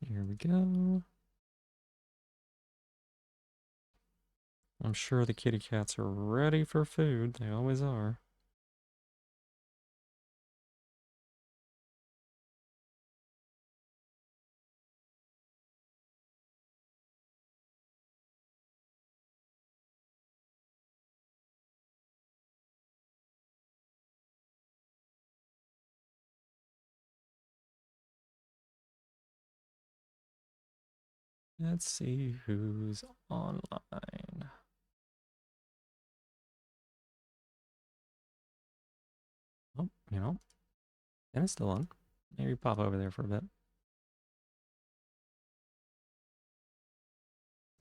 Here we go. I'm sure the kitty cats are ready for food. They always are. Let's see who's online. Oh, and it's still on. Maybe pop over there for a bit.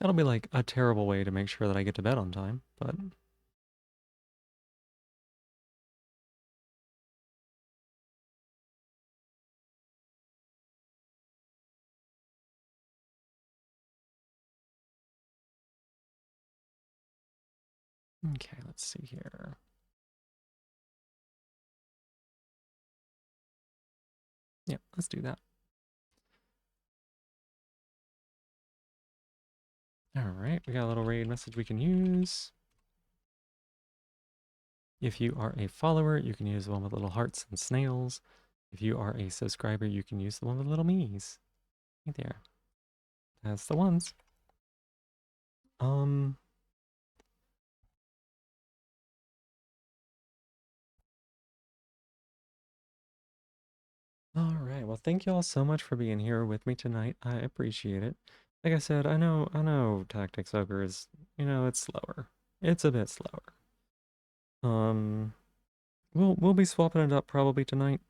That'll be like a terrible way to make sure that I get to bed on time, but okay, let's see here. Yeah, let's do that. All right, we got a little raid message we can use. If you are a follower, you can use the one with little hearts and snails. If you are a subscriber, you can use the one with little me's. Right there. That's the ones. All right. Well, thank you all so much for being here with me tonight. I appreciate it. Like I said, I know Tactics Ogre is, it's slower. It's a bit slower. We'll be swapping it up probably tonight.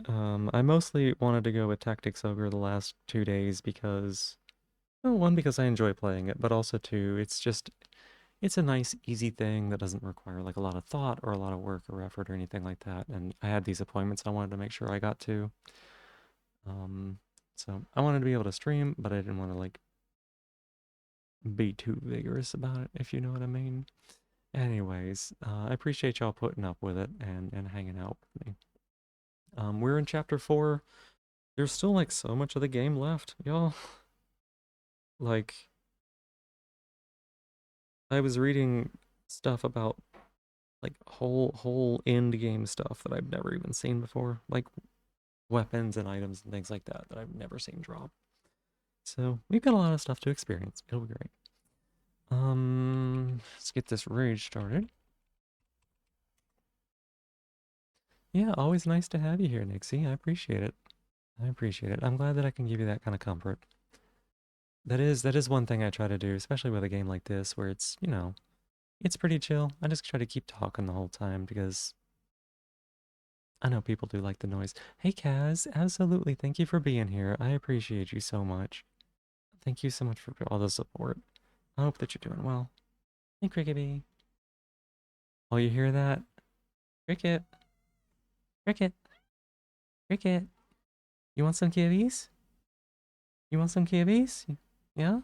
I mostly wanted to go with Tactics Ogre the last 2 days because, well, one, because I enjoy playing it, but also two, it's a nice, easy thing that doesn't require like a lot of thought or a lot of work or effort or anything like that. And I had these appointments I wanted to make sure I got to. So I wanted to be able to stream, but I didn't want to like be too vigorous about it, if you know what I mean. Anyways, I appreciate y'all putting up with it and hanging out with me. We're in chapter 4. There's still like so much of the game left, y'all. Like, I was reading stuff about like whole end game stuff that I've never even seen before, like weapons and items and things like that I've never seen drop. So we've got a lot of stuff to experience. It'll be great. Let's get this rage started. Yeah, always nice to have you here, Nixie. I appreciate it. I appreciate it. I'm glad that I can give you that kind of comfort. That is one thing I try to do, especially with a game like this, where it's, it's pretty chill. I just try to keep talking the whole time because I know people do like the noise. Hey, Kaz, absolutely. Thank you for being here. I appreciate you so much. Thank you so much for all the support. I hope that you're doing well. Hey, Cricket Bee. Oh, you hear that? Cricket. Cricket. Cricket. You want some kitties? You want some kitties? Yeah?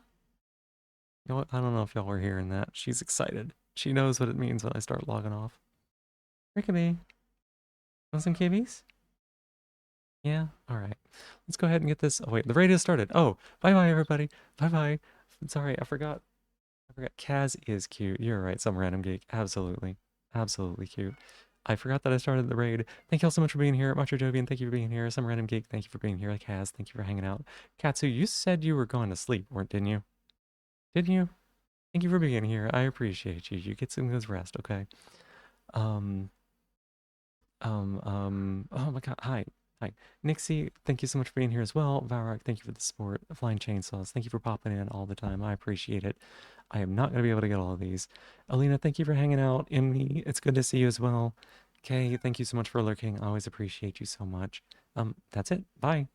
I don't know if y'all were hearing that. She's excited. She knows what it means when I start logging off. Cricket Bee. Want some kitties? Yeah? Alright. Let's go ahead and get this. Oh, wait. The raid has started. Oh, bye-bye, everybody. Bye-bye. Sorry, I forgot. Kaz is cute. You're right. Some random geek. Absolutely. Absolutely cute. I forgot that I started the raid. Thank you all so much for being here. Macho Jovian, thank you for being here. Some random geek, thank you for being here. Kaz, thank you for hanging out. Katsu, you said you were going to sleep, didn't you? Didn't you? Thank you for being here. I appreciate you. You get some good rest, okay? Oh my god. Hi. Hi. Nixie, thank you so much for being here as well. Varrock, thank you for the support. Flying Chainsaws, thank you for popping in all the time. I appreciate it. I am not going to be able to get all of these. Alina, thank you for hanging out. Emmy, it's good to see you as well. Kay, thank you so much for lurking. I always appreciate you so much. That's it. Bye.